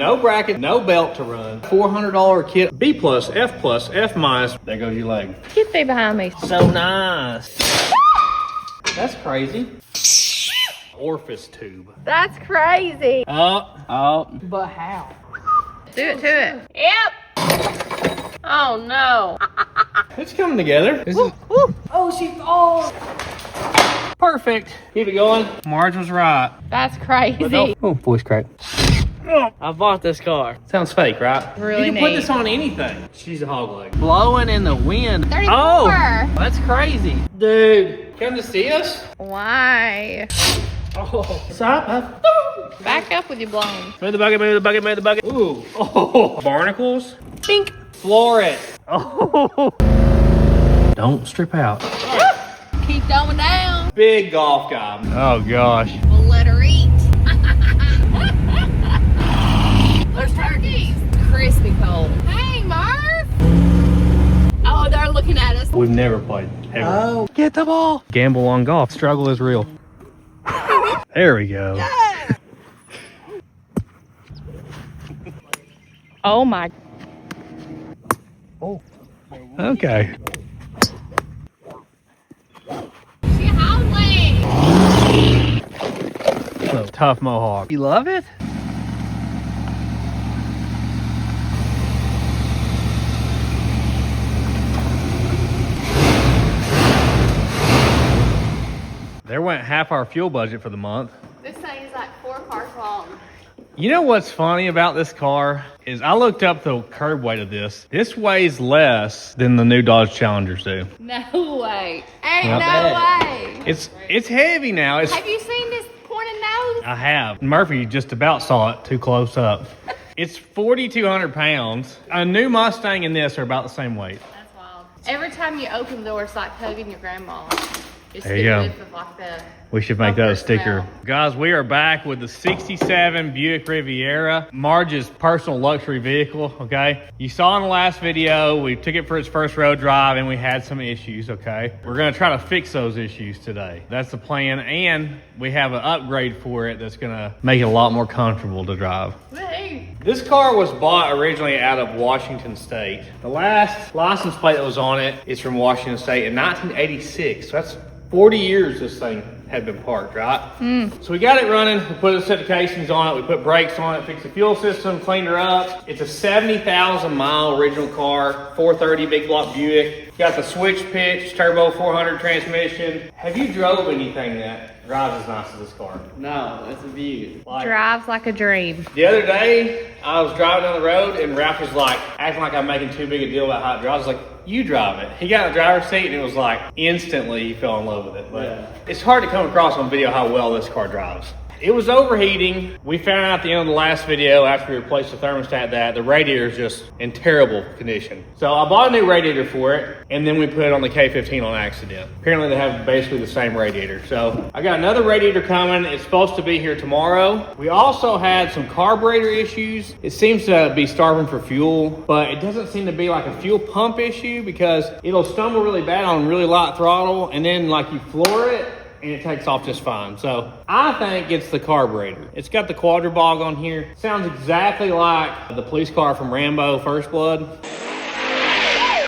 no bracket, no belt to run. $400 kit, B plus, F minus. There goes your leg. Get thee behind me. So nice. That's crazy. Orifice tube. That's crazy. Oh. But how? Do it to it. Yep. Oh no. It's coming together. Woo, woo. Oh, she falls. Perfect. Keep it going. Marge was right. That's crazy. Oh, voice crack. I bought this car. Sounds fake, right? Really You can put neat. this on anything. She's a hog leg. Blowing in the wind. 34. Oh, that's crazy. Dude, come to see us? Why? Oh, stop. Back up with your blown. Move the bucket, move the bucket, move the bucket. Ooh. Oh, barnacles. Pink. Floor it. Oh. Don't strip out. Keep going down. Big golf guy. Oh, gosh. We'll let her eat. There's turkeys. Crispy cold. Hey, Murph. Oh, they're looking at us. We've never played, ever. Oh. Get the ball. Gamble on golf. Struggle is real. There we go. Yeah. Oh, my. Oh. Okay. She howling. Oh, tough mohawk. You love it? There went half our fuel budget for the month. This thing is like 4 cars long. You know what's funny about this car is I looked up the curb weight of this. This weighs less than the new Dodge Challengers do. No way. Ain't Not no way. It's heavy now. Have you seen this pointed nose? I have. Murphy just about saw it too close up. It's 4,200 pounds. A new Mustang and this are about the same weight. That's wild. Every time you open the door, it's like hugging your grandma. Just There you go. with like the We should make that a sticker. smell. Guys, we are back with the 67 Buick Riviera, Marge's personal luxury vehicle, okay? You saw in the last video, we took it for its first road drive and we had some issues, okay? We're gonna try to fix those issues today. That's the plan, and we have an upgrade for it that's gonna make it a lot more comfortable to drive. Woohoo. This car was bought originally out of Washington State. The last license plate that was on it is from Washington State in 1986. So that's 40 years this thing had been parked, right? So we got it running, we put a set of casings on it, we put brakes on it, fixed the fuel system, cleaned her up. It's a 70,000 mile original car, 430 big block Buick. Got the switch pitch, turbo 400 transmission. Have you drove anything that drives as nice as this car? No, that's a view. Drives like a dream. The other day, I was driving down the road and Ralph was like, acting like I'm making too big a deal about how it drives. I was like, you drive it. He got in the driver's seat and it was like, instantly he fell in love with it. But Yeah. It's hard to come across on video how well this car drives. It was overheating. We found out at the end of the last video after we replaced the thermostat that the radiator is just in terrible condition. So I bought a new radiator for it, and then we put it on the K15 on accident. Apparently they have basically the same radiator. So I got another radiator coming. It's supposed to be here tomorrow. We also had some carburetor issues. It seems to be starving for fuel, but it doesn't seem to be like a fuel pump issue because it'll stumble really bad on really light throttle, and then like you floor it, and it takes off just fine. So I think it's the carburetor. It's got the quadribog on here. Sounds exactly like the police car from Rambo First Blood.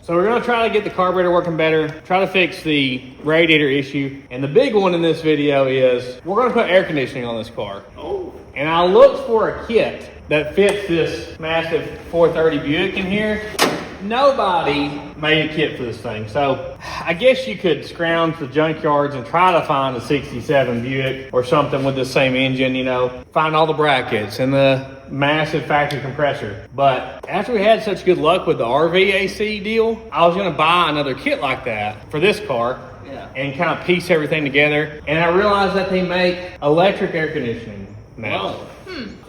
So we're gonna try to get the carburetor working better, try to fix the radiator issue. And the big one in this video is we're gonna put air conditioning on this car. Oh. And I looked for a kit that fits this massive 430 Buick in here. Nobody made a kit for this thing. So I guess you could scrounge the junkyards and try to find a 67 Buick or something with the same engine, you know, find all the brackets and the massive factory compressor. But after we had such good luck with the RV AC deal, I was gonna buy another kit like that for this car. Yeah. And kind of piece everything together. And I realized that they make electric air conditioning now. Whoa.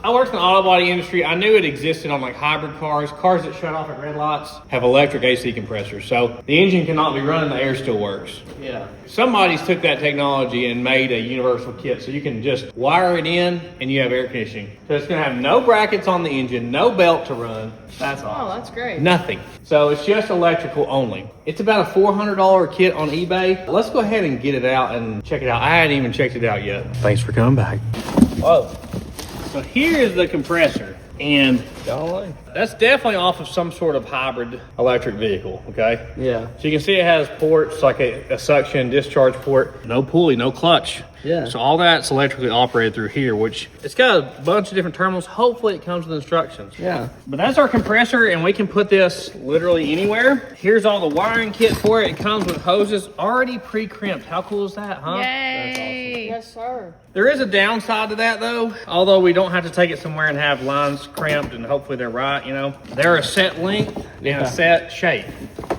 I worked in the auto body industry. I knew it existed on like hybrid cars. Cars that shut off at red lights have electric AC compressors. So the engine cannot be running, the air still works. Yeah. Somebody's took that technology and made a universal kit so you can just wire it in and you have air conditioning. So it's gonna have no brackets on the engine, no belt to run. That's all. Oh, that's great. Nothing. So it's just electrical only. It's about a $400 kit on eBay. Let's go ahead and get it out and check it out. I hadn't even checked it out yet. Thanks for coming back. Whoa. So here's the compressor. And Golly. that's definitely off of some sort of hybrid electric vehicle, okay? Yeah. So you can see it has ports like a suction discharge port, no pulley, no clutch. Yeah. So all that's electrically operated through here, which it's got a bunch of different terminals. Hopefully it comes with instructions. Yeah. But that's our compressor, and we can put this literally anywhere. Here's all the wiring kit for it. It comes with hoses already pre-crimped. How cool is that, huh? Yay. Yes, sir. There is a downside to that though, although we don't have to take it somewhere and have lines crimped and hopefully they're right, you know. They're a set length and a set shape.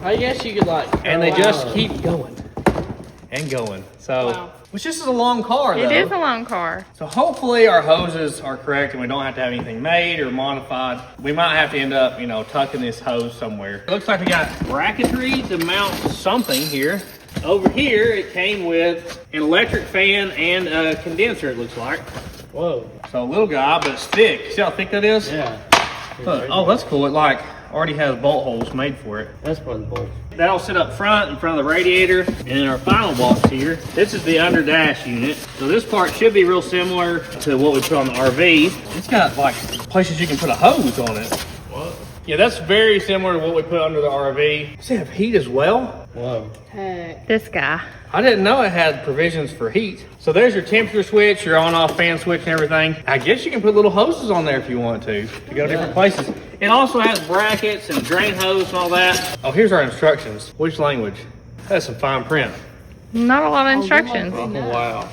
I guess you could like. And they just keep going and going. So, Wow. which this is a long car though. It is a long car. So hopefully our hoses are correct and we don't have to have anything made or modified. We might have to end up, you know, tucking this hose somewhere. It looks like we got bracketry to mount something here. Over here, it came with an electric fan and a condenser, it looks like. Whoa. So a little guy, but it's thick. See how thick that is? Yeah. Look, oh, that's cool. It like already has bolt holes made for it. That's one of the bolts. That'll sit up front in front of the radiator. And in our final box here, this is the under dash unit. So this part should be real similar to what we put on the RV. It's got like places you can put a hose on it. What? Yeah, that's very similar to what we put under the RV. Does it have heat as well? Whoa. Heck. This guy. I didn't know it had provisions for heat. So there's your temperature switch, your on-off fan switch and everything. I guess you can put little hoses on there if you want to go different places. It also has brackets and drain hose and all that. Oh, here's our instructions. Which language? That's some fine print. Not a lot of instructions. Oh, wow.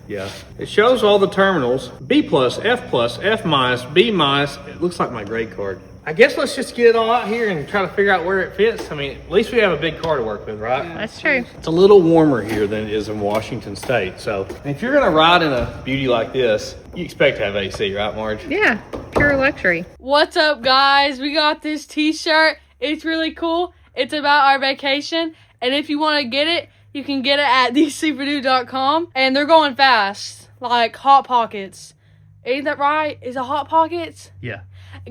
Yeah. It shows all the terminals. B+, F+, F-, B-. It looks like my grade card. I guess let's just get it all out here and try to figure out where it fits. I mean, at least we have a big car to work with, right? That's true. It's a little warmer here than it is in Washington State. So if you're gonna ride in a beauty like this, you expect to have AC, right, Marge? Yeah, pure luxury. What's up, guys? We got this t-shirt. It's really cool. It's about our vacation. And if you want to get it, you can get it at thesleeperdude.com. And they're going fast, like Hot Pockets. Ain't that right? Is it Hot Pockets? Yeah.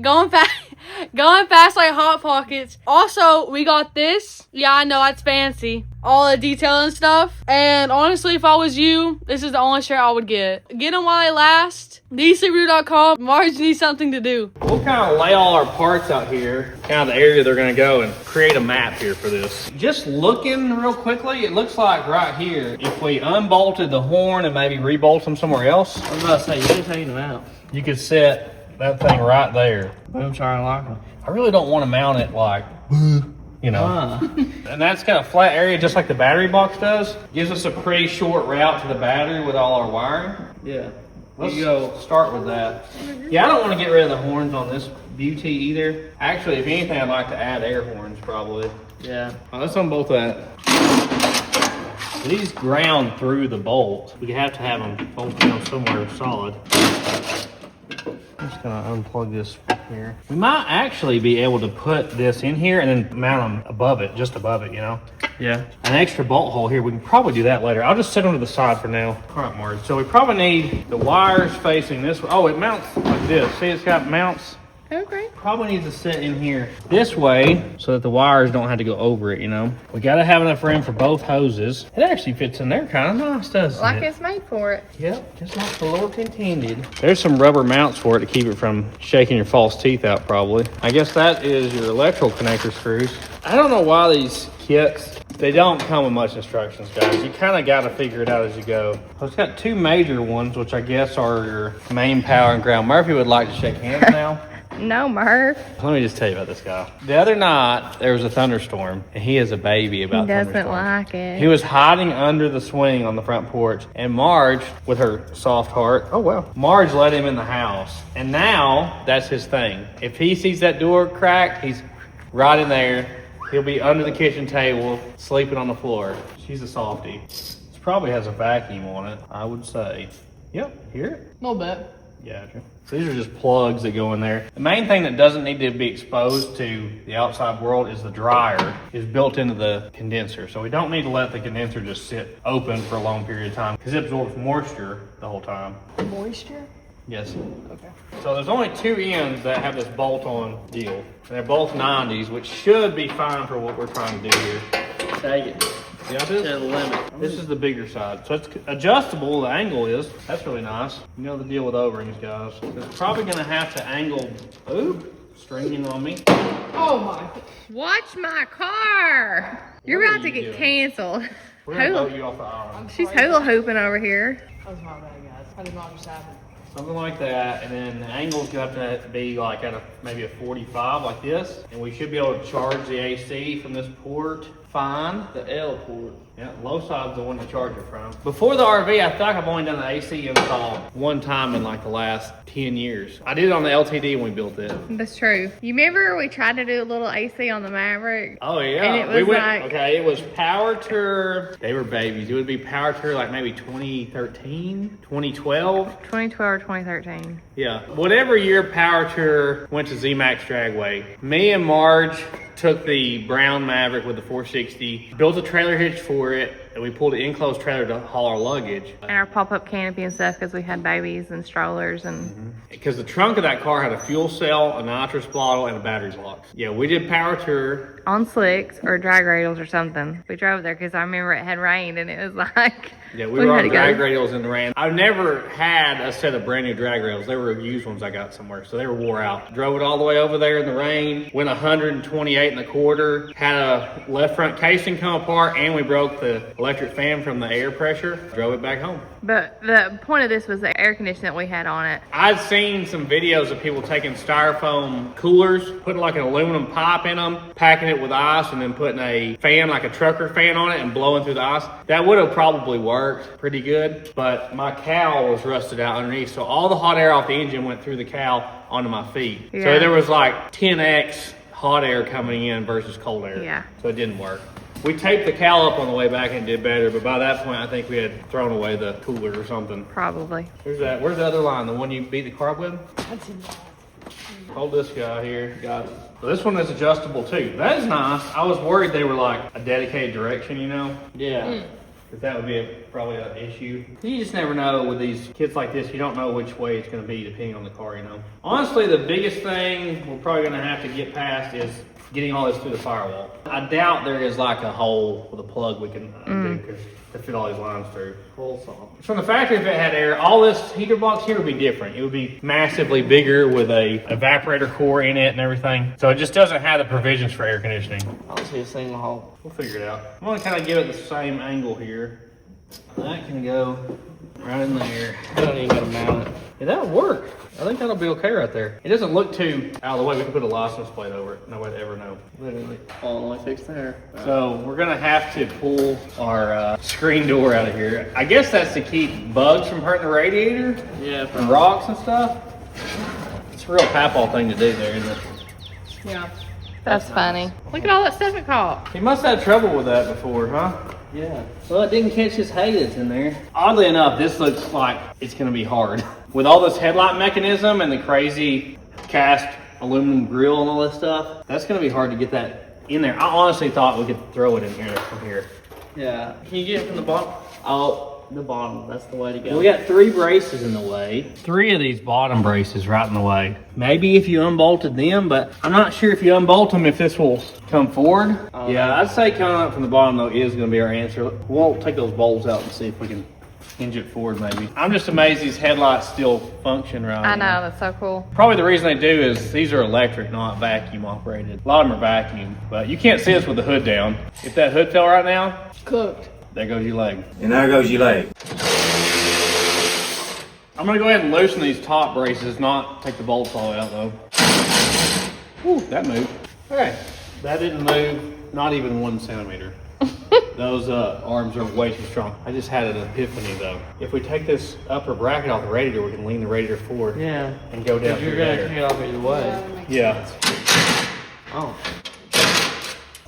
Going fast like Hot Pockets. Also, we got this. Yeah, I know, it's fancy. All the detail and stuff. And honestly, if I was you, this is the only shirt I would get. Get them while they last. thesleeperdude.com. Marge needs something to do. We'll kind of lay all our parts out here, kind of the area they're gonna go, and create a map here for this. Just looking real quickly, it looks like right here, if we unbolted the horn and maybe rebolt them somewhere else, I was about to say, you ain't taking them out. you could set that thing right there. Boom, trying to lock them. I really don't want to mount it like, you know. And that's kind of flat area just like the battery box does. Gives us a pretty short route to the battery with all our wiring. Yeah. Let's go start with that. Yeah, I don't want to get rid of the horns on this beauty either. Actually, if anything, I'd like to add air horns probably. Yeah. Let's unbolt that. These ground through the bolt. We have to have them bolted down somewhere solid. I'm just gonna unplug this from here. We might actually be able to put this in here and then mount them above it, just above it, you know? Yeah. An extra bolt hole here. We can probably do that later. I'll just set them to the side for now. All right, Marge. So we probably need the wires facing this way. Oh, it mounts like this. See, it's got mounts. Okay. Probably needs to sit in here this way so that the wires don't have to go over it, you know? We gotta have enough room for both hoses. It actually fits in there kind of nice, doesn't Like it? it's made for it. Yep, just like the Lord intended. There's some rubber mounts for it to keep it from shaking your false teeth out probably. I guess that is your electrical connector screws. I don't know why these kits, they don't come with much instructions, guys. You kind of got to figure it out as you go. So it's got two major ones, which I guess are your main power and ground. Murphy would like to shake hands now. No, Murph. Let me just tell you about this guy. The other night, there was a thunderstorm, and he is a baby about He doesn't thunderstorms. like it. He was hiding under the swing on the front porch, and Marge, with her soft heart, oh wow, Marge let him in the house. And now, that's his thing. If he sees that door cracked, he's right in there. He'll be under the kitchen table, sleeping on the floor. She's a softie. This probably has a vacuum on it, I would say. Yep, hear it? No bet. Yeah, true. So these are just plugs that go in there. The main thing that doesn't need to be exposed to the outside world is the dryer is built into the condenser. So we don't need to let the condenser just sit open for a long period of time because it absorbs moisture the whole time. Moisture? Yes. Okay. So there's only two ends that have this bolt-on deal. And they're both 90s, which should be fine for what we're trying to do here. Take it. Yeah, To the limit. this is the bigger side. So it's adjustable, the angle is. That's really nice. You know the deal with O-rings, guys. It's probably gonna have to angle, stringing on me. Oh my. Watch my car. You're What are about to you get doing? canceled. We're gonna vote you off the island. She's hula hooping over here. That was my bad, guys. I did not just happen. Something like that, and then the angle's gonna have to be like at maybe a 45 like this, and we should be able to charge the AC from this port fine. The L port. Yeah, low side's the one to charge it from. Before the RV, I feel like I've only done the AC install one time in like the last 10 years. I did it on the LTD when we built it. That's true. You remember we tried to do a little AC on the Maverick? Oh yeah, And it was like- okay, it was Power Tour. They were babies. It would be Power Tour like maybe 2013, 2012. 2012 or 2013. Yeah, whatever year Power Tour went to Z-Max Dragway, me and Marge took the brown Maverick with the 460, built a trailer hitch for it, and we pulled an enclosed trailer to haul our luggage. And our pop-up canopy and stuff because we had babies and strollers and... Because the trunk of that car had a fuel cell, a nitrous bottle, and a battery box. Yeah, we did Power Tour. On slicks or drag radials or something. We drove there because I remember it had rained and it was like... Yeah, we were had on to go. drag radials in the rain. I've never had a set of brand new drag rails. They were used ones I got somewhere, so they were wore out. Drove it all the way over there in the rain, went 128 and a quarter, had a left front casing come apart, and we broke the electric fan from the air pressure. Drove it back home. But the point of this was the air conditioning that we had on it. I'd seen some videos of people taking styrofoam coolers, putting like an aluminum pipe in them, packing it with ice, and then putting a fan, like a trucker fan on it, and blowing through the ice. That would have probably worked pretty good, but my cowl was rusted out underneath, so all the hot air off the engine went through the cowl onto my feet. Yeah. So there was like 10x hot air coming in versus cold air. Yeah. So it didn't work. We taped the cowl up on the way back and did better, but by that point I think we had thrown away the cooler or something. Probably. Where's that? Where's the other line? The one you beat the car with? Hold this guy here. Got it. So this one is adjustable too. That is nice. I was worried they were like a dedicated direction, you know? Yeah. Because that would be probably an issue. You just never know with these kits like this. You don't know which way it's going to be depending on the car, you know? Honestly, the biggest thing we're probably going to have to get past is getting all this through the firewall. I doubt there is like a hole with a plug we can do to fit all these lines through. Full saw. From the factory, if it had air, all this heater box here would be different. It would be massively bigger with a evaporator core in it and everything. So it just doesn't have the provisions for air conditioning. I don't see a single hole. We'll figure it out. I'm gonna kind of give it the same angle here. That can go right in there. I don't even gotta mount it. Yeah, that'll work. I think that'll be okay right there. It doesn't look too out of the way. We can put a license plate over it. Nobody ever know. Literally. All the way fixed there. So we're gonna have to pull our screen door out of here. I guess that's to keep bugs from hurting the radiator Yeah. and rocks and stuff. It's a real papaw thing to do there, isn't it? Yeah. That's funny. Look at all that stuff it caught. He must have had trouble with that before, huh? Yeah. Well, it didn't catch his hay that's in there. Oddly enough, this looks like it's gonna be hard. With all this headlight mechanism and the crazy cast aluminum grill and all this stuff, that's gonna be hard to get that in there. I honestly thought we could throw it in here from here. Yeah. Can you get it from the bottom? Oh, The bottom. That's the way to go. we got 3 braces in the way. 3 of these bottom braces right in the way. Maybe if you unbolted them, but I'm not sure if you unbolt them if this will come forward. Yeah, I'd say coming up from the bottom though is gonna be our answer. We'll take those bolts out and see if we can hinge it forward maybe. I'm just amazed these headlights still function right. I know, that's so cool. Probably the reason they do is these are electric, not vacuum operated. A lot of them are vacuum, but you can't see us with the hood down. If that hood fell right now, Cooked. there goes your leg. And there goes your leg. I'm gonna go ahead and loosen these top braces, not take the bolts all out though. Whew, that moved. Okay, that didn't move, not even 1 centimeter. Those arms are way too strong. I just had an epiphany though. If we take this upper bracket off the radiator, we can lean the radiator forward Yeah. and go down You're through gonna there. take it off either way. Yeah. Oh.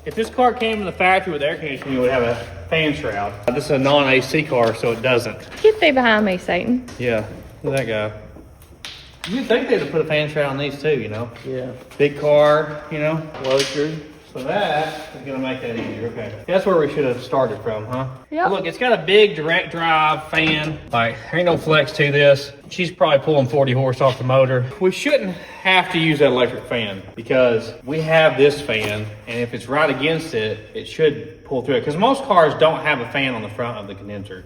If this car came in the factory with air conditioning, it would have a fan shroud. This is a non-AC car, so it doesn't. Get thee behind me, Satan. Yeah, look at that guy. You'd think they'd have put a fan shroud on these too, you know? Yeah. Big car, you know? Low tree. So that is gonna make that easier, okay. That's where we should have started from, huh? Yep. Look, it's got a big direct drive fan. Like, there ain't no flex to this. She's probably pulling 40 horse off the motor. We shouldn't have to use that electric fan because we have this fan, and if it's right against it, it should pull through it. Because most cars don't have a fan on the front of the condenser.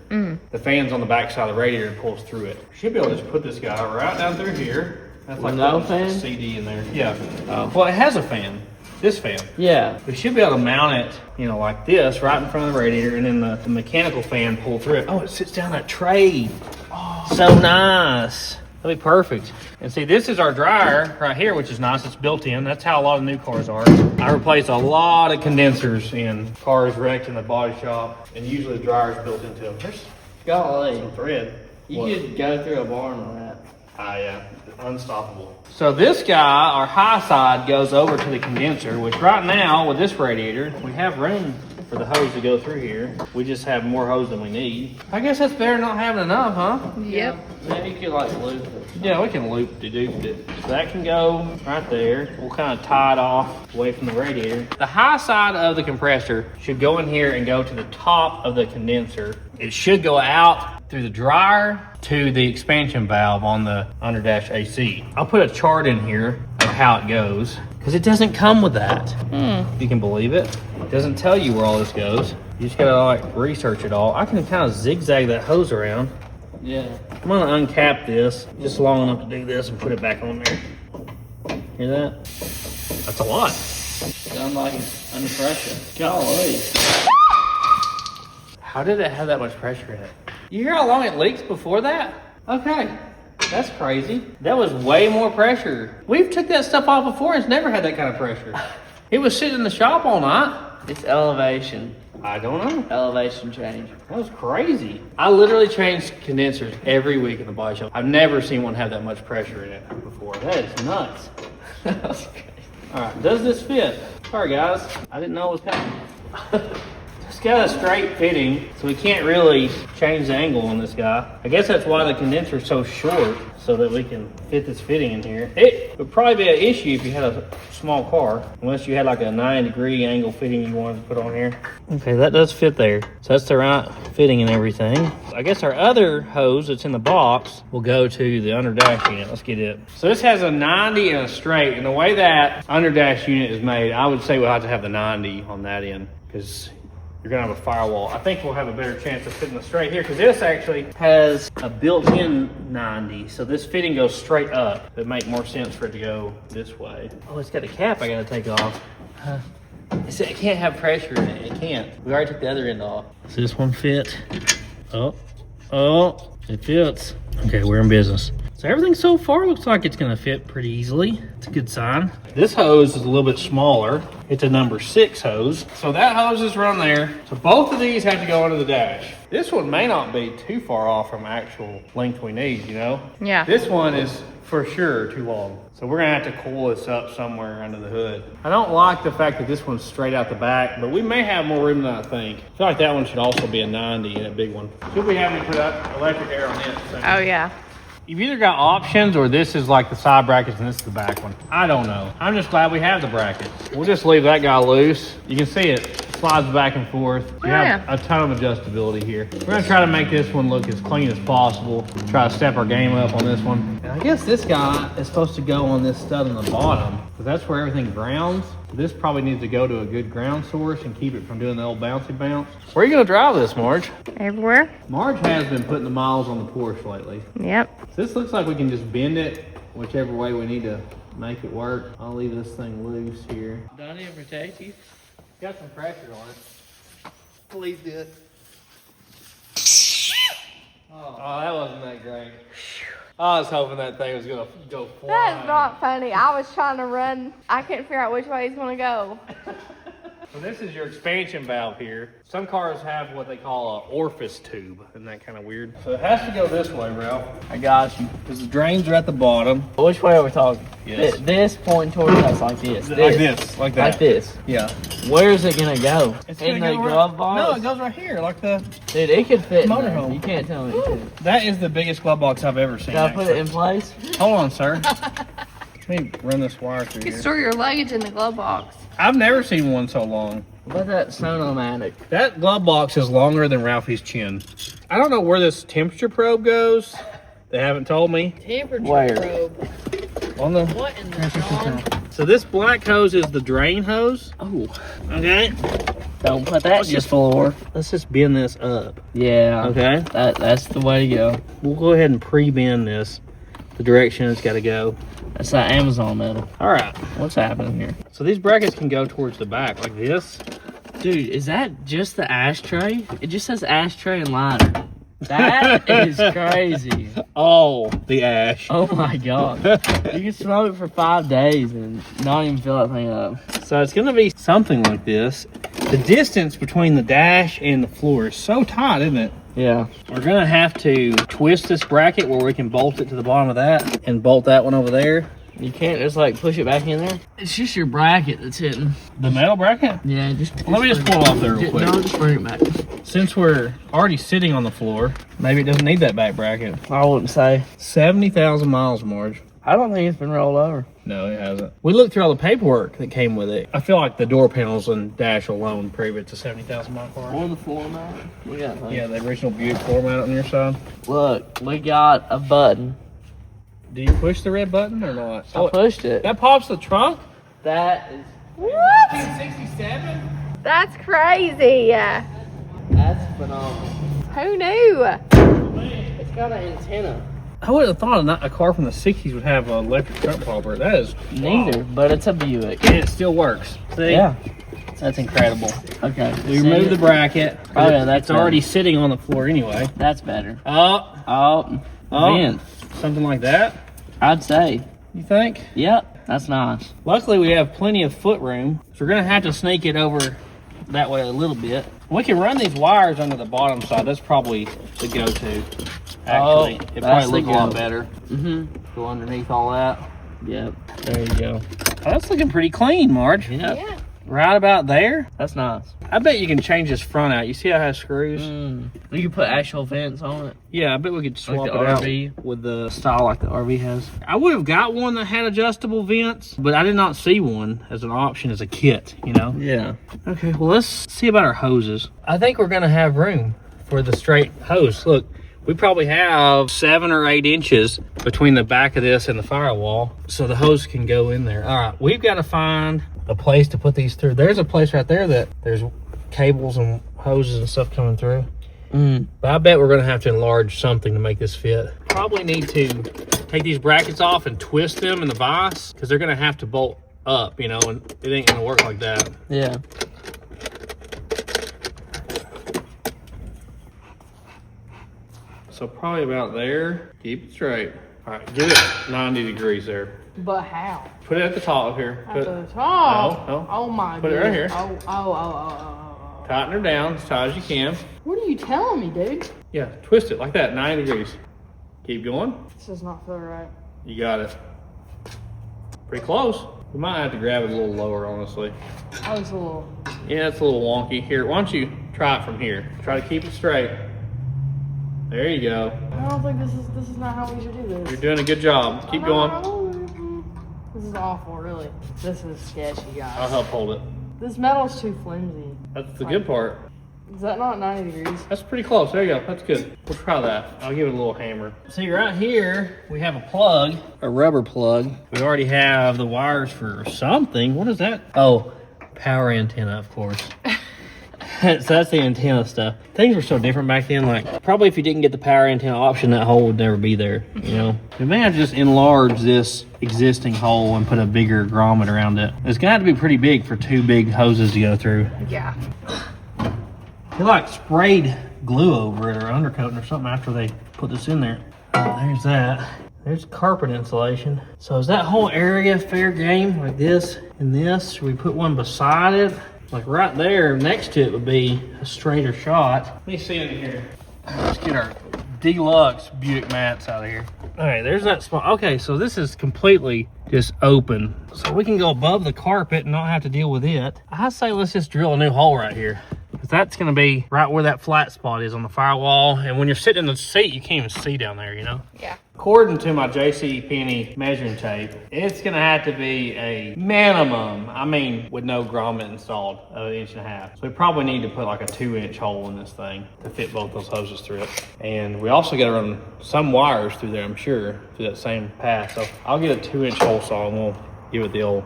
The fan's on the back side of the radiator and pulls through it. Should be able to just put this guy right down through here. That's like No putting fan? a CD in there. Yeah. Oh. Well, it has a fan. This fan. Yeah. We should be able to mount it, you know, like this, right in front of the radiator, and then the mechanical fan pull through it. Oh, it sits down that tray. Oh, so nice. That'll be perfect. And see, this is our dryer right here, which is nice. It's built in. That's how a lot of new cars are. I replaced a lot of condensers in cars wrecked in the body shop, and usually the dryer's built into them. There's Golly. some thread. You What? could go through a barn on that. Yeah, unstoppable. So this guy, our high side, goes over to the condenser, which right now with this radiator, we have room for the hose to go through here. We just have more hose than we need. I guess that's better than not having enough, huh? Yep. Maybe you could like loop it. Yeah, we can loop de doop it. So that can go right there. We'll kind of tie it off away from the radiator. The high side of the compressor should go in here and go to the top of the condenser. It should go out through the dryer to the expansion valve on the underdash AC. I'll put a chart in here of how it goes because it doesn't come with that. You can believe it. It doesn't tell you where all this goes. You just gotta like research it all. I can kind of zigzag that hose around. Yeah. I'm gonna uncap this just long enough to do this and put it back on there. Hear that? That's a lot. Sound like it's under pressure. Golly. How did it have that much pressure in it? You hear how long it leaks before that? Okay, that's crazy. That was way more pressure. We've took that stuff off before and it's never had that kind of pressure. It was sitting in the shop all night. It's elevation. I don't know. Elevation change. That was crazy. I literally change condensers every week in the body shop. I've never seen one have that much pressure in it before. That is nuts. That's crazy. All right, does this fit? Sorry guys, I didn't know it was coming. It's got a straight fitting, so we can't really change the angle on this guy. I guess that's why the condenser is so short, so that we can fit this fitting in here. It would probably be an issue if you had a small car, unless you had like a 9-degree angle fitting you wanted to put on here. Okay, that does fit there. So that's the right fitting and everything. I guess our other hose that's in the box will go to the underdash unit. Let's get it. So this has a 90 and a straight, and the way that underdash unit is made, I would say we'll have to have the 90 on that end, because you're gonna have a firewall. I think we'll have a better chance of fitting the straight here because this actually has a built-in 90. So this fitting goes straight up. It'd make more sense for it to go this way. Oh, it's got a cap I gotta take off. It can't have pressure in it. It can't. We already took the other end off. Does this one fit? Oh, it fits. Okay, we're in business. So everything so far looks like it's gonna fit pretty easily. It's a good sign. This hose is a little bit smaller. It's a number 6 hose. So that hose is run there. So both of these have to go under the dash. This one may not be too far off from actual length we need, you know? Yeah. This one is for sure too long. So we're gonna have to coil this up somewhere under the hood. I don't like the fact that this one's straight out the back, but we may have more room than I think. I feel like that one should also be a 90 and a big one. Should we have to put up electric air on it? Oh yeah. You've either got options or this is like the side brackets and this is the back one. I don't know. I'm just glad we have the brackets. We'll just leave that guy loose. You can see it slides back and forth. You have a ton of adjustability here. We're gonna try to make this one look as clean as possible. Try to step our game up on this one. And I guess this guy is supposed to go on this stud on the bottom because that's where everything grounds. This probably needs to go to a good ground source and keep it from doing the old bouncy bounce. Where are you gonna drive this, Marge? Everywhere. Marge has been putting the miles on the Porsche lately. Yep. This looks like we can just bend it whichever way we need to make it work. I'll leave this thing loose here. Don't even protect you. Got some pressure on it. Please do it. Oh, that wasn't that great. I was hoping that thing was gonna go flying. That's not funny. I was trying to run. I couldn't figure out which way he's gonna go. So this is your expansion valve here. Some cars have what they call an orifice tube. Isn't that kind of weird? So it has to go this way, Ralph. I got you. Because the drains are at the bottom. Which way are we talking? Yes. This pointing towards us like this. Like this, like that. Like this. Yeah. Where's it gonna go? It's In gonna the go glove right, box? No, it goes right here, like the. Dude, it could fit in there. Motorhome. You can't tell me it could. That is the biggest glove box I've ever seen. Gotta put it actually. in place. Hold on, sir. Let me run this wire through You can here. store your luggage in the glove box. I've never seen one so long. What about that Sonomatic? That glove box is longer than Ralphie's chin. I don't know where this temperature probe goes. They haven't told me. Temperature Where? probe. On the. What in the hell? So this black hose is the drain hose. Oh, Okay. don't put that on your floor. Let's just bend this up. Yeah. Okay. That's the way to go. We'll go ahead and pre-bend this. The direction it's got to go. That's that Amazon metal. All right. What's happening here? So these brackets can go towards the back like this. Dude, is that just the ashtray? It just says ashtray and lighter. That is crazy. Oh, the ash. Oh my god. You can smoke it for 5 days and not even fill that thing up. So it's going to be something like this. The distance between the dash and the floor is so tight, isn't it? Yeah. We're going to have to twist this bracket where we can bolt it to the bottom of that and bolt that one over there. You can't just like push it back in there? It's just your bracket that's hitting. The metal bracket? Yeah, just Let me just pull it off there real quick. No, just bring it back. Since we're already sitting on the floor, maybe it doesn't need that back bracket. I wouldn't say. 70,000 miles, Marge. I don't think it's been rolled over. No, it hasn't. We looked through all the paperwork that came with it. I feel like the door panels and dash alone prove it's a 70,000 mile car. On the floor mat. Look at that thing. Yeah, the original Buick floor mat on your side. Look, we got a button. Do you push the red button or not? I pushed it. That pops the trunk? That is. What? 67? That's crazy. That's phenomenal. Who knew? It's got an antenna. I would have thought a car from the 60s would have an electric trunk popper. That is Neither, wow. but it's a Buick. And it still works. See? Yeah. That's incredible. Okay. We removed the bracket. Oh, yeah, that's it's already sitting on the floor anyway. That's better. Oh, Vent. something like that, I'd say. you think? Yep. That's nice. Luckily, we have plenty of foot room, so we're going to have to sneak it over that way a little bit. We can run these wires under the bottom side. That's probably the go-to. Actually, it that's probably the look a lot go. better. Mm-hmm. Go underneath all that. Yep. There you go. Oh, that's looking pretty clean, Marge. Yep. Yeah. Right about there. That's nice. I bet you can change this front out. You see how it has screws? You can put actual vents on it. Yeah, I bet we could swap Like it the out RV. with the style like the RV has. I would have got one that had adjustable vents, but I did not see one as an option as a kit, you know? Yeah. Okay, well, let's see about our hoses. I think we're going to have room for the straight hose. Look, we probably have 7 or 8 inches between the back of this and the firewall, so the hose can go in there. All right, we've got to find a place to put these through. There's a place right there that there's cables and hoses and stuff coming through. But I bet we're going to have to enlarge something to make this fit. Probably need to take these brackets off and twist them in the vise, because they're going to have to bolt up, you know, and it ain't going to work like that. Yeah. So probably about there. Keep it straight. All right, get it 90 degrees there. But how? Put it at the top here. At Put, the top? No, no. Oh my Put it right goodness. here. Oh. Tighten her down as tight as you can. What are you telling me, dude? Yeah, twist it like that, 90 degrees. Keep going. This does not feel right. You got it. Pretty close. We might have to grab it a little lower, honestly. Oh, it's a little. Yeah, it's a little wonky. Here, why don't you try it from here? Try to keep it straight. There you go. I don't think this is not how we should do this. You're doing a good job. Keep going. This is awful, really. This is sketchy, guys. I'll help hold it. This metal's too flimsy. That's the good part. Is that not 90 degrees? That's pretty close. There you go. That's good. We'll try that. I'll give it a little hammer. See, right here, we have a plug. A rubber plug. We already have the wires for something. What is that? Oh, power antenna, of course. So that's the antenna stuff. Things were so different back then. Like, probably if you didn't get the power antenna option, that hole would never be there, you know? We may have to just enlarge this existing hole and put a bigger grommet around it. It's gonna have to be pretty big for 2 big hoses to go through. Yeah. They like sprayed glue over it or undercoating or something after they put this in there. Oh, there's that. There's carpet insulation. So is that whole area fair game like this and this? Should we put one beside it? Like right there next to it would be a straighter shot. Let me see in here. Let's get our deluxe Buick mats out of here. All right, there's that spot. Okay, so this is completely just open. So we can go above the carpet and not have to deal with it. I say let's just drill a new hole right here. because that's going to be right where that flat spot is on the firewall. And when you're sitting in the seat, you can't even see down there, you know? Yeah. According to my JCPenney measuring tape, it's going to have to be a minimum, I mean, with no grommet installed, of 1.5 inches. So we probably need to put like a 2-inch hole in this thing to fit both those hoses through it. And we also got to run some wires through there, I'm sure, through that same path. So I'll get a 2-inch hole saw and we'll give it the old.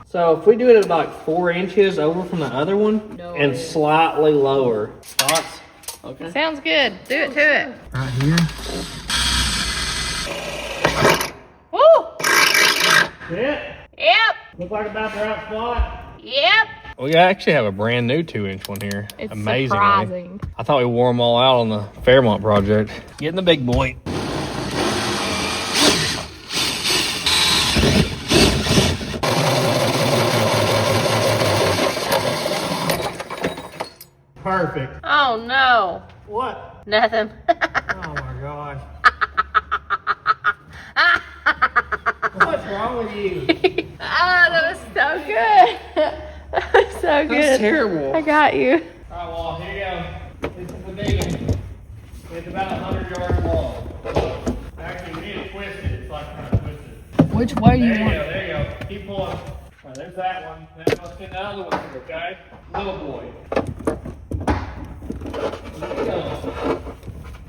So if we do it at like 4 inches over from the other one and slightly lower. Thoughts? Okay. Sounds good. Do it to it. Right here. Woo! Yeah. Yep. Look like about the right spot. Yep. We actually have a brand new 2-inch one here. It's amazingly. surprising. I thought we wore them all out on the Fairmont project. Getting the big boy. Perfect. Oh no. What? Nothing. Oh my gosh. What's wrong with you? Oh, that was so good. That was so good. That's terrible. I got you. Alright, well, here you go. This is the big one. It's about 100 yards long. Actually, we need to twist it. It's like kind of twisted. Which way do you There you want? go, there you go. Keep pulling. Alright, there's that one. That must be the other one, okay? Little boy. There you go.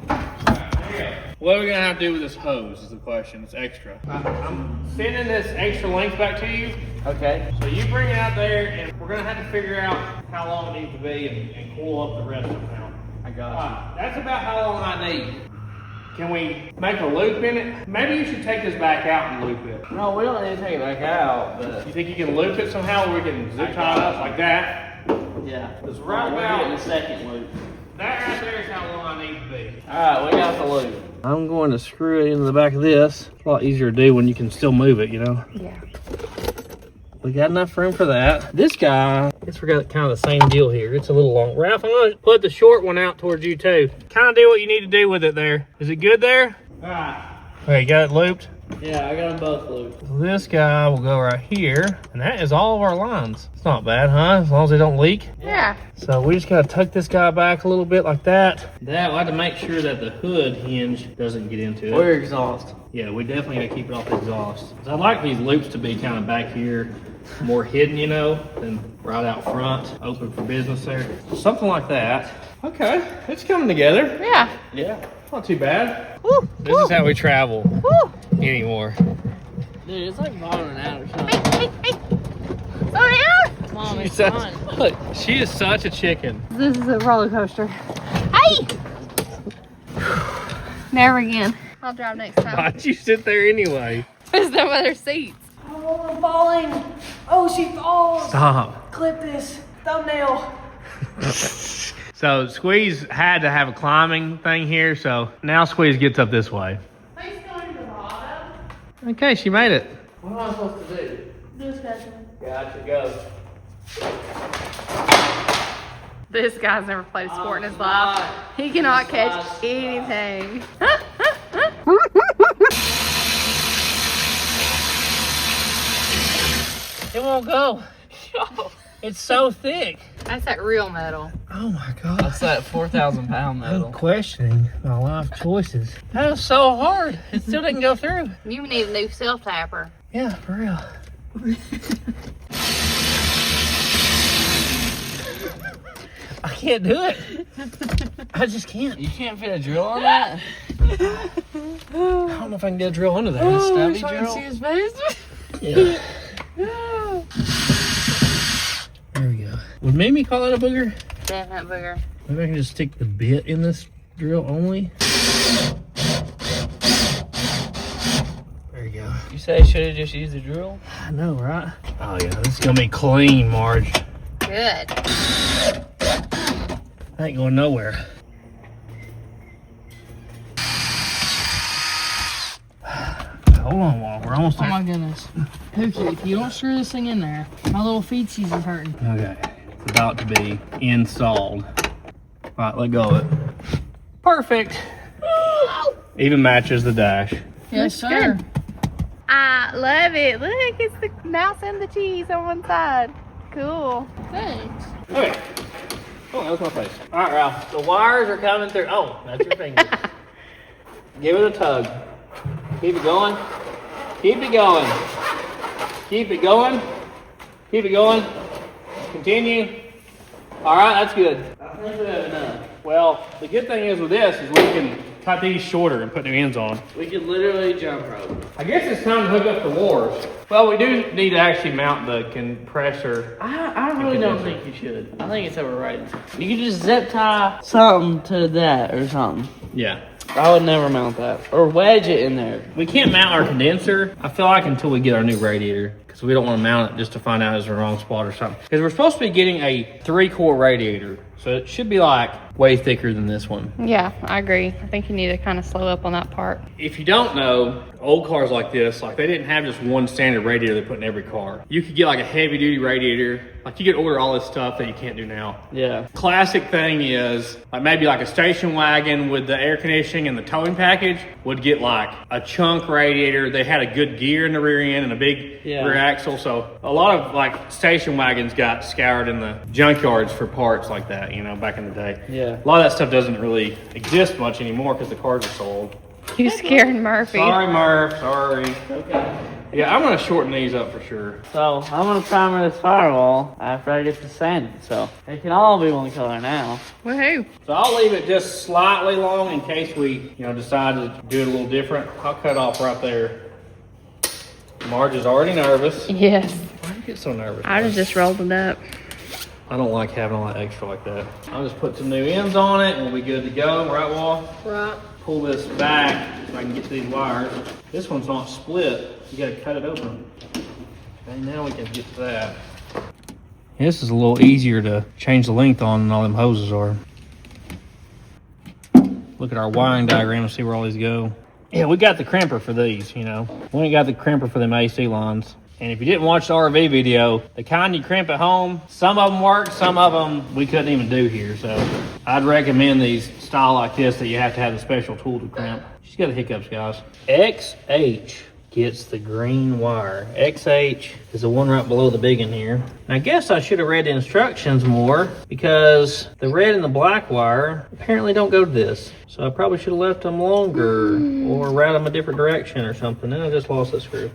Alright, there you go. What are we gonna have to do with this hose is the question. It's extra. I'm sending this extra length back to you. Okay. So you bring it out there, and we're gonna have to figure out how long it needs to be and cool up the rest of it now. I got you. That's about how long I need. Can we make a loop in it? Maybe you should take this back out and loop it. No, we don't need to take it back out, but You think you can loop it somehow where we can zip tie it up like that? yeah. It's right We're about- getting the second loop. That right there is how long I need to be. Alright, we got the loop. I'm going to screw it into the back of this. It's a lot easier to do when you can still move it, you know? Yeah. We got enough room for that. This guy, I guess we got kind of the same deal here. It's a little long. Ralph, I'm gonna put the short one out towards you too. Kind of do what you need to do with it there. Is it good there? All right. Okay, you got it looped? Yeah, I got them both looped. So this guy will go right here, and that is all of our lines. It's not bad, huh? As long as they don't leak. Yeah. So we just gotta tuck this guy back a little bit like that. That, we'll have to make sure that the hood hinge doesn't get into it. Or exhaust. Yeah, we definitely gotta keep it off the exhaust. 'Cause I like these loops to be kind of back here, more hidden, you know, than right out front, open for business there. Something like that. Okay, it's coming together. Yeah. Yeah, not too bad. Woo. This is how we travel Woo. anymore. Dude, it's like bottoming out or something. Hey, hey, hey. Slow down. Mom, it's She's fun. such, look, she is such a chicken. This is a roller coaster. Hey. Never again. I'll drive next time. Why'd you sit there anyway? There's no other seats. Oh, I'm falling. Oh, she falls. Stop. Clip this. Thumbnail. So Squeeze had to have a climbing thing here, so now Squeeze gets up this way. Please going to the bottom. Okay, she made it. What am I supposed to do? This guy. Gotcha, go. This guy's never played a sport in his God. life. He cannot catch anything. It won't go. It's so thick. That's that real metal. Oh my God. That's that 4,000-pound I'm metal. questioning my life choices. That was so hard. It still didn't go through. You need a new self-tapper. Yeah, for real. I can't do it. I just can't. You can't fit a drill on that? I don't know if I can get a drill under there. Stubby so I can drill? see his face. Yeah. There we go. Would Mimi call it a booger? Definite booger. Maybe I can just stick the bit in this drill only. There you go. You say you should have just used a drill? I know, right? Oh yeah, this is gonna be clean, Marge. Good. I ain't going nowhere. Hold on, Wall. We're almost Oh there. my goodness. Pookie, if you don't screw this thing in there, my little feetsies is hurting. Okay, it's about to be installed. All right, let go of it. Perfect. Even matches the dash. Yes, sir. I love it. Look, it's the mouse and the cheese on one side. Cool. Thanks. Okay. Oh, that was my face. All right, Ralph. The wires are coming through. Oh, that's your finger. Give it a tug. Keep it going. Keep it going. Keep it going. Keep it going. Continue. All right, that's good. I think we have enough. Well, the good thing is with this is we can cut these shorter and put new ends on. We could literally jump rope. I guess it's time to hook up the wars. Well, we do need to actually mount the compressor. I really don't think you should. I think it's overrated. You could just zip tie something to that or something. Yeah. I would never mount that. Or wedge it in there. We can't mount our condenser, I feel like, until we get our new radiator. Because we don't want to mount it just to find out it's the wrong spot or something. Because we're supposed to be getting a 3-core radiator. So it should be like way thicker than this one. Yeah, I agree. I think you need to kind of slow up on that part. If you don't know, old cars like this, like they didn't have just one standard radiator they put in every car. You could get like a heavy duty radiator. Like you could order all this stuff that you can't do now. Yeah. Classic thing is like maybe like a station wagon with the air conditioning and the towing package would get like a chunk radiator. They had a good gear in the rear end and a big rear axle. So a lot of like station wagons got scoured in the junkyards for parts like that, you know, back in the day. Yeah. A lot of that stuff doesn't really exist much anymore because the cars are sold. You scared Murphy. Sorry, Murph. Sorry. Okay. Yeah, I'm going to shorten these up for sure. So I'm gonna primer this firewall after I get to sand it. So it can all be one color now. Woohoo. So I'll leave it just slightly long in case we, decide to do it a little different. I'll cut off right there. Marge is already nervous. Yes. Why do you get so nervous? I just rolled it up. I don't like having all that extra like that. I'll just put some new ends on it and we'll be good to go. Right, Wall? Right. Pull this back so I can get to these wires. This one's not split. You gotta cut it open. Okay, now we can get to that. This is a little easier to change the length on than all them hoses are. Look at our wiring diagram and see where all these go. Yeah, we got the crimper for these, We ain't got the crimper for them AC lines. And if you didn't watch the RV video, the kind you crimp at home, some of them work, some of them we couldn't even do here. So I'd recommend these style like this that you have to have the special tool to crimp. She's got the hiccups, guys. XH gets the green wire. XH is the one right below the big one here. And I guess I should have read the instructions more because the red and the black wire apparently don't go to this. So I probably should have left them longer or route them a different direction or something. Then I just lost that screw.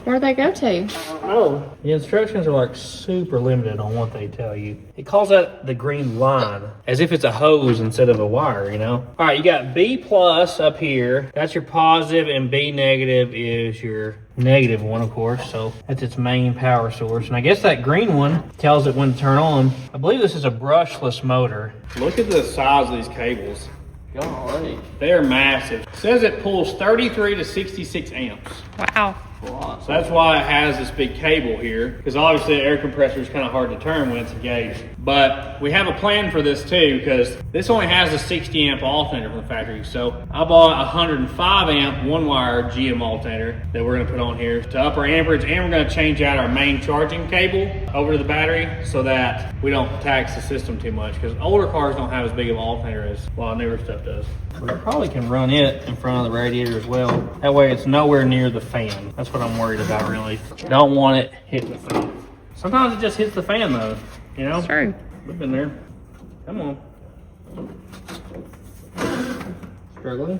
Where'd they go to? Oh, the instructions are like super limited on what they tell you. It calls that the green line, as if it's a hose instead of a wire, All right, you got B plus up here. That's your positive, and B negative is your negative one, of course. So that's its main power source. And I guess that green one tells it when to turn on. I believe this is a brushless motor. Look at the size of these cables. Golly. They're massive. It says it pulls 33 to 66 amps. Wow. So that's why it has this big cable here, because obviously the air compressor is kind of hard to turn when it's engaged. But we have a plan for this too, because this only has a 60 amp alternator from the factory. So I bought a 105 amp one wire GM alternator that we're gonna put on here to up our amperage, and we're gonna change out our main charging cable over to the battery so that we don't tax the system too much, because older cars don't have as big of an alternator as a lot of newer stuff does. We probably can run it in front of the radiator as well. That way it's nowhere near the fan. That's what I'm worried about, really. Don't want it hitting the fan. Sometimes it just hits the fan though, It's true. We've been there. Come on. Struggling.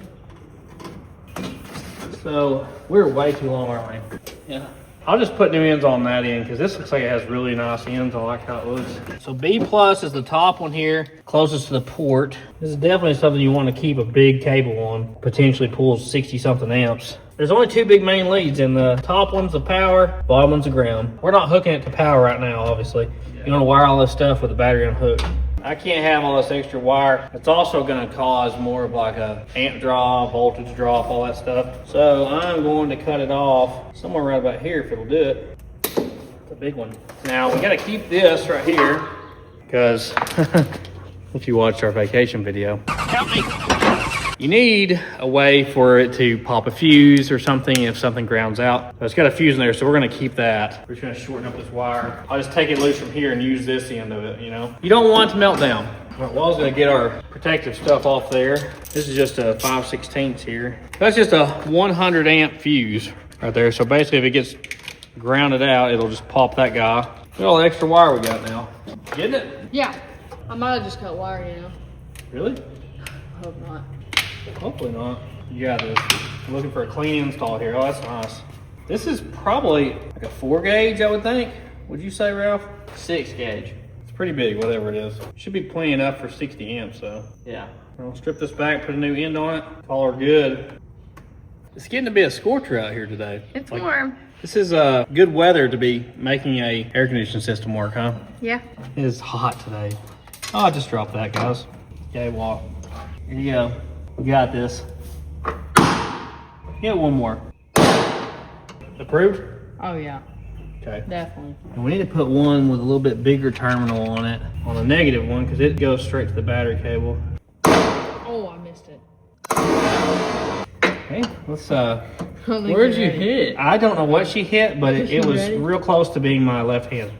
So we're way too long, aren't we? Yeah. I'll just put new ends on that end because this looks like it has really nice ends. I like how it looks. So B plus is the top one here, closest to the port. This is definitely something you want to keep a big cable on. Potentially pulls 60 something amps. There's only two big main leads, and the top one's the power, bottom one's the ground. We're not hooking it to power right now, obviously. You want to wire all this stuff with the battery unhooked. I can't have all this extra wire. It's also going to cause more of like a amp draw, voltage drop, all that stuff. So I'm going to cut it off somewhere right about here if it'll do it. It's a big one. Now we got to keep this right here because if you watched our vacation video, help me. You need a way for it to pop a fuse or something if something grounds out. So it's got a fuse in there, so we're gonna keep that. We're just gonna shorten up this wire. I'll just take it loose from here and use this end of it, You don't want it to melt down. All right, Wall's gonna get our protective stuff off there. This is just a 5/16 here. That's just a 100 amp fuse right there. So basically if it gets grounded out, it'll just pop that guy. Look at all the extra wire we got now. Getting it? Yeah. I might have just cut wire, you know. Really? Hope not. Hopefully not. You got this. I'm looking for a clean install here. Oh, that's nice. This is probably like a 4 gauge, I would think. Would you say, Ralph? 6 gauge. It's pretty big, whatever it is. Should be plenty enough for 60 amps, so. Yeah. I'll strip this back, put a new end on it, call her good. It's getting to be a scorcher out here today. It's warm. This is good weather to be making a air conditioning system work, huh? Yeah. It is hot today. Oh, I just dropped that, guys. Okay, well, here you go. You got this. Yeah, one more. Approved? Oh, yeah. Okay. Definitely. And we need to put one with a little bit bigger terminal on it, on the negative one, because it goes straight to the battery cable. Oh, I missed it. Okay, let's Where'd you hit? I don't know what she hit, but it was Ready? real close to being my left hand.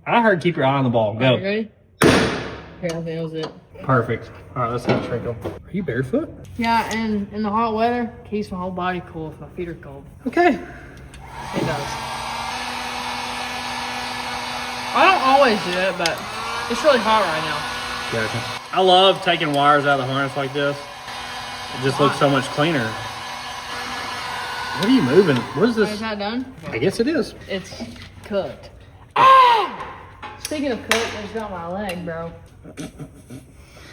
I heard keep your eye on the ball. Go. You ready? Here, I think that was it. Perfect. All right, let's have a trickle. Are you barefoot? Yeah, and in the hot weather, keeps my whole body cool if my feet are cold. Okay. It does. I don't always do it, but it's really hot right now. Gotcha. I love taking wires out of the harness like this. It just looks so much cleaner. What are you moving? What is Is this? that done? I guess it is. It's cooked. Ah! Speaking of cooked, I just got my leg, bro.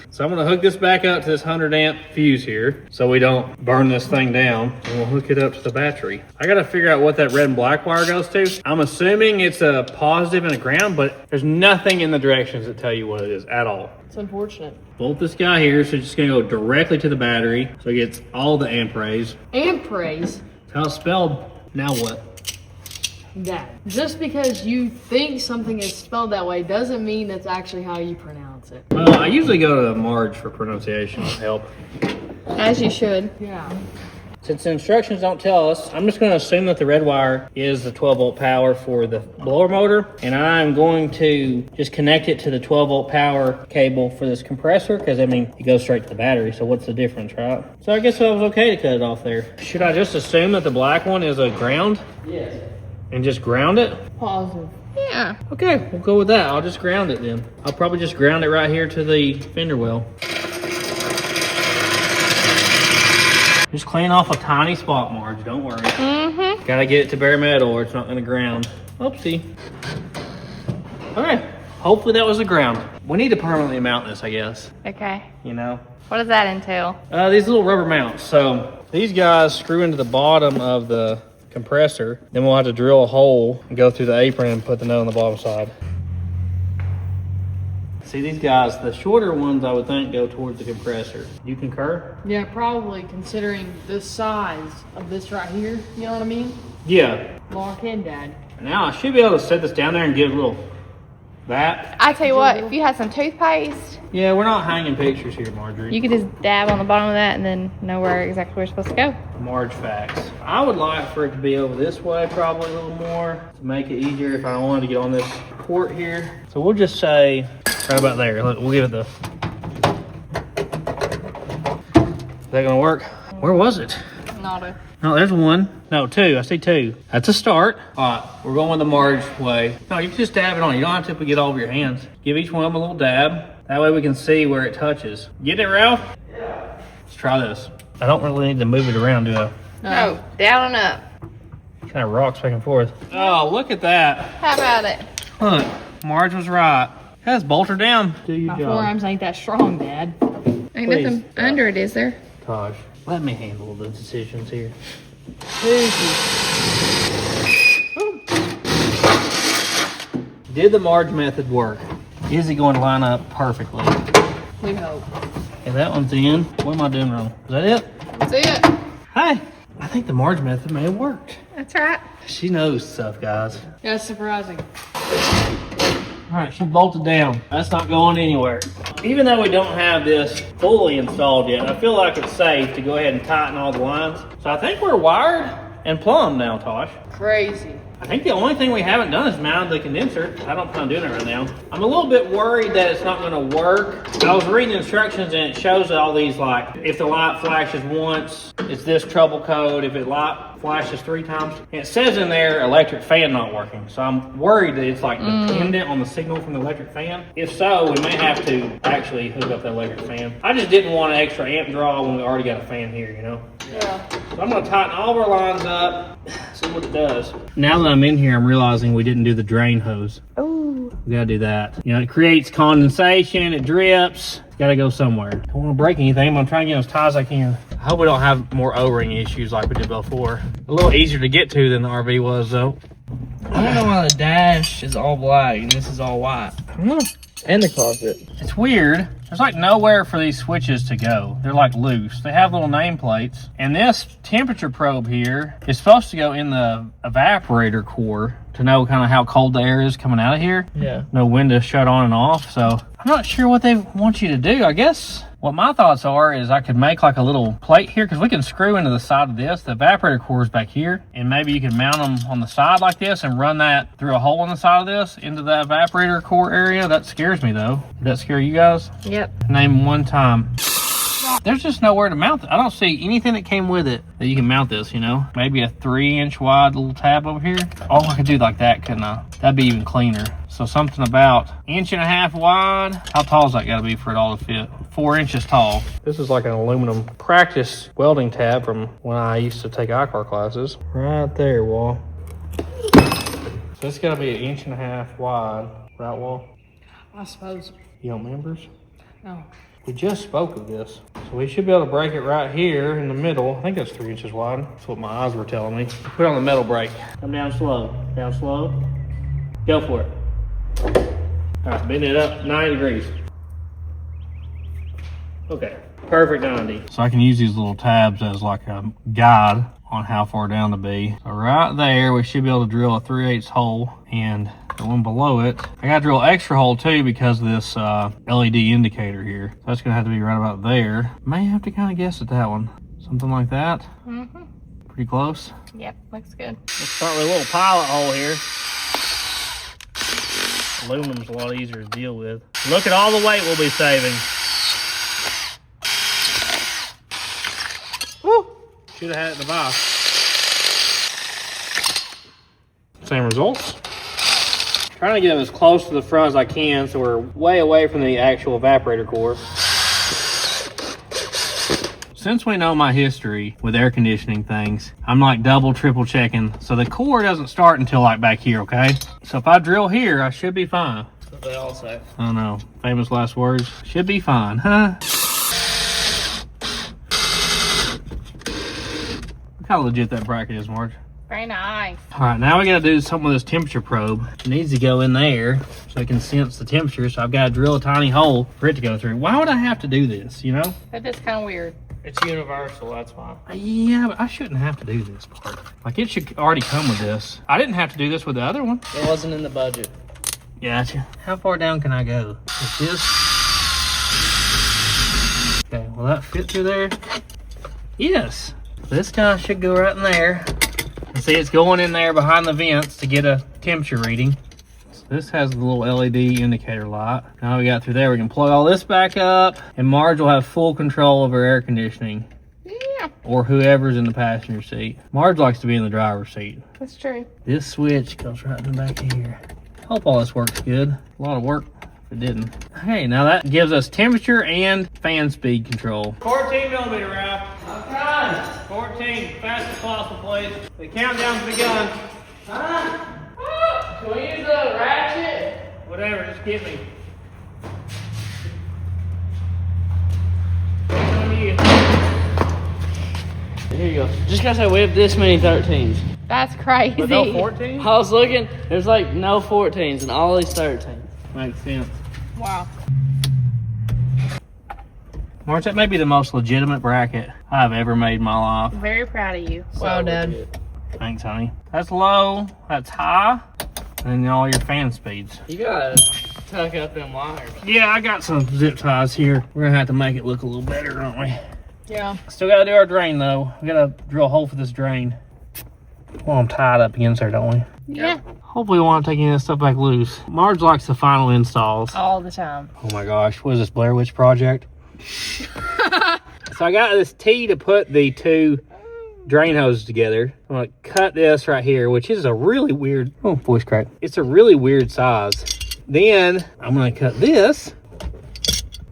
So I'm gonna hook this back up to this 100 amp fuse here so we don't burn this thing down, and we'll hook it up to the battery. I gotta figure out what that red and black wire goes to. I'm assuming it's a positive and a ground, but there's nothing in the directions that tell you what it is at all. It's unfortunate. Bolt this guy here, so it's just gonna go directly to the battery, so it gets all the amp rays. And praise That's how it's spelled. Now what? that. Just because you think something is spelled that way doesn't mean that's actually how you pronounce it. Well, I usually go to Marge for pronunciation help. As you should. Yeah. Since the instructions don't tell us, I'm just going to assume that the red wire is the 12 volt power for the blower motor, and I'm going to just connect it to the 12 volt power cable for this compressor, because I mean, it goes straight to the battery, so what's the difference, right? So I guess I was okay to cut it off there. Should I just assume that the black one is a ground Yes. and just ground it? Positive. Yeah. Okay, we'll go with that. I'll just ground it then. I'll probably just ground it right here to the fender well. Just clean off a tiny spot, Marge. Don't worry. Mm-hmm. Gotta get it to bare metal or it's not gonna ground. Oopsie. Okay. Hopefully that was a ground. We need to permanently mount this, I guess. Okay. You know? What does that entail? These little rubber mounts. So these guys screw into the bottom of the compressor. Then we'll have to drill a hole and go through the apron and put the nut on the bottom side. See, these guys, the shorter ones I would think go towards the compressor. You concur? Yeah, probably considering the size of this right here. You know what I mean? Yeah. Lock in, Dad. Now I should be able to set this down there and get a little that. I tell you what, if you had some toothpaste, Yeah, we're not hanging pictures here, Marjorie. you could just dab on the bottom of that and then know where exactly we're supposed to go. Marge facts. I would like for it to be over this way probably a little more to make it easier if I wanted to get on this port here. So we'll just say right about there. Look, we'll give it the... Is that gonna work? Where was it? Nada. No, there's one. No, two. I see two. That's a start. All right, we're going with the Marge way. No, you can just dab it on. You don't have to get all over your hands. Give each one of them a little dab. That way we can see where it touches. Get it, Ralph? Yeah. Let's try this. I don't really need to move it around, do I? No, down and up. Kind of rocks back and forth. Oh, look at that. How about it? Look, Marge was right. Let's bolt her down. Do your My job. forearms ain't that strong, Dad. Ain't Please, nothing under it, is there? Tosh, let me handle the decisions here. Did the Marge method work? Is it going to line up perfectly? We hope. Okay, that one's in. What am I doing wrong? Is that it? That's it. Hey, I think the Marge method may have worked. That's right. She knows stuff, guys. That's surprising. All right, she bolted down. That's not going anywhere. Even though we don't have this fully installed yet, I feel like it's safe to go ahead and tighten all the lines. So I think we're wired and plumbed now, Tosh. Crazy. I think the only thing we haven't done is mounted the condenser. I don't plan on doing it right now. I'm a little bit worried that it's not gonna work. I was reading instructions and it shows all these, like, if the light flashes once, it's this trouble code. If it light flashes 3 times. And it says in there, electric fan not working. So I'm worried that it's like dependent on the signal from the electric fan. If so, we may have to actually hook up the electric fan. I just didn't want an extra amp draw when we already got a fan here, you know? Yeah. So I'm gonna tighten all of our lines up, see what it does. Now that I'm in here, I'm realizing we didn't do the drain hose. Oh. We gotta do that. You know, it creates condensation, it drips. It's gotta go somewhere. Don't wanna break anything, but I'm trying to get as tight as I can. I hope we don't have more O-ring issues like we did before. A little easier to get to than the RV was though. I don't know why the dash is all black and this is all white. And the carpet. It's weird. There's like nowhere for these switches to go. They're like loose. They have little nameplates. And this temperature probe here is supposed to go in the evaporator core to know kind of how cold the air is coming out of here. Yeah. No window shut on and off. So I'm not sure what they want you to do. I guess what my thoughts are is I could make like a little plate here because we can screw into the side of this. The evaporator core is back here. And maybe you can mount them on the side like this and run that through a hole in the side of this into the evaporator core area. That scares me though. Did that scare you guys? Yep. Name one time. There's just nowhere to mount it. I don't see anything that came with it that you can mount this, you know? Maybe a 3-inch wide little tab over here. Oh, I could do like that, couldn't I? That'd be even cleaner. So something about 1.5 inches wide. How tall is that gotta be for it all to fit? 4 inches tall. This is like an aluminum practice welding tab from when I used to take iCar classes. Right there, Wall. So it's gotta be 1.5 inches wide, right, Wall? I suppose. You don't remember? No. We just spoke of this. So we should be able to break it right here in the middle. I think that's 3 inches wide. That's what my eyes were telling me. Put it on the metal brake. Come down slow. Down slow. Go for it. All right, bend it up 90 degrees. Okay, perfect 90. So I can use these little tabs as like a guide on how far down to be. So right there, we should be able to drill a 3/8 hole, and the one below it, I gotta drill an extra hole too because of this LED indicator here. So that's gonna have to be right about there. May have to kind of guess at that one. Something like that. Mm-hmm. Pretty close. Yep, looks good. Let's start with a little pilot hole here. Aluminum's a lot easier to deal with. Look at all the weight we'll be saving. Woo! Should have had it in the box. Same results. Trying to get them as close to the front as I can so we're way away from the actual evaporator core. Since we know my history with air conditioning things, I'm like double, triple checking. So the core doesn't start until like back here, okay? So if I drill here, I should be fine. That's what they all say. I don't know. Famous last words. Should be fine, huh? Look how legit that bracket is, Marge. Very nice. All right, now we gotta do something with this temperature probe. It needs to go in there so it can sense the temperature. So I've got to drill a tiny hole for it to go through. Why would I have to do this, you know? That is kind of weird. It's universal, that's why. Yeah, but I shouldn't have to do this part. Like, it should already come with this. I didn't have to do this with the other one. It wasn't in the budget. Gotcha. How far down can I go? With this? Okay, will that fit through there? Yes. This guy should go right in there. And see, it's going in there behind the vents to get a temperature reading. So this has the little LED indicator light. Now we got through there, we can plug all this back up, and Marge will have full control over air conditioning. Yeah, Or whoever's in the passenger seat. Marge likes to be in the driver's seat. that's true. This switch goes right in the back of here. Hope all this works good. A lot of work if it didn't. Okay, now that gives us temperature and fan speed control. 14 millimeter, Ralph. Okay. 14, fast as possible, please. The countdown's begun. Huh? Can we use a ratchet? Whatever, just get me. Here you go. Just gotta say we have this many 13s. That's crazy. But no 14? I was looking, there's like no 14s and all these 13s. Makes sense. Wow. Marge, that may be the most legitimate bracket I've ever made in my life. I'm very proud of you. Wow, Dad. Thanks, honey. That's low, that's high, and then all your fan speeds. You gotta tuck up them wires. Yeah, I got some zip ties here. We're gonna have to make it look a little better, don't we? Yeah. Still gotta do our drain though. We gotta drill a hole for this drain. Well, I'm tied up against there, don't we? Yeah. Hopefully we won't take any of this stuff back loose. Marge likes the final installs. All the time. Oh my gosh, what is this, Blair Witch Project? So I got this T to put the two drain hoses together. I'm gonna cut this right here, which is a really weird, oh, voice crack. It's a really weird size. Then I'm gonna cut this.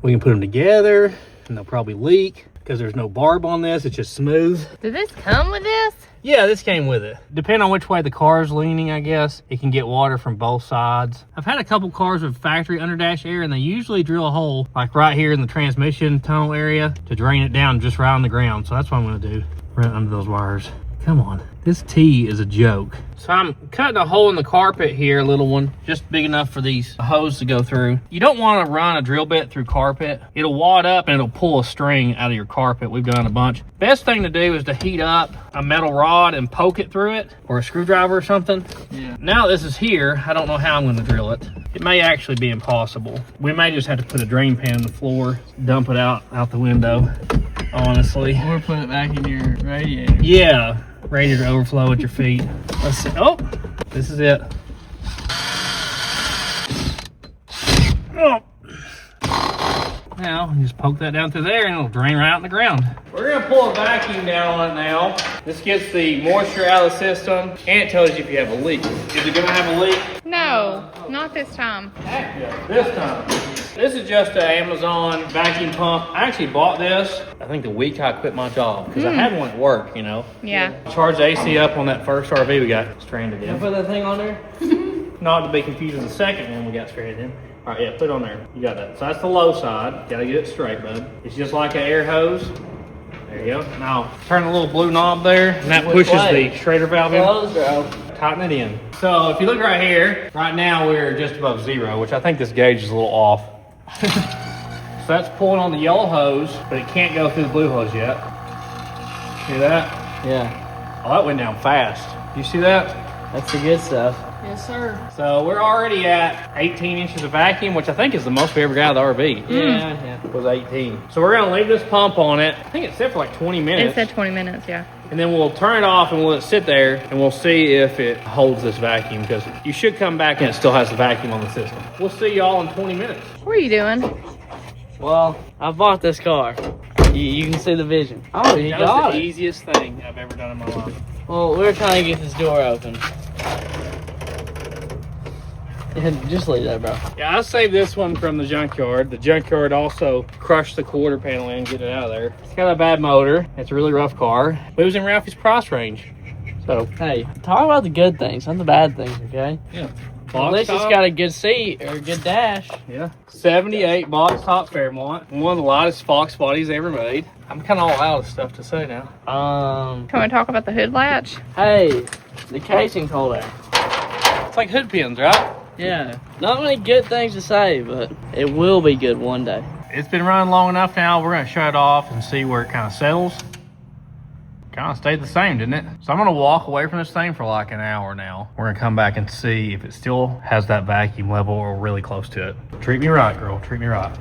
We can put them together and they'll probably leak because there's no barb on this. It's just smooth. Did this come with this? Yeah, this came with it. Depending on which way the car is leaning, I guess, it can get water from both sides. I've had a couple cars with factory underdash air, and they usually drill a hole, like right here in the transmission tunnel area, to drain it down just right on the ground. So that's what I'm gonna do, right under those wires. Come on, this T is a joke. So I'm cutting a hole in the carpet here, a little one, just big enough for these hose to go through. You don't want to run a drill bit through carpet. It'll wad up and it'll pull a string out of your carpet. We've done a bunch. Best thing to do is to heat up a metal rod and poke it through it, or a screwdriver or something. Yeah. Now this is here, I don't know how I'm going to drill it. It may actually be impossible. We may just have to put a drain pan in the floor, dump it out the window, honestly. Or put it back in your radiator. Yeah. Radiator overflow at your feet. Let's see. Oh, this is it. Oh. Now, you just poke that down through there and it'll drain right out in the ground. We're gonna pull a vacuum down on it now. This gets the moisture out of the system and it tells you if you have a leak. Is it gonna have a leak? No, not this time. Heck yeah, this time. This is just an Amazon vacuum pump. I actually bought this, I think the week I quit my job, because I had one at work, you know. Yeah. Charged the AC up on that first RV we got stranded in. Put that thing on there? Not to be confused with the second one we got stranded in. All right, yeah, put it on there. You got that. So that's the low side. Gotta get it straight, bud. It's just like an air hose. There you go. Now, turn the little blue knob there, and that pushes the Schrader valve in. Tighten it in. So if you look right here, right now we're just above 0, which I think this gauge is a little off. So that's pulling on the yellow hose, but it can't go through the blue hose yet. See that? Yeah. Oh, that went down fast. You see that? That's the good stuff. Yes, sir. So we're already at 18 inches of vacuum, which I think is the most we ever got out of the RV. Yeah. It was 18. So we're gonna leave this pump on it. I think it set for like 20 minutes. It said 20 minutes, yeah. And then we'll turn it off and we'll let it sit there and we'll see if it holds this vacuum, because you should come back and it still has the vacuum on the system. We'll see y'all in 20 minutes. What are you doing? Well, I bought this car. You can see the vision. Oh, you That got was the it. easiest thing I've ever done in my life. Well, we're trying to get this door open. Just leave that, bro. Yeah, I saved this one from the junkyard. The junkyard also crushed the quarter panel in and get it out of there. It's got a bad motor. It's a really rough car. But it was in Ralphie's price range. So, Hey, talk about the good things, not the bad things, okay? yeah. At least it's got a good seat or a good dash. Yeah. 78 box top Fairmont. One of the lightest Fox bodies ever made. I'm kind of all out of stuff to say now. Can we talk about the hood latch? Hey, the casing's holder. It's like hood pins, right? Yeah. Not many good things to say, but it will be good one day. It's been running long enough now. We're going to shut it off and see where it kind of settles. Kind of stayed the same, didn't it? So I'm going to walk away from this thing for like an hour now. We're going to come back and see if it still has that vacuum level or really close to it. Treat me right, girl. Treat me right.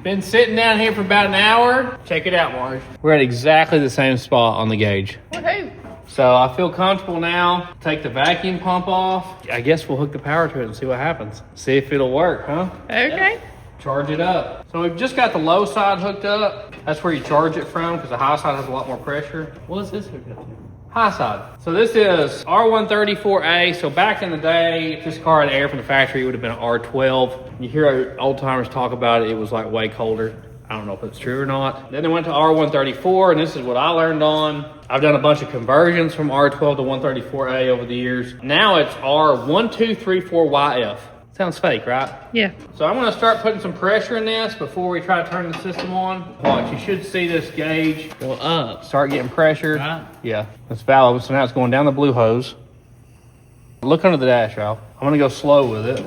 Been sitting down here for about an hour. Check it out, Marge. We're at exactly the same spot on the gauge. Woohoo! So I feel comfortable now. Take the vacuum pump off. I guess we'll hook the power to it and see what happens. See if it'll work, huh? Okay. Charge it up. So we've just got the low side hooked up. That's where you charge it from, because the high side has a lot more pressure. What is this hooked up to? High side. So this is R134A. So back in the day, if this car had air from the factory, it would have been an R12. You hear old timers talk about it, it was like way colder. I don't know if it's true or not. Then they went to R134, and this is what I learned on. I've done a bunch of conversions from R12 to 134A over the years. Now it's R1234YF. Sounds fake, right? Yeah. So I'm gonna start putting some pressure in this before we try to turn the system on. Watch, you should see this gauge Go up. start getting pressure. Right. Yeah, it's valid. So now it's going down the blue hose. Look under the dash, Ralph. I'm gonna go slow with it.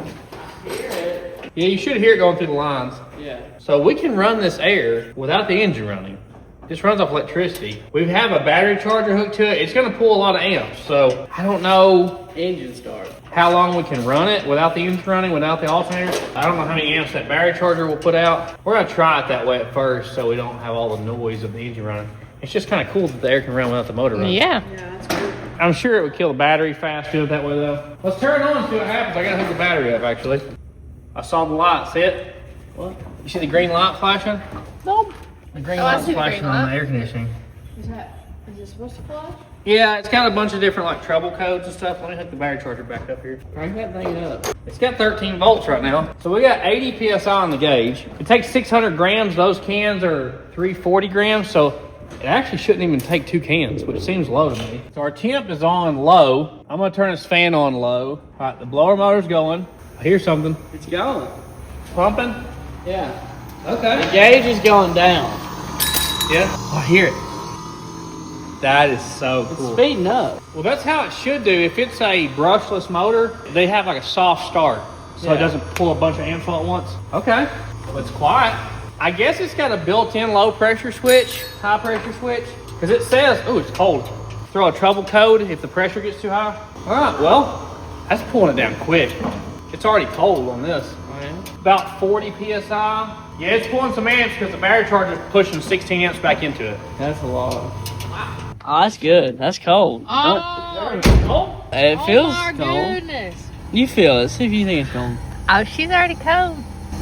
Yeah, you should hear it going through the lines. Yeah. So we can run this air without the engine running. This runs off electricity. We have a battery charger hooked to it. It's gonna pull a lot of amps. So I don't know Engine start. how long we can run it without the engine running, without the alternator. I don't know how many amps that battery charger will put out. We're gonna try it that way at first so we don't have all the noise of the engine running. It's just kind of cool that the air can run without the motor running. Yeah. I'm sure it would kill the battery fast doing it that way though. Let's turn it on and see what happens. I gotta hook the battery up actually. I saw the light, see it? What? You see the green light flashing? Nope. The green Oh, I light's see the flashing green on light. the air conditioning. Is that Is it supposed to flash? Yeah, it's got a bunch of different like trouble codes and stuff. Let me hook the battery charger back up here. Crank that thing up. It's got 13 volts right now. So we got 80 PSI on the gauge. It takes 600 grams. Those cans are 340 grams. So it actually shouldn't even take 2 cans, which seems low to me. So our temp is on low. I'm gonna turn this fan on low. All right, the blower motor's going. I hear something. It's going. Pumping? Yeah. Okay. The gauge is going down. Yeah. I hear it. That is so It's cool. speeding up. Well, that's how it should do. If it's a brushless motor, they have like a soft start, so it Yeah. doesn't pull a bunch of amps all at once. Okay. Well, it's quiet. I guess it's got a built-in low pressure switch, high pressure switch, because it says, oh, it's cold. Throw a trouble code if the pressure gets too high. All right, well, that's pulling it down quick. It's already cold on this. About 40 PSI. Yeah, it's pulling some amps because the battery charger is pushing 16 amps back into it. That's a lot. Oh, that's good. That's cold. Oh, Cold? It feels my cold. goodness. You feel it. See if you think it's cold. Oh, she's already cold.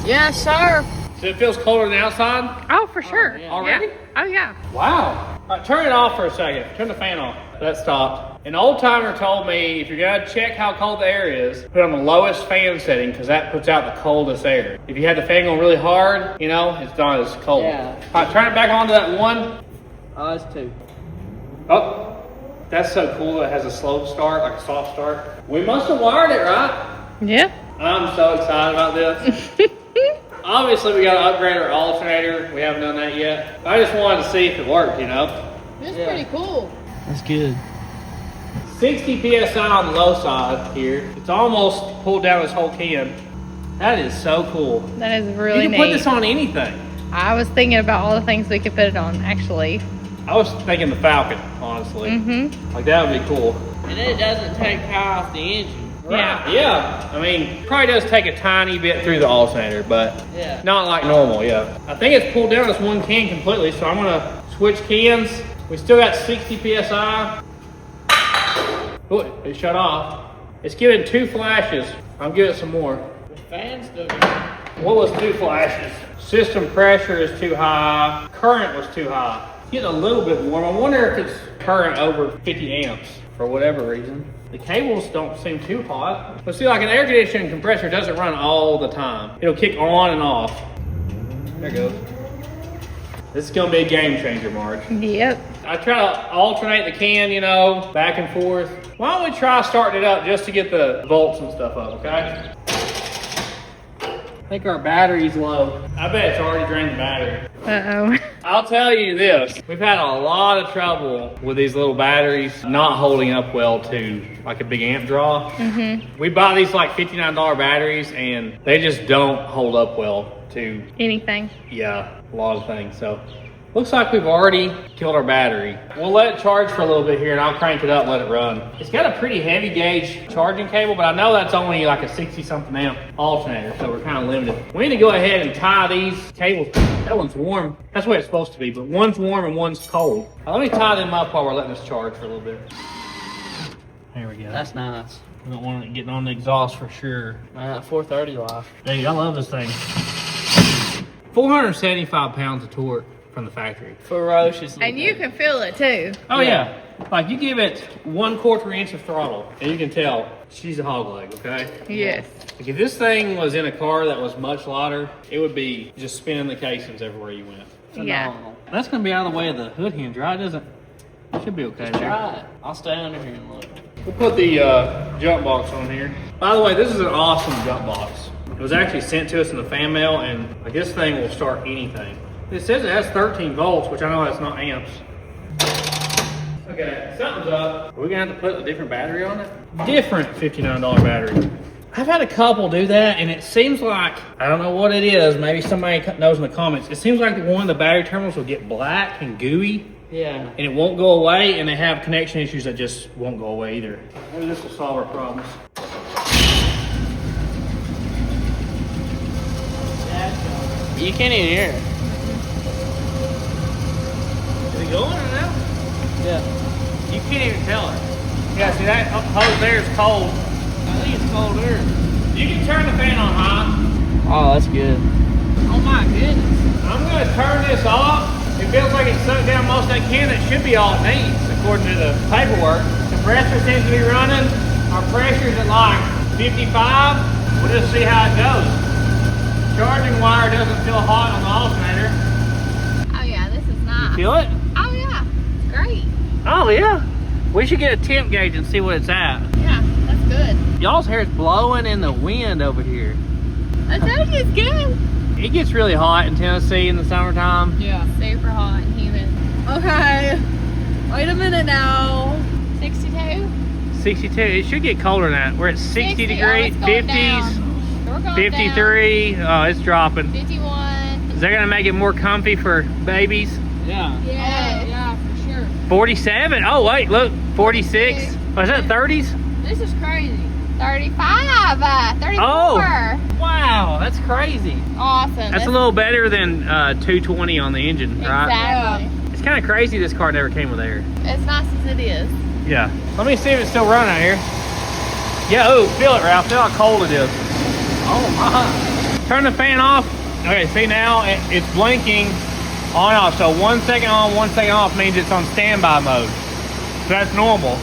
Yes, sir. So it feels colder than the outside? Oh, for sure. yeah. Already? Yeah. Oh, yeah. Wow. All right, turn it off for a second. Turn the fan off. That stopped. An old timer told me if you're gonna check how cold the air is, put on the lowest fan setting because that puts out the coldest air. If you have the fan going really hard, you know, it's not as cold. Yeah. All right, turn it back on to that one. Oh, that's 2. Oh, that's so cool that it has a slow start, like a soft start. We must have wired it right. Yeah. I'm so excited about this. Obviously, we got to upgrade our alternator. We haven't done that yet. I just wanted to see if it worked, you know. It's Yeah. pretty cool. That's good. 60 PSI on the low side here. It's almost pulled down this whole can. That is so cool. That is really You can neat. put this on anything. I was thinking about all the things we could put it on, actually. I was thinking the Falcon, honestly. Mm-hmm. Like, that would be cool. And it doesn't take power off the engine. Yeah. Yeah. I mean, probably does take a tiny bit through the alternator, but Yeah. not like normal, yeah. I think it's pulled down this one can completely, so I'm gonna switch cans. We still got 60 PSI. Oh, it shut off. It's giving 2 flashes. I'll give it some more. The fan's still going. What was 2 flashes? System pressure is too high. Current was too high. It's getting a little bit warm. I wonder if it's current over 50 amps for whatever reason. The cables don't seem too hot. But see, like an air conditioning compressor doesn't run all the time. It'll kick on and off. There it goes. This is gonna be a game changer, Marge. Yep. I try to alternate the can, you know, back and forth. Why don't we try starting it up just to get the volts and stuff up, okay? I think our battery's low. I bet it's already drained the battery. Uh-oh. I'll tell you this, we've had a lot of trouble with these little batteries not holding up well to like a big amp draw. Mm-hmm. We buy these like $59 batteries and they just don't hold up well to, Anything. yeah, a lot of things. So looks like we've already killed our battery. We'll let it charge for a little bit here and I'll crank it up and let it run. It's got a pretty heavy gauge charging cable, but I know that's only like a 60 something amp alternator, so we're kind of limited. We need to go ahead and tie these cables. That one's warm. That's the way it's supposed to be, but one's warm and one's cold. Now, let me tie them up while we're letting this charge for a little bit. There we go. That's nice. We don't want it getting on the exhaust for sure. 430 life. Dude, I love this thing. 475 pounds of torque from the factory. Ferocious. And you can feel it, too. Oh yeah. Like you give it 1/4 inch of throttle and you can tell she's a hog leg, okay? Yes. Like if this thing was in a car that was much lighter, it would be just spinning the casings everywhere you went. Yeah. That's gonna be out of the way of the hood hinge, right? It should be okay there. Try it. I'll stay under here and look. We'll put the jump box on here. By the way, this is an awesome jump box. It was actually sent to us in the fan mail and like this thing will start anything. It says it has 13 volts, which I know that's not amps. Okay, something's up. Are we gonna have to put a different battery on it? Different $59 battery. I've had a couple do that and it seems like, I don't know what it is, maybe somebody knows in the comments. It seems like one of the battery terminals will get black and gooey Yeah. and it won't go away and they have connection issues that just won't go away either. Maybe this will solve our problems. You can't even hear it. Is it going right now? Yeah. You can't even tell it. Yeah, see that hose there is cold. I think it's colder. You can turn the fan on high. Oh, that's good. Oh, my goodness. I'm gonna turn this off It feels like it sucked down most of that can. It should be all it needs, according to the paperwork. Compressor seems to be running. Our pressure's at like 55. We'll just see how it goes. Charging wire doesn't feel hot on the alternator. Oh yeah, this is nice. Feel it? Oh yeah, it's great. Oh yeah. We should get a temp gauge and see what it's at. Yeah, that's good. Y'all's hair is blowing in the wind over here. I told you it's good. It gets really hot in Tennessee in the summertime. Yeah, super hot and humid. Okay. Wait a minute now. 62? 62. It should get colder than that. We're at 60 degrees, Oh, it's going 50s, down. We're going 53. Oh, it's dropping. down. 51. Is that gonna make it more comfy for babies? Yeah. Yeah. Yeah, for sure. 47. Oh wait, look, 46. Oh, is that 30s? This is crazy. 35. 34. Oh, wow, that's crazy. Awesome. That's a little better than 220 on the engine, right? Exactly. It's kind of crazy this car never came with air. As nice as it is. Yeah. Let me see if it's still running out here. Yeah, oh, feel it, Ralph. Feel how cold it is. Oh my. Turn the fan off. Okay, see now it's blinking on and off. So 1 second on, 1 second off means it's on standby mode. So that's normal.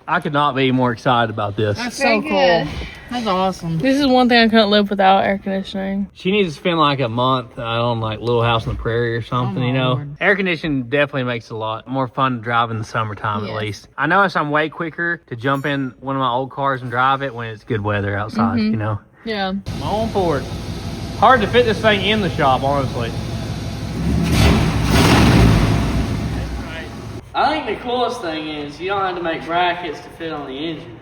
I could not be more excited about this. That's Very so good. cool. That's awesome. This is one thing I couldn't live without, air conditioning. She needs to spend like a month on like Little House on the Prairie or something, Oh, you know. Lord. Air conditioning definitely makes it a lot more fun to drive in the summertime at Yes. least. I notice I'm way quicker to jump in one of my old cars and drive it when it's good weather outside, you know. Yeah. I'm on for it. Hard to fit this thing in the shop, honestly. I think the coolest thing is you don't have to make brackets to fit on the engine.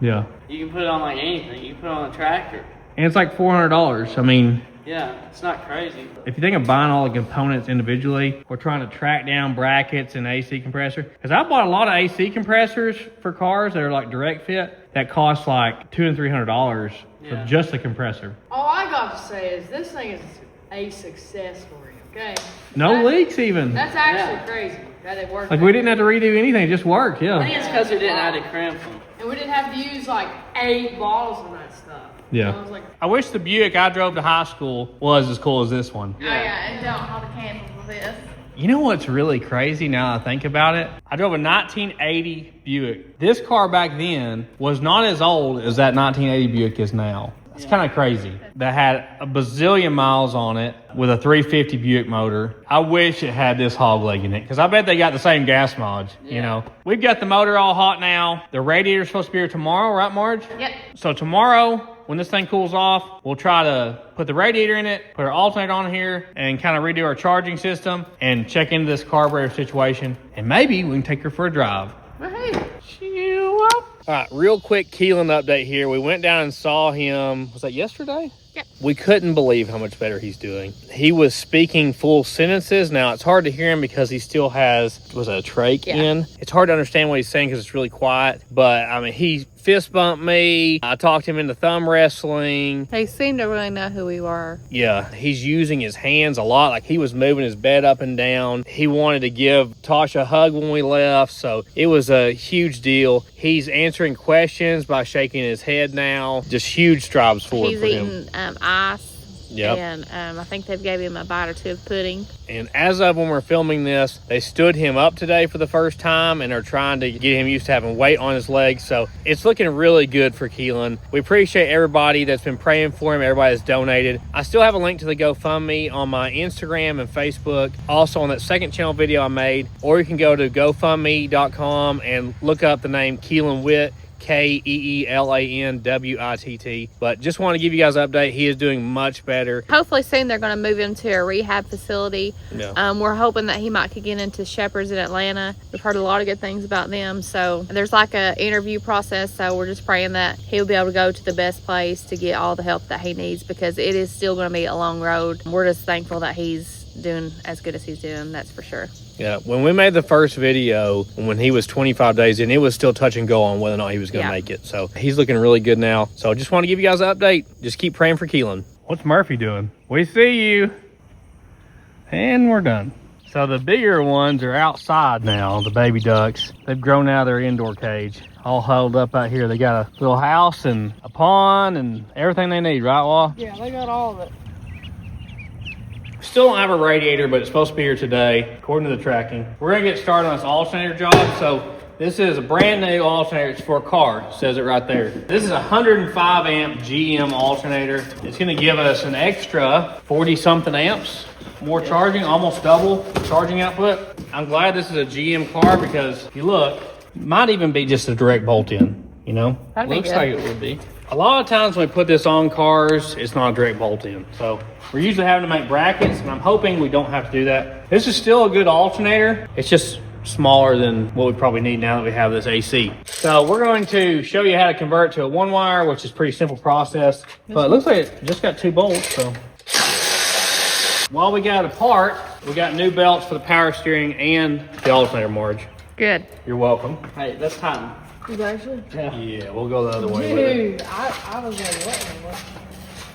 Yeah. You can put it on like anything. You can put it on a tractor. And it's like $400. I mean, Yeah, it's not crazy. if you think of buying all the components individually, or trying to track down brackets and AC compressor, because I bought a lot of AC compressors for cars that are like direct fit that cost like $200 and $300 Yeah. for just the compressor. All I got to say is this thing is a success story, okay? No That- leaks even. That's actually Yeah. crazy that it worked. Like we didn't have to redo anything, it just worked, I yeah. think it's because we didn't have to crimp them. And we didn't have to use like 8 bottles of that stuff. Yeah. I was like, I wish the Buick I drove to high school was as cool as this one. Oh yeah, and don't hold the candles with this. You know what's really crazy now that I think about it? I drove a 1980 Buick. This car back then was not as old as that 1980 Buick is now. It's kind of crazy. That had a bazillion miles on it with a 350 Buick motor. I wish it had this hog leg in it because I bet they got the same gas mileage, you know. We've got the motor all hot now. The radiator's supposed to be here tomorrow, right, Marge? Yep. So tomorrow, when this thing cools off, we'll try to put the radiator in it, put our alternator on here, and kind of redo our charging system and check into this carburetor situation. And maybe we can take her for a drive. Woohoo. All right, real quick Keelan update here. We went down and saw him, was that yesterday? Yep. We couldn't believe how much better he's doing. He was speaking full sentences. Now, it's hard to hear him because he still has, was it a trach in? It's hard to understand what he's saying because it's really quiet. But, I mean, he fist bumped me. I talked him into thumb wrestling. They seem to really know who we were. Yeah, he's using his hands a lot. Like, he was moving his bed up and down. He wanted to give Tasha a hug when we left. So, it was a huge deal. He's answering questions by shaking his head now. Just huge strides forward He's for him. eating ice. Yep. And I think they've gave him a bite or two of pudding. And as of when we're filming this, they stood him up today for the first time and are trying to get him used to having weight on his legs. So it's looking really good for Keelan. We appreciate everybody that's been praying for him, everybody that's donated. I still have a link to the GoFundMe on my Instagram and Facebook, also on that second channel video I made. Or you can go to GoFundMe.com and look up the name Keelan Witt. Keelanwitt. But just want to give you guys an update. He is doing much better. Hopefully soon they're going to move him to a rehab facility. Yeah. We're hoping that he might could get into Shepherd's in Atlanta. We've heard a lot of good things about them. So there's like a interview process. So we're just praying that he'll be able to go to the best place to get all the help that he needs, because it is still going to be a long road. We're just thankful that he's doing as good as he's doing. That's for sure. Yeah, when we made the first video, when he was 25 days in, it was still touch and go on whether or not he was going to make it. So he's looking really good now. So I just want to give you guys an update. Just keep praying for Keelan. What's Murphy doing? We see you. And we're done. So the bigger ones are outside now, the baby ducks. They've grown out of their indoor cage. All huddled up out here. They got a little house and a pond and everything they need, right, Wall? yeah, they got all of it. Still don't have a radiator, but it's supposed to be here today, according to the tracking. We're gonna get started on this alternator job. So this is a brand new alternator. It's for a car. It says it right there. This is a 105 amp GM alternator. It's gonna give us an extra 40 something amps. More charging, almost double charging output. I'm glad this is a GM car because if you look, it might even be just a direct bolt in, you know? That'd be Looks good. like it would be. A lot of times when we put this on cars, it's not a direct bolt in. So we're usually having to make brackets, and I'm hoping we don't have to do that. This is still a good alternator. It's just smaller than what we probably need now that we have this AC. So we're going to show you how to convert to a one wire, which is a pretty simple process, but it looks like it just got 2 bolts. So while we got it apart, we got new belts for the power steering and the alternator, Marge. Good. You're welcome. Hey, that's time. Is actually? Yeah, we'll go the other way with it. Dude, I was like, what?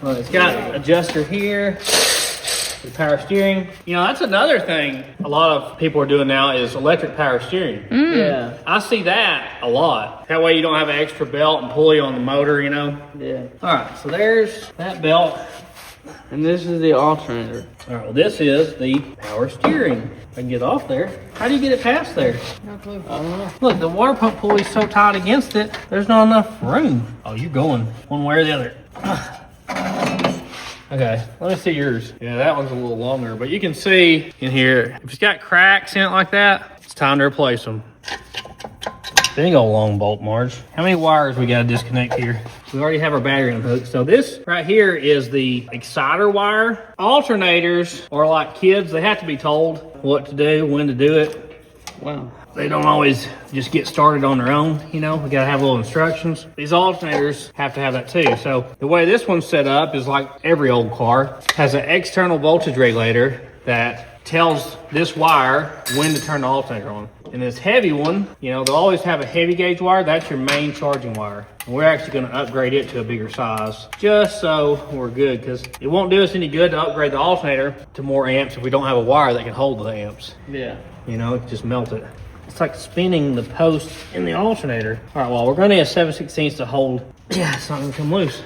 Well, it's got an adjuster here for the power steering. You know, that's another thing a lot of people are doing now is electric power steering. Yeah. I see that a lot. That way you don't have an extra belt and pulley on the motor, you know? Yeah. All right, so there's that belt. And this is the alternator. All right, well, this is the power steering. I can get off there. How do you get it past there? No clue. I don't know. Look, the water pump pulley's so tight against it, there's not enough room. Oh, you're going one way or the other. Okay, let me see yours. Yeah, that one's a little longer, but you can see in here, if it's got cracks in it like that, it's time to replace them. They ain't got a long bolt, Marge. How many wires we gotta disconnect here? We already have our battery unhooked. So this right here is the exciter wire. Alternators are like kids. They have to be told what to do, when to do it. Wow. They don't always just get started on their own, you know? We gotta have little instructions. These alternators have to have that too. So the way this one's set up is like every old car. Has an external voltage regulator that tells this wire when to turn the alternator on. And this heavy one, you know, they'll always have a heavy gauge wire. That's your main charging wire. And we're actually gonna upgrade it to a bigger size just so we're good, because it won't do us any good to upgrade the alternator to more amps if we don't have a wire that can hold the amps. Yeah. You know, just melt it. It's like spinning the post in the alternator. All right, well, we're gonna need a 7/16 to hold. Yeah, it's not gonna come loose.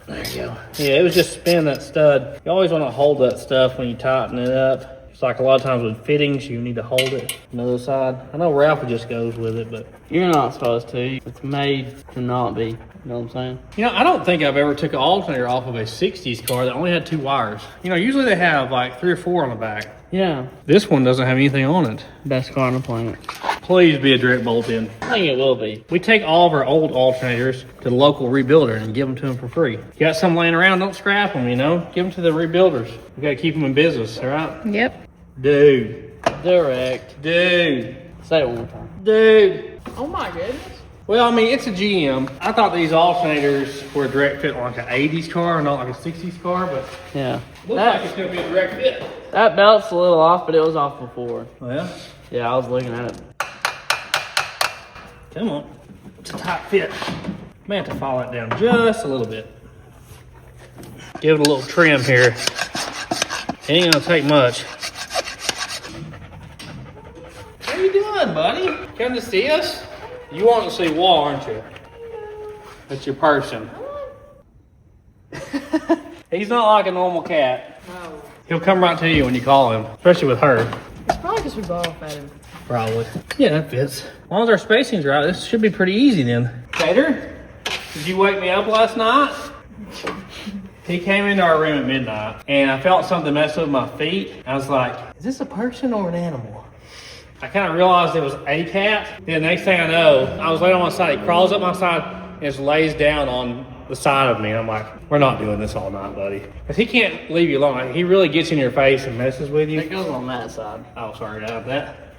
There you go. Yeah, it was just spin that stud. You always wanna hold that stuff when you tighten it up. It's like a lot of times with fittings, you need to hold it on the other side. I know Ralph just goes with it, but You're not supposed to. It's made to not be. You know what I'm saying? you know, I don't think I've ever took an alternator off of a 60s car that only had 2 wires. You know, usually they have like 3 or 4 on the back. Yeah. This one doesn't have anything on it. Best car on the planet. Please be a direct bolt in. I think it will be. We take all of our old alternators to the local rebuilder and give them to them for free. You got some laying around, don't scrap them, you know? Give them to the rebuilders. We gotta keep them in business, all right? Yep. Dude. Direct. Dude. Say it one more time. Dude. Oh my goodness. Well, I mean, it's a GM. I thought these alternators were a direct fit on like an 80s car, not like a 60s car, but Yeah. looks like it's gonna be a direct fit. That belt's a little off, but it was off before. Well, Yeah, I was looking at it. come on. It's a tight fit. May have to follow it down just a little bit. Give it a little trim here. It ain't gonna take much. What are you doing, buddy? Come to see us? You want to see Wall, aren't you? That's your person. He's not like a normal cat. No. He'll come right to you when you call him, especially with her. It's probably because we both at him. Probably. Yeah, that fits. As long as our spacing's right, this should be pretty easy then. Tater, did you wake me up last night? He came into our room at midnight, and I felt something mess with my feet. I was like, is this a person or an animal? I kind of realized it was a cat. Then the next thing I know, I was laying on my side. He crawls up my side and just lays down on the side of me. And I'm like, we're not doing this all night, buddy. Because he can't leave you alone. Like, he really gets in your face and messes with you. It goes on that side. Oh, sorry about that.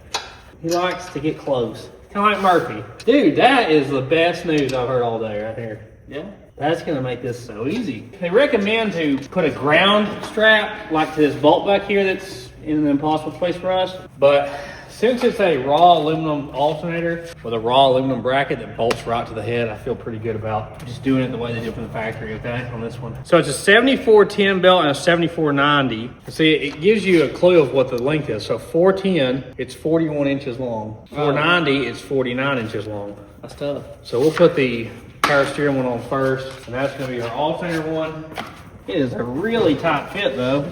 He likes to get close. Kind of like Murphy. Dude, that is the best news I've heard all day right here. Yeah. That's gonna make this so easy. They recommend to put a ground strap like to this bolt back here that's in an impossible place for us. But since it's a raw aluminum alternator with a raw aluminum bracket that bolts right to the head, I feel pretty good about just doing it the way they did from the factory, okay, on this one. So it's a 7410 belt and a 7490. See, it gives you a clue of what the length is. So 410, it's 41 inches long. 490, it's 49 inches long. That's tough. So we'll put the power steering one on first, and that's gonna be our alternator one. It is a really tight fit though.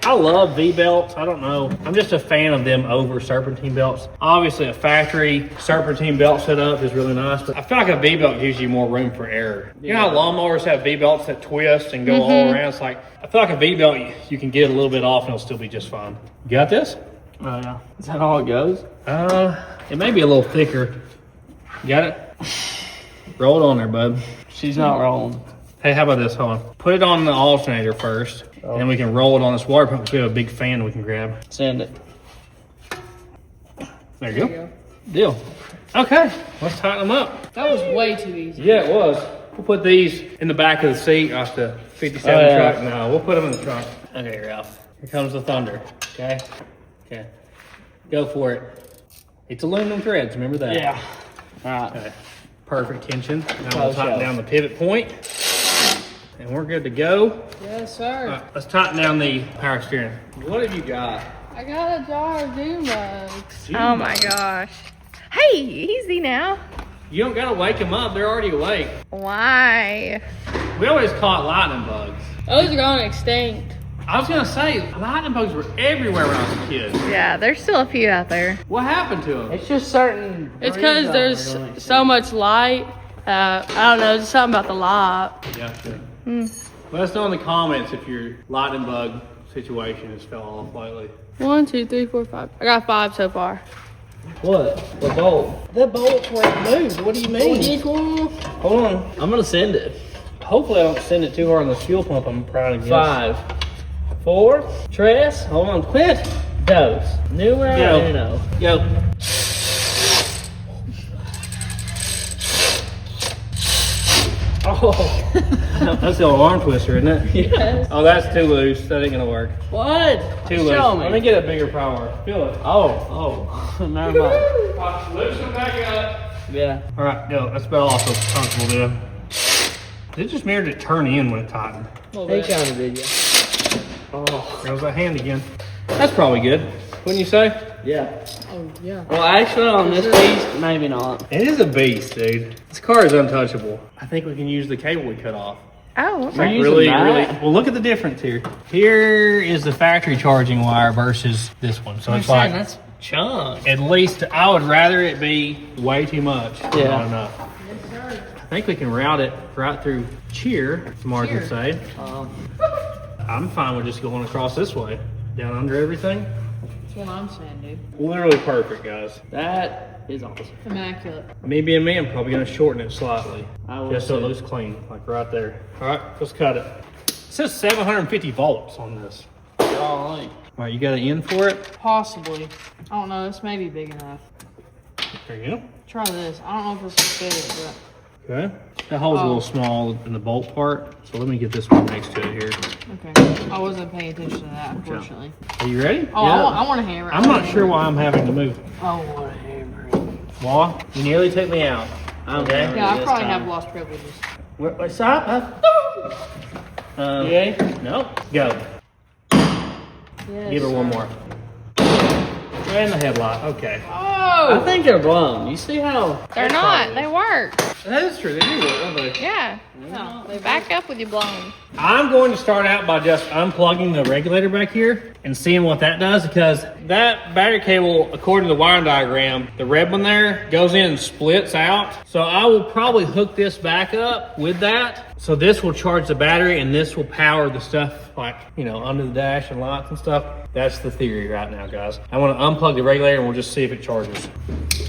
I love V-belts. I don't know. I'm just a fan of them over serpentine belts. Obviously, a factory serpentine belt setup is really nice, but I feel like a V-belt gives you more room for error. You know how lawnmowers have V-belts that twist and go all around? It's like, I feel like a V-belt, you can get a little bit off and it'll still be just fine. You got this? Oh, yeah. Is that all it goes? It may be a little thicker. You got it? Roll it on there, bud. She's not rolling. Hey, how about this? Hold on. Put it on the alternator first, and then we can roll it on this water pump. We have a big fan we can grab. Send it. There you go. Deal. Okay, let's tighten them up. That was way too easy. Yeah, it was. We'll put these in the back of the seat off the 57 truck. No, we'll put them in the trunk. Okay, Ralph. Here comes the thunder. Okay? Okay. Go for it. It's aluminum threads, remember that? Yeah. All right. Okay. Perfect tension. Now we'll tighten down the pivot point. And we're good to go. Yes, sir. All right, let's tighten down the power steering. What have you got? I got a jar of Doom bugs. Oh my gosh. Hey, easy now. You don't gotta wake them up. They're already awake. Why? We always caught lightning bugs. Those are going extinct. I was gonna say, lightning bugs were everywhere when I was a kid. Yeah, there's still a few out there. What happened to them? It's just certain. It's because there's so much light. I don't know, just something about the light. Yeah, sure. Let us know in the comments if your lightning bug situation has fell off lately. 1, 2, 3, 4, 5. I got 5 so far. What? The bolt. The bolt's where it moved. What do you mean? Hold on. I'm gonna send it. Hopefully I don't send it too hard on this fuel pump I'm proud against. 5, 4, Tress. Hold on. Quit. Dose. New round. Go. No. Go. Oh, that's the old arm twister, isn't it? Yes. Oh, that's too loose. That ain't gonna work. What? Too loose. Show me. Let me get a bigger power. Feel it. Oh. Never mind. Loosen back up. Yeah. All right, go. That's about all so comfortable doing. It just mirrored it turn in when it tightened. Hey, kind of video. Oh. There was that hand again. That's probably good. Wouldn't you say? Yeah. Oh, yeah. Well, actually, on this piece, maybe not. It is a beast, dude. This car is untouchable. I think we can use the cable we cut off. Oh, okay. Are you Really, using really. that? Well, look at the difference here. Here is the factory charging wire versus this one. So it's like that's chunk. at least I would rather it be way too much. than Yeah. Not enough. I think we can route it right through cheer, Mark would say. I'm fine with just going across this way, down under everything. That's what I'm saying, dude. Literally perfect, guys. That is awesome. Immaculate. Me being me, I'm probably gonna shorten it slightly. I will Just so it too. looks clean, like right there. All right, let's cut it. It says 750 volts on this. Golly. All right, you got an in for it? Possibly. I don't know, this may be big enough. There you go. Try this. I don't know if this will fit it, but. Okay. That hole's a little small in the bolt part, so let me get this one next to it here. Okay. I wasn't paying attention to that, unfortunately. Are you ready? Oh, Yeah. I want a hammer. I'm not sure why I'm having to move. Oh, what a hammer. Why? You nearly took me out. I'm Okay. hammered Yeah, I this probably time. have lost privileges. What's up? Okay. No. Go. Yes, Give her one sir. more. And the headlight. Okay. I Oh! think they're blown. You see how? They're not. They work. That is true. They do work, don't they? Yeah. No, they Back up with you blown. I'm going to start out by just unplugging the regulator back here and seeing what that does, because that battery cable, according to the wiring diagram, the red one there goes in and splits out. So I will probably hook this back up with that. So this will charge the battery and this will power the stuff like, you know, under the dash and lights and stuff. That's the theory right now, guys. I want to unplug the regulator and we'll just see if it charges.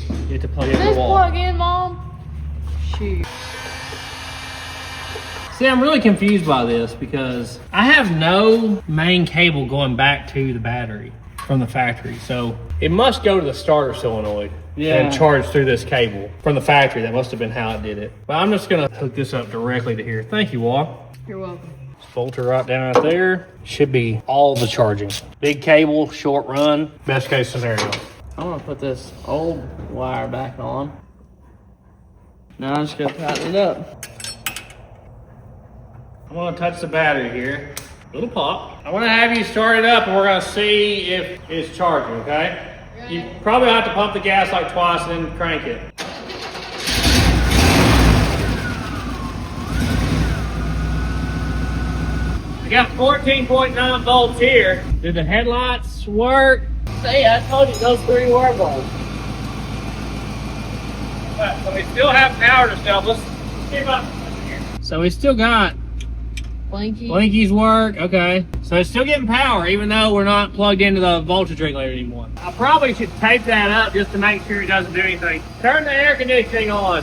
You have to plug it in This the wall. plug in, Mom? Shoot. See, I'm really confused by this because I have no main cable going back to the battery from the factory. So it must go to the starter solenoid and charge through this cable from the factory. That must have been how it did it. But I'm just gonna hook this up directly to here. Thank you, Wall. You're welcome. Just bolt her right down right there. Should be all the charging. Big cable, short run, best case scenario. I'm gonna put this old wire back on. Now I'm just gonna tighten it up. I'm gonna touch the battery here. Little pop. I wanna have you start it up and we're gonna see if it's charging, okay? You probably have to pump the gas like twice and then crank it. We got 14.9 volts here. Did the headlights work? See, I told you those 3 were volts. So we still have power to sell. Let's see about here. So we still got Blinkies work. Okay. So it's still getting power even though we're not plugged into the voltage regulator anymore. I probably should tape that up just to make sure it doesn't do anything. Turn the air conditioning on.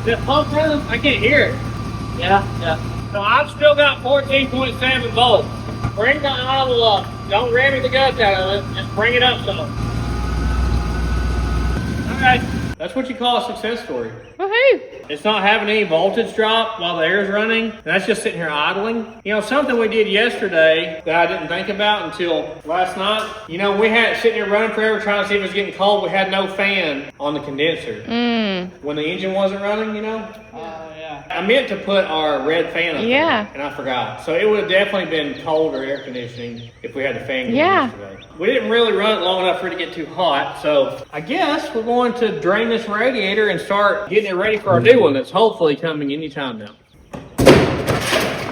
Is it pump rhythm? I can't hear it. Yeah. So I've still got 14.7 volts. Bring the idle up. Don't ram the guts out of it. Just bring it up some. Okay. That's what you call a success story. Woohoo! It's not having any voltage drop while the air is running. That's just sitting here idling. You know, something we did yesterday that I didn't think about until last night. You know, we had it sitting here running forever trying to see if it was getting cold. We had no fan on the condenser. When the engine wasn't running, you know? Yeah. I meant to put our red fan up Yeah. there, and I forgot. So it would have definitely been colder air conditioning if we had the fan going yesterday. We didn't really run it long enough for it to get too hot, so I guess we're going to drain this radiator and start getting it ready for our new one that's hopefully coming anytime now.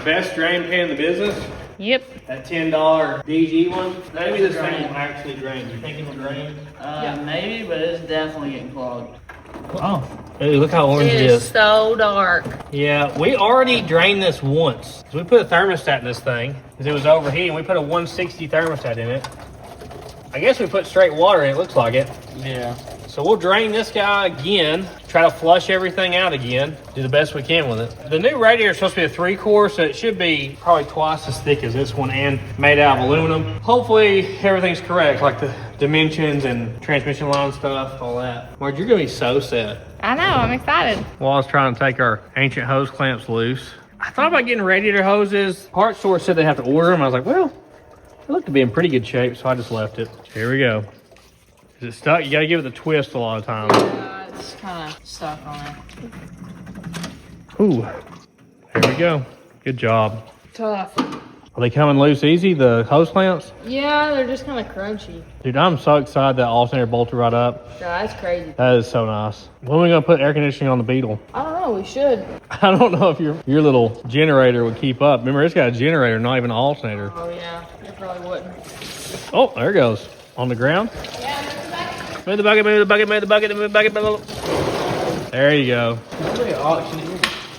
Best drain pan in the business. Yep. That $10 DG one. Maybe this thing will actually drain. You think it will drain? Maybe, but it's definitely getting clogged. Oh. Hey, look how orange It it is. is so dark. Yeah, we already drained this once. So we put a thermostat in this thing because it was overheating. We put a 160 thermostat in it. I guess we put straight water in it, looks like it. Yeah. So we'll drain this guy again, try to flush everything out again, do the best we can with it. The new radiator is supposed to be a 3-core, so it should be probably twice as thick as this one and made out of aluminum. Hopefully everything's correct, like the dimensions and transmission line stuff, all that. Marge, you're gonna be so set. I know, I'm excited. Well, I was trying to take our ancient hose clamps loose. I thought about getting radiator hoses. Parts store said they have to order them. I was like, well, they look to be in pretty good shape, so I just left it. Here we go. Is it stuck? You gotta give it a twist a lot of times. It's kind of stuck on it. Ooh, there we go. Good job. Tough. Are they coming loose easy, the hose clamps? Yeah, they're just kind of crunchy. Dude, I'm so excited that alternator bolted right up. Yeah, that's crazy. That is so nice. When are we gonna put air conditioning on the Beetle? I don't know. We should. I don't know if your little generator would keep up. Remember, it's got a generator, not even an alternator. Oh yeah, it probably wouldn't. Oh, there it goes. On the ground. Yeah, Move the bucket, move the bucket, move the bucket, move the bucket. Move the bucket. There you go.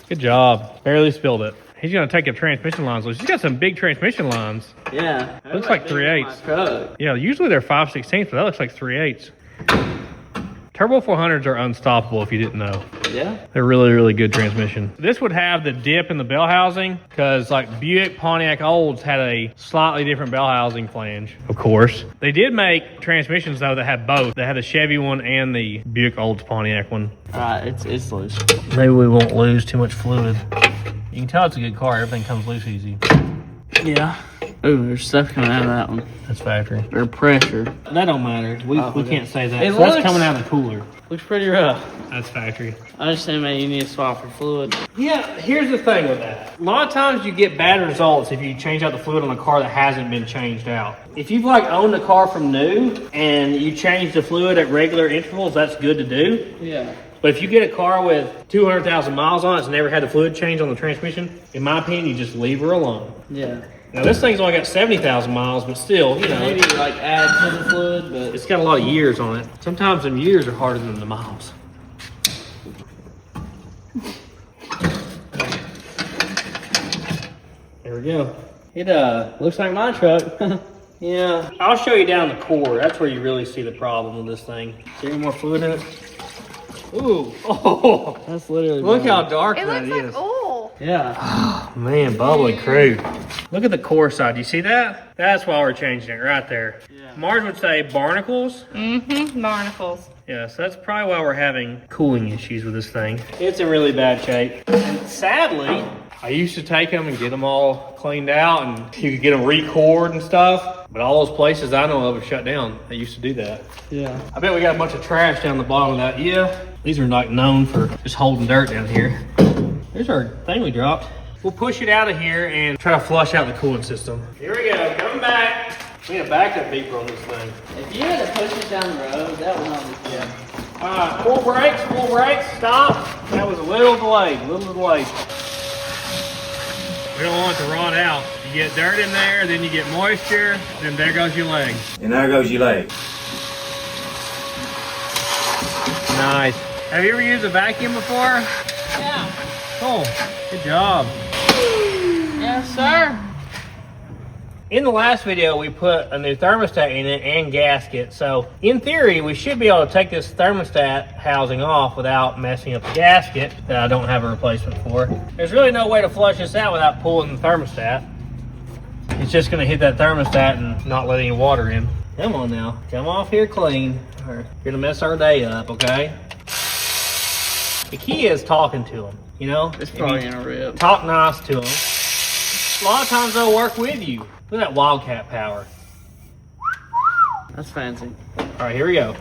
Good job. Barely spilled it. He's gonna take the transmission lines loose. He's got some big transmission lines. Yeah. Looks like 3/8. Yeah, usually they're 5/16, but that looks like 3/8. Turbo 400s are unstoppable if you didn't know. Yeah. They're really, really good transmission. This would have the dip in the bell housing because like Buick Pontiac Olds had a slightly different bell housing flange, of course. They did make transmissions though that had both. They had the Chevy one and the Buick Olds Pontiac one. It's loose. Maybe we won't lose too much fluid. You can tell it's a good car. Everything comes loose easy. Yeah. Ooh, there's stuff coming out of that one. That's factory. Or pressure. That don't matter. We okay. can't say that. It So that's looks- coming out of the cooler. Looks pretty rough. That's factory. I just think maybe you need to swap for fluid. Yeah, here's the thing with that. A lot of times you get bad results if you change out the fluid on a car that hasn't been changed out. If you've like owned a car from new and you change the fluid at regular intervals, that's good to do. Yeah. But if you get a car with 200,000 miles on it, it's never had the fluid change on the transmission, in my opinion, you just leave her alone. Yeah. Now this thing's only got 70,000 miles, but still, you know, Maybe like add to the fluid, but it's got a lot of years on it. Sometimes them years are harder than the miles. There we go. It looks like my truck. Yeah. I'll show you down the core. That's where you really see the problem with this thing. Is there any more fluid in it? Ooh. Oh. that's literally. Look how dark It that looks like is. oil. Yeah. Man, bubbly crude. Look at the core side. Do you see that? That's why we're changing it right there. Yeah. Marge would say barnacles. Mm-hmm, barnacles. Yeah, so that's probably why we're having cooling issues with this thing. It's in really bad shape. And sadly, I used to take them and get them all cleaned out and you could get them re-cored and stuff. But all those places I know of have shut down. They used to do that. Yeah. I bet we got a bunch of trash down the bottom of that. Yeah, these are like known for just holding dirt down here. There's our thing we dropped. We'll push it out of here and try to flush out the cooling system. Here we go, coming back. We need a backup beeper on this thing. If you had to push it down the road, that would not be good. Full brakes, stop. That was a little delayed, We don't want it to rot out. You get dirt in there, then you get moisture, then there goes your leg. And there goes your leg. Nice. Have you ever used a vacuum before? Yeah. Cool. Good job. Yes, sir. In the last video, we put a new thermostat in it and gasket. So in theory, we should be able to take this thermostat housing off without messing up the gasket that I don't have a replacement for. There's really no way to flush this out without pulling the thermostat. It's just gonna hit that thermostat and not let any water in. Come on now, come off here clean. Or you're gonna mess our day up, okay? The key is talking to them, you know? It's probably gonna rip. Talk nice to them. A lot of times they'll work with you. Look at that Wildcat power. That's fancy. All right, here we go.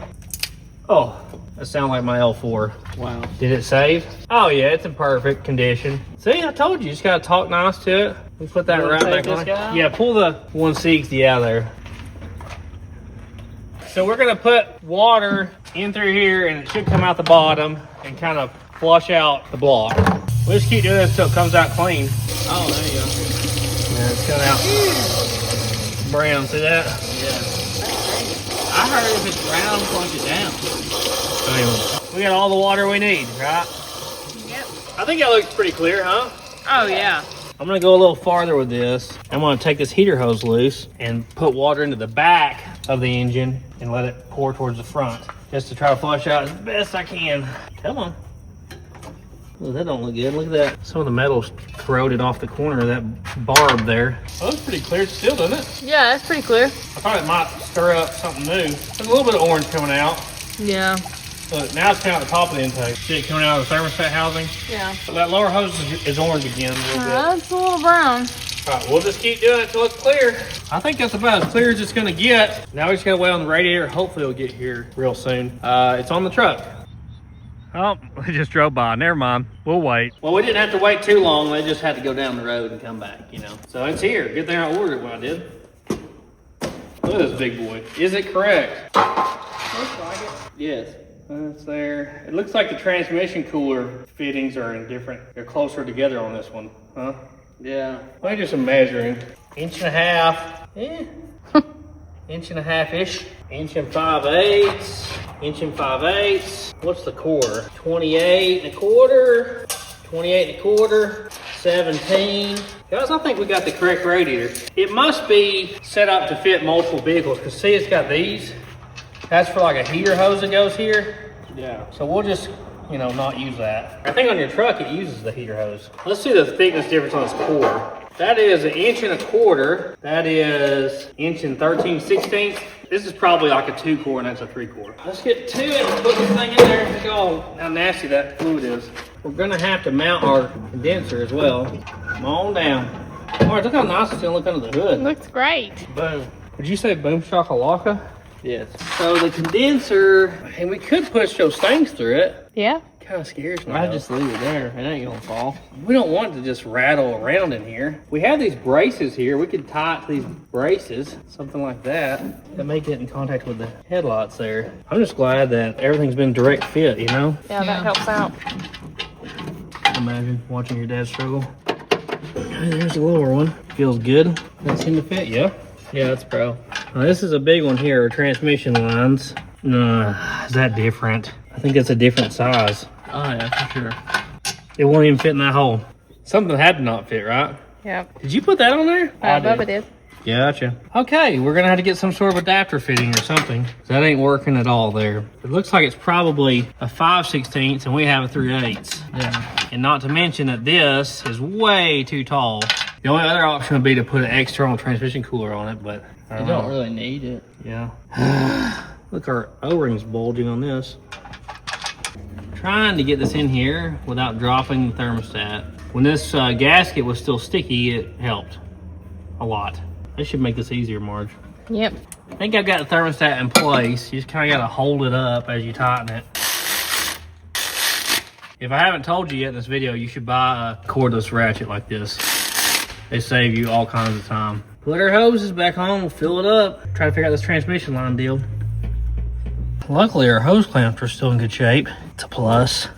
Oh, that sounds like my L4. Wow. Did it save? Oh yeah, it's in perfect condition. See, I told you, just gotta talk nice to it. We put that You wanna right take back on. this guy out? Yeah, pull the 160 out of there. So we're gonna put water in through here and it should come out the bottom and kind of flush out the block. We'll just keep doing this until it comes out clean. Oh, there you go. Yeah, it's coming out brown, see that? Yeah. I heard if it's round, flush it down. Anyway, we got all the water we need, right? Yep. I think that looks pretty clear, huh? Oh, yeah. I'm gonna go a little farther with this. I'm gonna take this heater hose loose and put water into the back of the engine and let it pour towards the front, just to try to flush out as best I can. Come on. Oh, that don't look good. Look at that. Some of the metal's corroded off the corner of that barb there. Oh, it's pretty clear still, doesn't it? Yeah, that's pretty clear. I thought it might stir up something new. There's a little bit of orange coming out. Yeah. Look, now it's coming out the top of the intake. See it coming out of the thermostat housing? Yeah. That lower hose is orange again a little bit. That's a little brown. All right, we'll just keep doing it until it's clear. I think that's about as clear as it's gonna get. Now we just gotta wait on the radiator. Hopefully it'll get here real soon. It's on the truck. Oh, we just drove by. Never mind. We'll wait. Well, we didn't have to wait too long. They just had to go down the road and come back, you know. So it's here. Good thing I ordered it when I did. Look at this big boy. Is it correct? Looks like it. Yes. That's there. It looks like the transmission cooler fittings are in different. They're closer together on this one, huh? Yeah. Let me do some measuring. 1.5 inches. Inch and a half-ish. 1 5/8. What's the quarter? 28 1/4. 17. Guys, I think we got the correct radiator. It must be set up to fit multiple vehicles, because see, it's got these. That's for like a heater hose that goes here. Yeah. So we'll just, you know, not use that. I think on your truck it uses the heater hose. Let's see the thickness difference on this core. That is 1.25 inches. That is 1 13/16. This is probably like a 2-core and that's a 3-core. Let's get to it and put this thing in there. Look how nasty that fluid is. We're gonna have to mount our condenser as well. Come on down. All right, look how nice it's gonna look under the hood. Looks great. Boom. Would you say boom shakalaka? Yes. So the condenser, and we could push those things through it. Yeah. Kind of scares me. I though. just leave it there. It ain't gonna fall. We don't want it to just rattle around in here. We have these braces here. We could tie it to these braces, something like that. That may get in contact with the headlights there. I'm just glad that everything's been direct fit, you know? Yeah, that helps out. Imagine watching your dad struggle. Okay, there's the lower one. Feels good. That seem to fit, yeah? Yeah, that's pro. Now, this is a big one here, transmission lines. Is that different? I think it's a different size. Oh yeah, for sure. It won't even fit in that hole. Something had to not fit, right? Yep. Did you put that on there? Bubba did. Gotcha. Okay, we're gonna have to get some sort of adapter fitting or something. That ain't working at all there. It looks like it's probably a 5/16 and we have a 3/8. Yeah. And not to mention that this is way too tall. The only other option would be to put an external transmission cooler on it, but I You don't know. don't really need it. Yeah. Look, our O-ring's bulging on this. Trying to get this in here without dropping the thermostat. When this gasket was still sticky, it helped a lot. This should make this easier, Marge. Yep. I think I've got the thermostat in place. You just kind of got to hold it up as you tighten it. If I haven't told you yet in this video, you should buy a cordless ratchet like this. They save you all kinds of time. Put our hoses back on, we'll fill it up. Try to figure out this transmission line deal. Luckily, our hose clamps are still in good shape. It's a plus.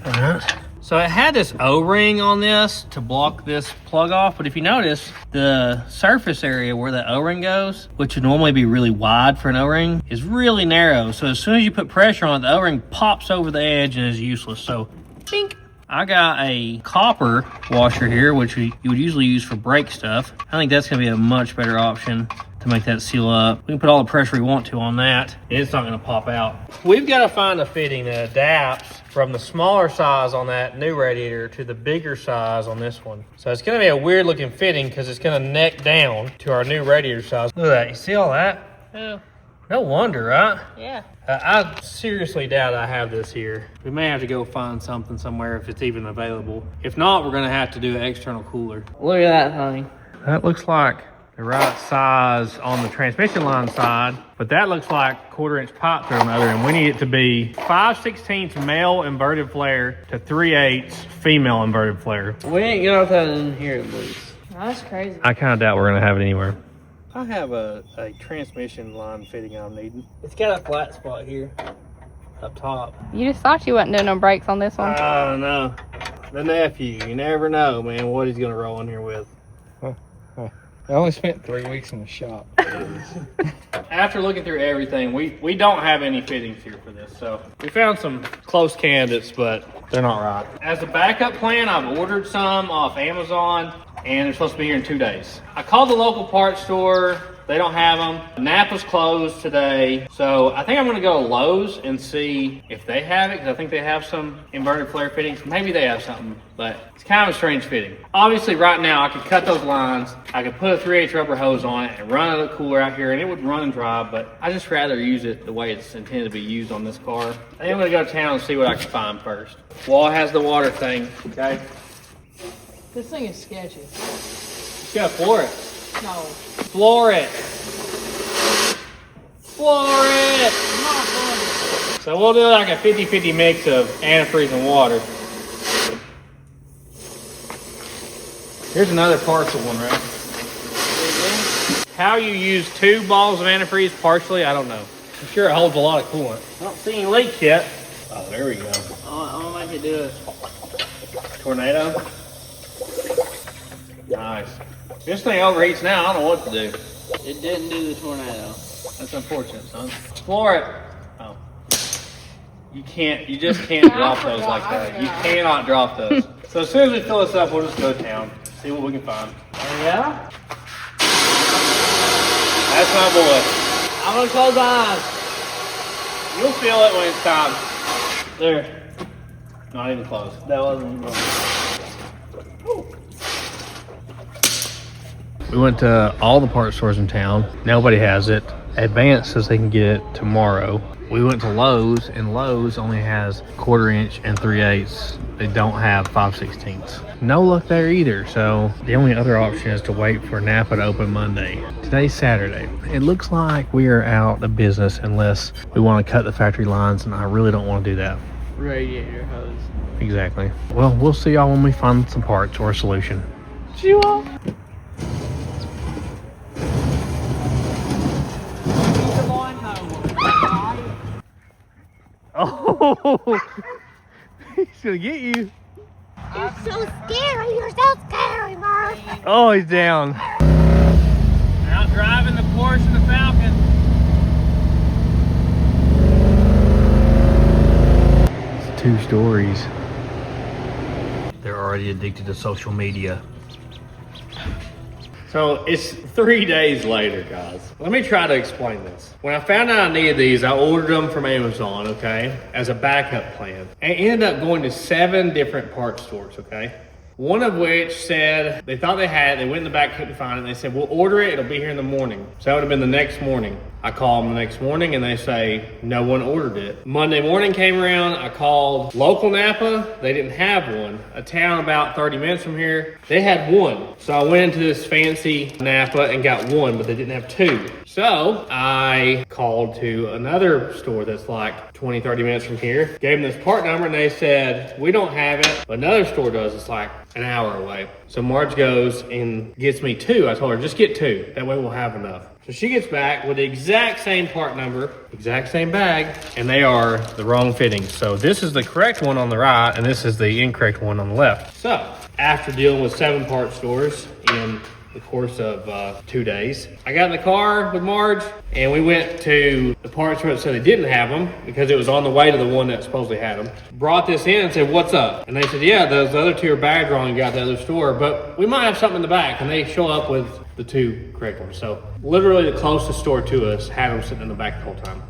All right. So it had this O-ring on this to block this plug off, but if you notice, the surface area where the O-ring goes, which would normally be really wide for an O-ring, is really narrow. So as soon as you put pressure on it, the O-ring pops over the edge and is useless. So, bink. I got a copper washer here, which you would usually use for brake stuff. I think that's gonna be a much better option to make that seal up. We can put all the pressure we want to on that, and it's not gonna pop out. We've gotta find a fitting that adapts from the smaller size on that new radiator to the bigger size on this one. So it's gonna be a weird looking fitting because it's gonna neck down to our new radiator size. Look at that, you see all that? Oh, No wonder, right? yeah. I seriously doubt I have this here. We may have to go find something somewhere if it's even available. If not, we're gonna have to do an external cooler. Look at that thing. That looks like the right size on the transmission line side, but that looks like 1/4 inch pipe through on the other end. We need it to be 5/16 male inverted flare to 3/8 female inverted flare. We ain't gonna have that in here at least. That's crazy. I kind of doubt we're gonna have it anywhere. I have a transmission line fitting I'm needing. It's got a flat spot here. Up top. You just thought you wasn't doing no brakes on this one. I don't know. The nephew, you never know, man, what he's gonna roll in here with. I only spent 3 weeks in the shop. After looking through everything, we don't have any fittings here for this, so we found some close candidates, but they're not right. As a backup plan, I've ordered some off Amazon, and they're supposed to be here in 2 days. I called the local parts store. They don't have them. Napa's closed today, so I think I'm gonna go to Lowe's and see if they have it, because I think they have some inverted flare fittings. Maybe they have something, but it's kind of a strange fitting. Obviously, right now, I could cut those lines, I could put a 3/8 rubber hose on it and run a cooler out here, and it would run and dry, but I just rather use it the way it's intended to be used on this car. I think I'm gonna go to town and see what I can find first. Wall has the water thing, okay? This thing is sketchy. Just gotta floor it. No. Floor it. Floor it. I'm not doing it. So we'll do like a 50-50 mix of antifreeze and water. Here's another partial one, right? How you use 2 balls of antifreeze partially, I don't know. I'm sure it holds a lot of coolant. I don't see any leaks yet. Oh, there we go. I'm gonna make it do it. Tornado. Nice. This thing overheats now. I don't know what to do. It didn't do the tornado. That's unfortunate, son. Floor it. Oh. You just can't drop those like that. You cannot drop those. So as soon as we fill this up, we'll just go to town, see what we can find. Oh yeah? That's my boy. I'm gonna close my eyes. You'll feel it when it's time. There. Not even close. That wasn't wrong. We went to all the parts stores in town. Nobody has it. Advance says they can get it tomorrow. We went to Lowe's, and Lowe's only has 1/4 inch and 3/8. They don't have 5/16. No luck there either. So the only other option is to wait for Napa to open Monday. Today's Saturday. It looks like we are out of business unless we want to cut the factory lines, and I really don't want to do that. Radiator hose. Exactly. Well, we'll see y'all when we find some parts or a solution. See you all. Oh, he's gonna get you. You're so scary. You're so scary, Murph. Oh, he's down. Out driving the Porsche and the Falcon. It's 2 stories. They're already addicted to social media. So it's 3 days later, guys. Let me try to explain this. When I found out I needed these, I ordered them from Amazon, okay, as a backup plan. And ended up going to 7 different parts stores, okay? One of which said they thought they had it, they went in the back, couldn't find it, and they said, we'll order it, it'll be here in the morning. So that would have been the next morning. I call them the next morning and they say, no one ordered it. Monday morning came around, I called local Napa, they didn't have one. A town about 30 minutes from here, they had one. So I went into this fancy Napa and got one, but they didn't have 2. So I called to another store that's like 20, 30 minutes from here, gave them this part number and they said, we don't have it, but another store does. It's like an hour away. So Marge goes and gets me 2. I told her, just get 2. That way we'll have enough. So she gets back with the exact same part number, exact same bag, and they are the wrong fittings. So this is the correct one on the right, and this is the incorrect one on the left. So after dealing with 7 part stores in the course of 2 days, I got in the car with Marge and we went to the parts store that said they didn't have them because it was on the way to the one that supposedly had them. Brought this in and said, what's up? And they said, yeah, those other 2 are bagged wrong, you got the other store, but we might have something in the back. And they show up with the 2 correct ones. So literally the closest store to us had them sitting in the back the whole time.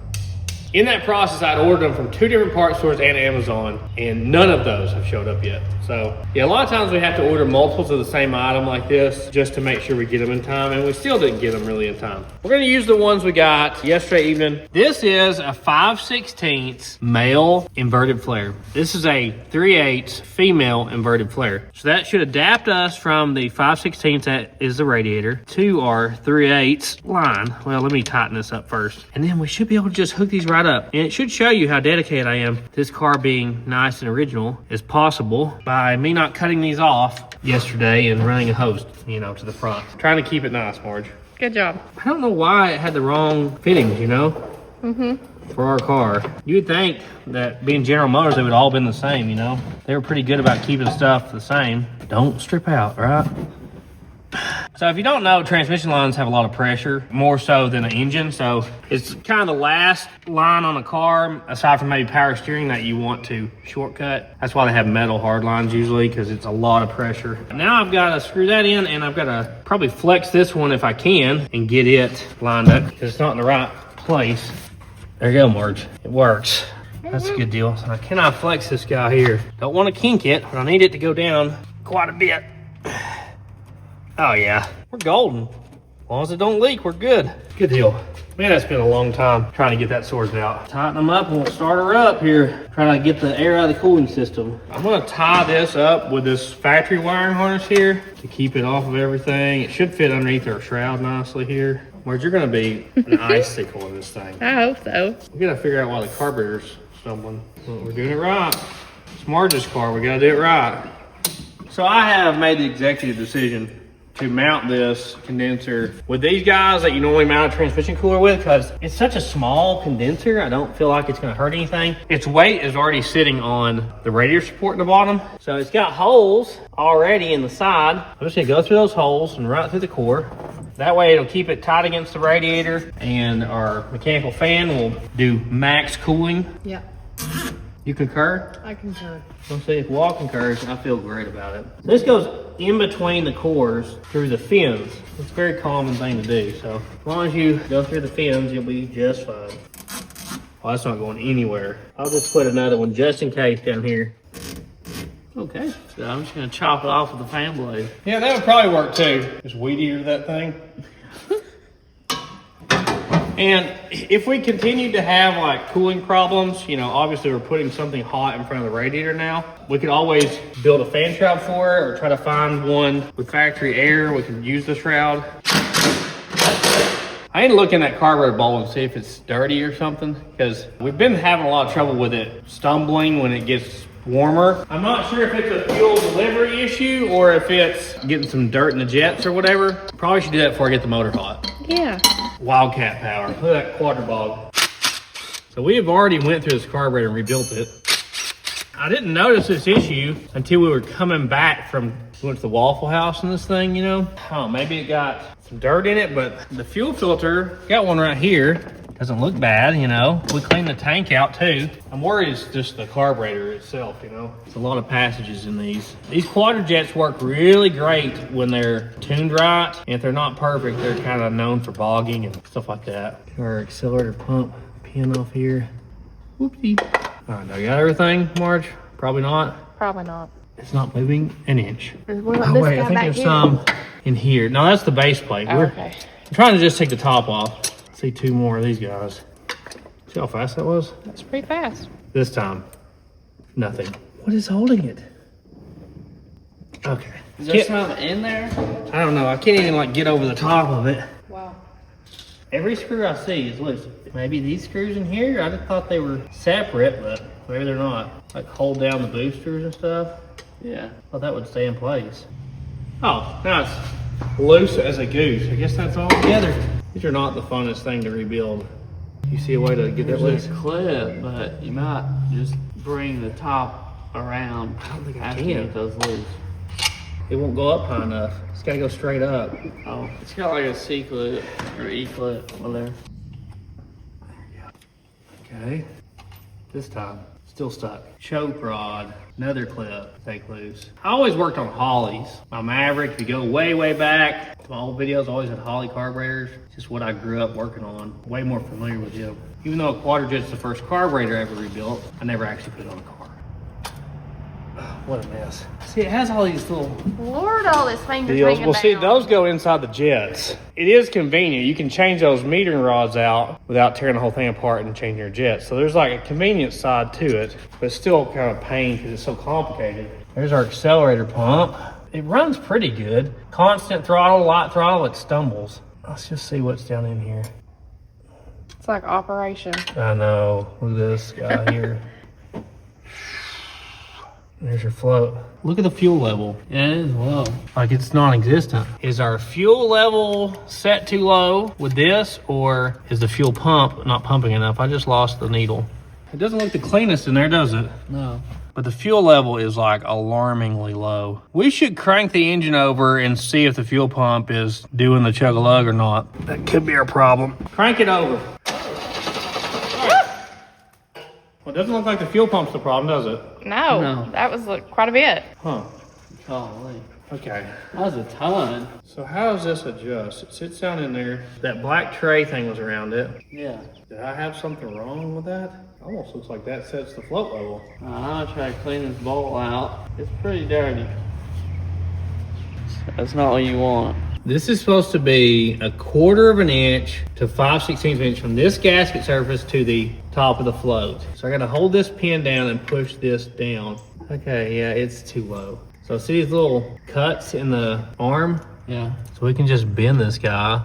In that process, I'd ordered them from 2 different parts stores and Amazon, and none of those have showed up yet. So yeah, a lot of times we have to order multiples of the same item like this just to make sure we get them in time, and we still didn't get them really in time. We're gonna use the ones we got yesterday evening. This is a 5/16 male inverted flare. This is a 3/8 female inverted flare. So that should adapt us from the 5/16 that is the radiator to our 3/8 line. Well, let me tighten this up first. And then we should be able to just hook these right up. And it should show you how dedicated I am to this car being nice and original as possible by me not cutting these off yesterday and running a hose, you know, to the front. Trying to keep it nice, Marge. Good job. I don't know why it had the wrong fittings, you know, for our car. You would think that being General Motors, they would all been the same, you know. They were pretty good about keeping stuff the same. Don't strip out, right? So if you don't know, transmission lines have a lot of pressure, more so than an engine. So it's kind of the last line on a car, aside from maybe power steering, that you want to shortcut. That's why they have metal hard lines usually, because it's a lot of pressure. Now I've got to screw that in, and I've got to probably flex this one if I can and get it lined up, because it's not in the right place. There you go, Marge. It works. That's a good deal. So I cannot flex this guy here. Don't want to kink it, but I need it to go down quite a bit. Oh yeah, we're golden. As long as it don't leak, we're good. Good deal. Man, it's been a long time trying to get that sorted out. Tighten them up and we'll start her up here. Trying to get the air out of the cooling system. I'm gonna tie this up with this factory wiring harness here to keep it off of everything. It should fit underneath our shroud nicely here. Whereas you're gonna be an icicle in this thing. I hope so. We gotta figure out why the carburetor's stumbling. Well, we're doing it right. It's Marge's car, we gotta do it right. So I have made the executive decision to mount this condenser with these guys that you normally mount a transmission cooler with, because it's such a small condenser. I don't feel like it's going to hurt anything. Its weight is already sitting on the radiator support in the bottom. So it's got holes already in the side. I'm just going to go through those holes and right through the core. That way it'll keep it tight against the radiator, and our mechanical fan will do max cooling. Yeah, You concur? I concur. I'll say if Wall concurs, I feel great about it. This goes in between the cores through the fins. It's a very common thing to do. So as long as you go through the fins, you'll be just fine. Oh, that's not going anywhere. I'll just put another one just in case down here. Okay, so I'm just gonna chop it off with the fan blade. Yeah, that would probably work too. Just weed eater that thing. And if we continue to have like cooling problems, you know, obviously we're putting something hot in front of the radiator now. We could always build a fan shroud for it, or try to find one with factory air. We can use the shroud. I need to look in that carburetor bowl and see if it's dirty or something, because we've been having a lot of trouble with it stumbling when it gets warmer. I'm not sure if it's a fuel delivery issue or if it's getting some dirt in the jets or whatever. Probably should do that before I get the motor hot. Yeah. Wildcat power. Look at that quadribog. So we have already went through this carburetor and rebuilt it. I didn't notice this issue until we were coming back from, we went to the Waffle House in this thing, you know. Oh, maybe it got some dirt in it, but the fuel filter, got one right here. Doesn't look bad, you know. We cleaned the tank out too. I'm worried it's just the carburetor itself, you know. There's a lot of passages in these. These quadrojets work really great when they're tuned right. And if they're not perfect, they're kind of known for bogging and stuff like that. Our accelerator pump pin off here. Whoopsie. All right, now you got everything, Marge? Probably not. Probably not. It's not moving an inch. What about Oh this wait, guy I think back there's here? some in here. No, that's the base plate. Oh, okay. I'm trying to just take the top off. See 2 more of these guys. See how fast that was? That's pretty fast. This time, nothing. What is holding it? Okay. Is there something in there? I don't know. I can't even like get over the top of it. Wow. Every screw I see is loose. Maybe these screws in here? I just thought they were separate, but maybe they're not. Like hold down the boosters and stuff. Yeah. Well, that would stay in place. Oh, now it's loose as a goose. I guess that's all together. These are not the funnest thing to rebuild. You see a way to get that There's loose? a clip, but you might just bring the top around after you get those loose. It won't go up high enough. It's gotta go straight up. Oh, it's got like a C clip or E clip, whatever. Okay. This time, still stuck. Choke rod, another clip, take loose. I always worked on Hollies. My Maverick, if you go way, way back to my old videos, I always had Holly carburetors. It's just what I grew up working on. Way more familiar with them. Even though a Quadrajet's the first carburetor I ever rebuilt, I never actually put it on a car. What a mess. See, it has all these little Lord, all this fingers deals. hanging Well, see, down. those go inside the jets. It is convenient. You can change those metering rods out without tearing the whole thing apart and changing your jets. So there's like a convenience side to it, but it's still kind of a pain because it's so complicated. There's our accelerator pump. It runs pretty good. Constant throttle, light throttle, it stumbles. Let's just see what's down in here. It's like operation. I know. Look at this guy here. There's your float. Look at the fuel level. Yeah, it is low. Like it's non-existent. Is our fuel level set too low with this, or is the fuel pump not pumping enough? I just lost the needle. It doesn't look the cleanest in there, does it? No. But the fuel level is like alarmingly low. We should crank the engine over and see if the fuel pump is doing the chug-a-lug or not. That could be our problem. Crank it over. Well, it doesn't look like the fuel pump's the problem, does it? No, No. that was quite a bit. Huh. Golly. Okay. That was a ton. So how does this adjust? It sits down in there. That black tray thing was around it. Yeah. Did I have something wrong with that? Almost looks like that sets the float level. I'm gonna try to clean this bolt out. It's pretty dirty. That's not what you want. This is supposed to be 1/4 of an inch to 5/16 of an inch from this gasket surface to the top of the float. So I gotta hold this pin down and push this down. Okay, yeah, it's too low. So see these little cuts in the arm? Yeah. So we can just bend this guy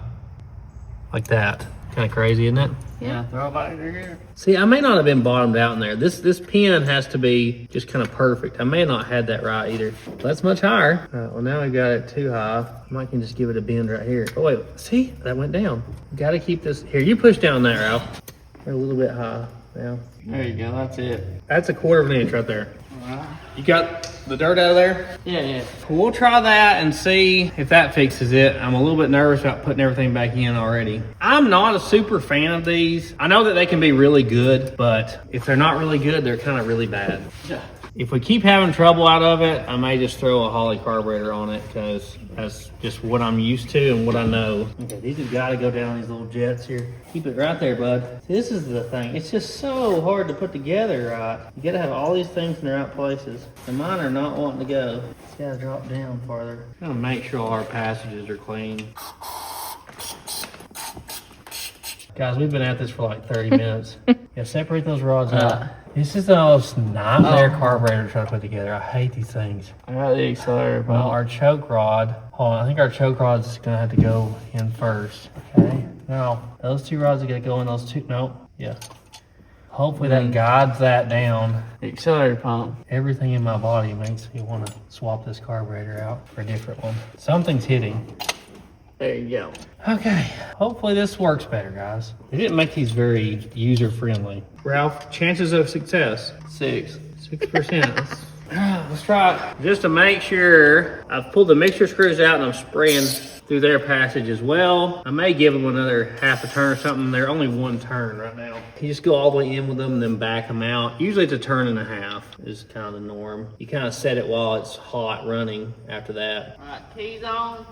like that. Kind of crazy, isn't it? Yeah. Throw it back in here. See, I may not have been bottomed out in there. This pin has to be just kind of perfect. I may not have had that right either. That's much higher. All right, well, now we got it too high. I might can just give it a bend right here. Oh, wait, see? That went down. Got to keep this. Here, you push down there, Ralph. They're a little bit high now. There you go. That's it. That's 1/4 of an inch right there. Alright. You got the dirt out of there? Yeah, yeah. We'll try that and see if that fixes it. I'm a little bit nervous about putting everything back in already. I'm not a super fan of these. I know that they can be really good, but if they're not really good, they're kind of really bad. Yeah. If we keep having trouble out of it, I may just throw a Holly carburetor on it because that's just what I'm used to and what I know. Okay, these have got to go down these little jets here. Keep it right there, bud. This is the thing. It's just so hard to put together right. You got to have all these things in the right places. And mine are not wanting to go. It's got to drop down farther. I'm going to make sure all our passages are clean. Guys, we've been at this for like 30 minutes. Yeah, separate those rods out. This is the most nightmare carburetor to try to put together. I hate these things. I got the accelerator Well, pump. our choke rod, hold on, I think our choke rod's gonna have to go in first. Okay, now those two rods are gonna go in, those two, nope, yeah. Hopefully that guides that down. The accelerator pump. Everything in my body makes me wanna swap this carburetor out for a different one. Something's hitting. There you go. Okay, hopefully this works better, guys. They didn't make these very user-friendly. Ralph, chances of success? 6. 6%. Let's try it. Just to make sure, I've pulled the mixture screws out and I'm spraying through their passage as well. I may give them another half a turn or something. They're only one turn right now. You just go all the way in with them and then back them out. Usually it's a turn and a half is kind of the norm. You kind of set it while it's hot running after that. Alright, keys on.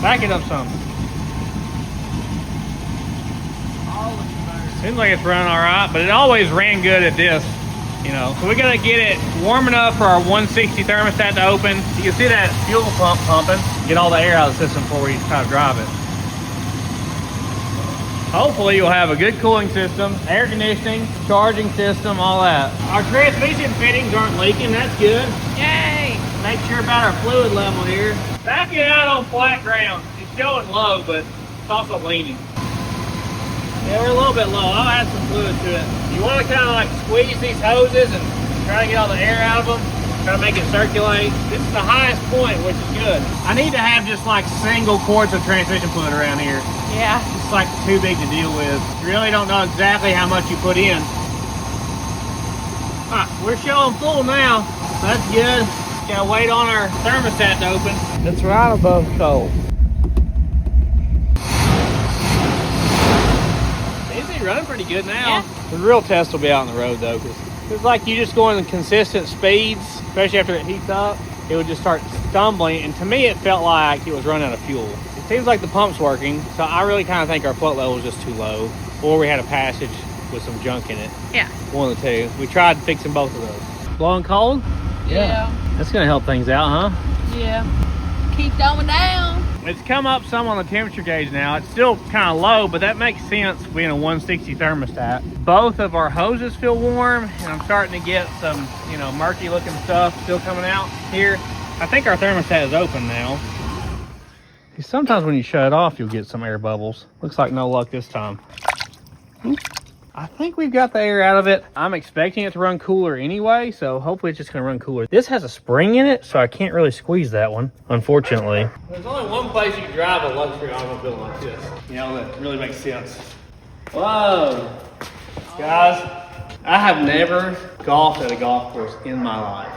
Back it up some. Seems like it's running all right, but it always ran good at this, you know. So we gotta get it warm enough for our 160 thermostat to open. You can see that fuel pump pumping. Get all the air out of the system before we try to drive it. Hopefully you'll have a good cooling system, air conditioning, charging system, all that. Our transmission fittings aren't leaking, that's good. Yay! Make sure about our fluid level here. Back it out on flat ground. It's going low, but It's also leaning. Yeah, we're a little bit low. I'll add some fluid to it. You want to kind of like squeeze these hoses and try to get all the air out of them. Try to make it circulate. This is the highest point, which is good. I need to have just like single quarts of transmission fluid around here. Yeah. It's like too big to deal with. You really don't know exactly how much you put in. All right, we're showing full now. So that's good. Gotta wait on our thermostat to open. It's right above cold. It's running pretty good now. Yeah. The real test will be out on the road though, because it's like you just going consistent speeds, especially after it heats up, it would just start stumbling. And to me, it felt like it was running out of fuel. It seems like the pump's working, so I really kind of think our float level was just too low, or we had a passage with some junk in it. Yeah. One of the two. We tried fixing both of those. Blowing cold? Yeah. That's gonna help things out, huh? Yeah. Keep going down. It's come up some on the temperature gauge now. It's still kind of low, but that makes sense being a 160 thermostat. Both of our hoses feel warm, and I'm starting to get some, you know, murky looking stuff still coming out here. I think our thermostat is open now. Sometimes when you shut it off, you'll get some air bubbles. Looks like no luck this time. I think we've got the air out of it. I'm expecting it to run cooler anyway, so hopefully it's just gonna run cooler. This has a spring in it, so I can't really squeeze that one, unfortunately. There's only one place you can drive a luxury automobile like this. You know, that really makes sense. Whoa. Guys, I have never golfed at a golf course in my life.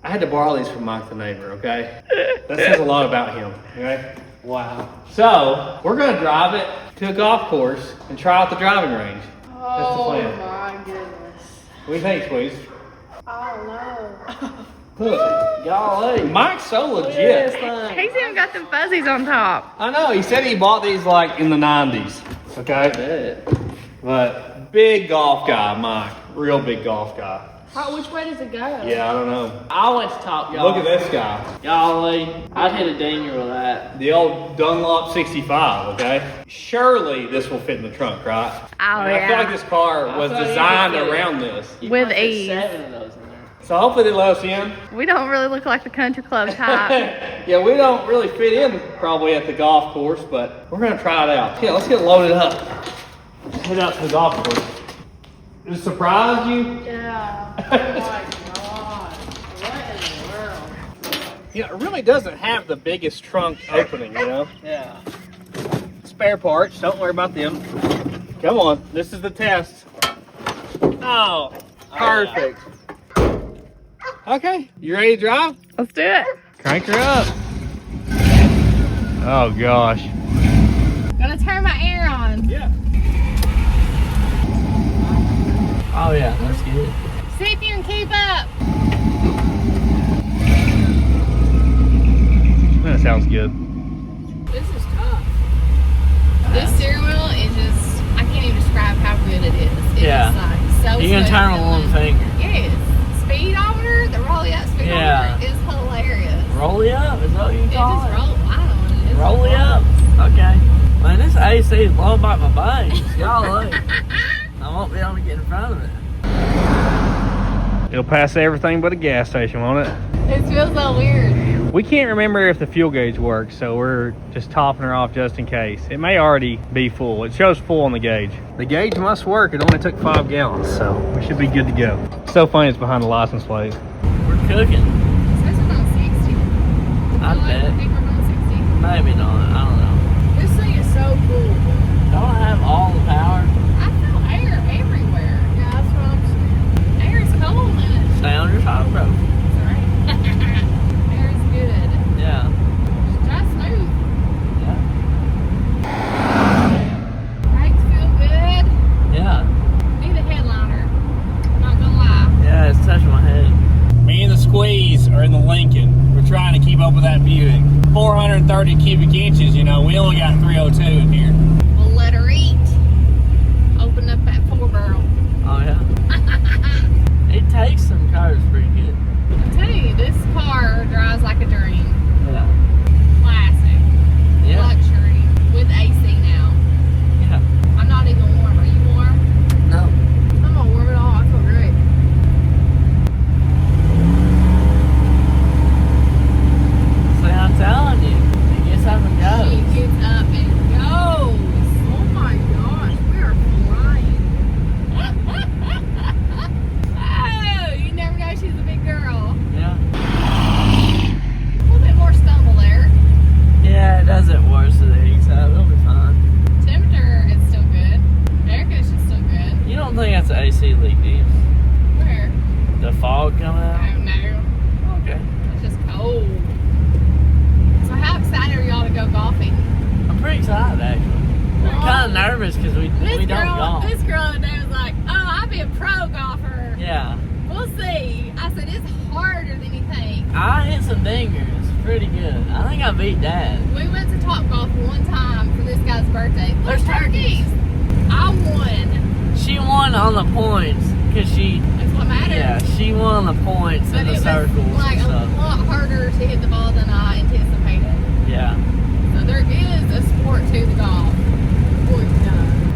I had to borrow these from Mike the neighbor, okay? That says a lot about him, okay? Wow. So, we're gonna drive it to a golf course and try out the driving range. That's the plan. My goodness. What do you think, Squeeze? I don't know. Look, Golly. Mike's so legit. He's even got them fuzzies on top. I know, he said he bought these like in the 90s, okay? But big golf guy, Mike. Real big golf guy. Which way does it go? Yeah, I don't know. I went to Top Golf. Look at this guy. Golly. I'd hit a dinger with that. The old Dunlop 65, okay? Surely this will fit in the trunk, right? Oh, I feel like this car was thought you designed could fit it. around this. You With might fit ease. 7 of those in there. So hopefully they let us in. We don't really look like the country club type. Yeah, we don't really fit in probably at the golf course, but we're gonna try it out. Yeah, let's get loaded up. Head out to the golf course. Did it surprise you? Yeah. Oh my god. What in the world? You know, it really doesn't have the biggest trunk opening, you know? Yeah. Spare parts, don't worry about them. Come on, this is the test. Oh, perfect. Okay, you ready to drive? Let's do it. Crank her up. Oh gosh. Gonna turn my air on. Yeah. Oh yeah, that's good. See if you can keep up. That sounds good. This is tough. This steering wheel is just, I can't even describe how good it is. It's Yeah. like so You can smooth turn with one feeling. finger. Yes. Speedometer, the roll up speedometer Yeah. is hilarious. Roll it up, is that what you It call just it? roll. I don't know what it is. Roll it up. Okay. Man, this AC is blowing by my veins. Golly. I won't be able to get in front of it. It'll pass everything but a gas station, won't it? It feels so weird. We can't remember if the fuel gauge works, so we're just topping her off just in case. It may already be full. It shows full on the gauge. The gauge must work. It only took 5 gallons, so we should be good to go. So funny it's behind the license plate. We're cooking. It says we're on 60. I I bet. think we're on 60. Maybe not. I don't know. This thing is so cool. Don't I have all the power? I feel air everywhere. Yeah, that's what I'm saying. Air is cold in it. Stay on your side, bro. That's right. Air is good. Yeah. Just drive smooth. Yeah. Brakes feel good. Yeah. Need a headliner. Not gonna lie. Yeah, it's touching my head. Me and the Squeeze are in the Lincoln. We're trying to keep up with that Buick. 430 cubic inches, you know, we only got 302 in here. We'll let her eat. Open up that 4-barrel. Oh, yeah. It takes some cars pretty good. I'm telling you, this car drives like a dream. Yeah. Classic. Yeah. Luxury. With AC now. Yeah. I'm not even warm. Are you warm? No. I'm gonna warm it all. I feel great. See, I'm telling you. It gets up and goes. She gets up and goes. think that's an AC leak, do you? Where? The fog coming I out? don't know. Okay. It's just cold. So how excited are y'all to go golfing? I'm pretty excited, actually. I'm kind of nervous because we don't golf. This girl today was like, oh, I'll be a pro golfer. Yeah. We'll see. I said, it's harder than you think. I hit some dingers. Pretty good. I think I beat Dad. We went to Top Golf one time for this guy's birthday. There's turkeys. I won. She won on the points because she. That's what matters. Yeah, she won on the points But in the it circles was like and a stuff. lot harder to hit the ball than I anticipated. Yeah. So there is a sport to the golf.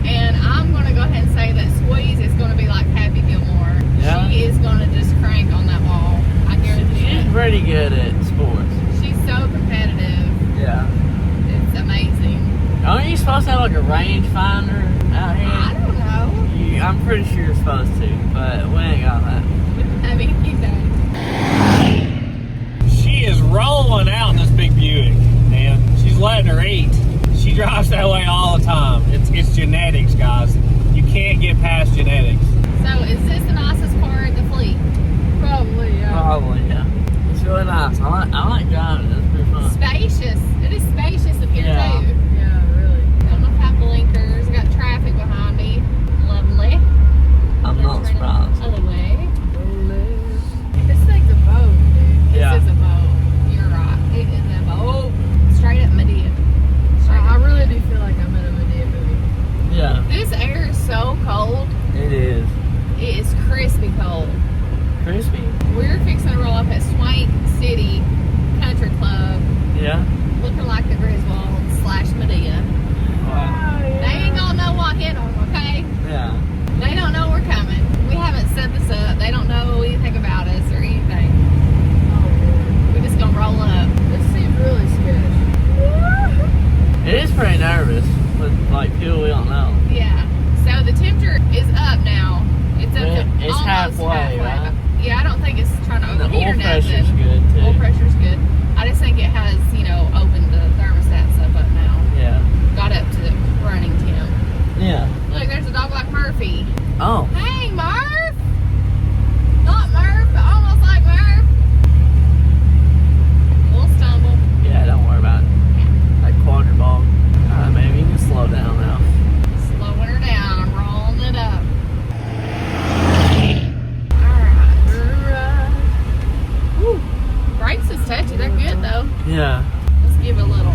And I'm going to go ahead and say that Squeeze is going to be like Happy Gilmore. Yeah. She is going to just crank on that ball. I guarantee She's it. pretty good at sports. She's so competitive. Yeah. It's amazing. Aren't you supposed to have like a rangefinder out here? I don't know. I'm pretty sure you're supposed to, but we ain't got that. I mean, you don't. She is rolling out in this big Buick, and she's letting her eat. She drives that way all the time. It's genetics, guys. You can't get past genetics. So is this the nicest car in the fleet? Probably, yeah. Probably, yeah. It's really nice. I like driving it. It's pretty fun. Spacious. It is spacious up here Yeah. too. Yeah, really. Don't know if I have blinkers. Got traffic behind me. Lovely. I'm not Turning surprised. the other way. This thing's a boat, dude. Yeah. This is a boat. You're right. It is a boat. Straight up Medea. I really do feel like I'm in a Medea movie. Yeah, This air is so cold. it is. It is crispy cold. Crispy. We're fixing to roll up at Swank City Country Club, Yeah. looking like the Griswold / Medea. Wow. They ain't gonna know what hit them, okay? Yeah. They don't know we're coming. We haven't set this up. They don't know anything about us or anything. We're just gonna roll up. This seems really sketchy. It is pretty nervous with like people we don't know. Yeah. So the temperature is up now. It's up to It's almost halfway, right? Yeah, I don't think it's trying to And the overheat oil or pressure's nothing. good too. Oil pressure's good. I just think it has, opened the thermostat stuff up now. Yeah. Got up to running temp. Yeah. Look, there's a dog like Murphy. Oh. Hey, Murph! Not Murph, but almost like Murph. Little stumble. Yeah, don't worry about it. Like quadra ball. Alright, baby, you can slow down now. Slowing her down. I'm rolling it up. Alright. Whew. Brakes is touchy. They're good, though. Yeah. Let's give it a little.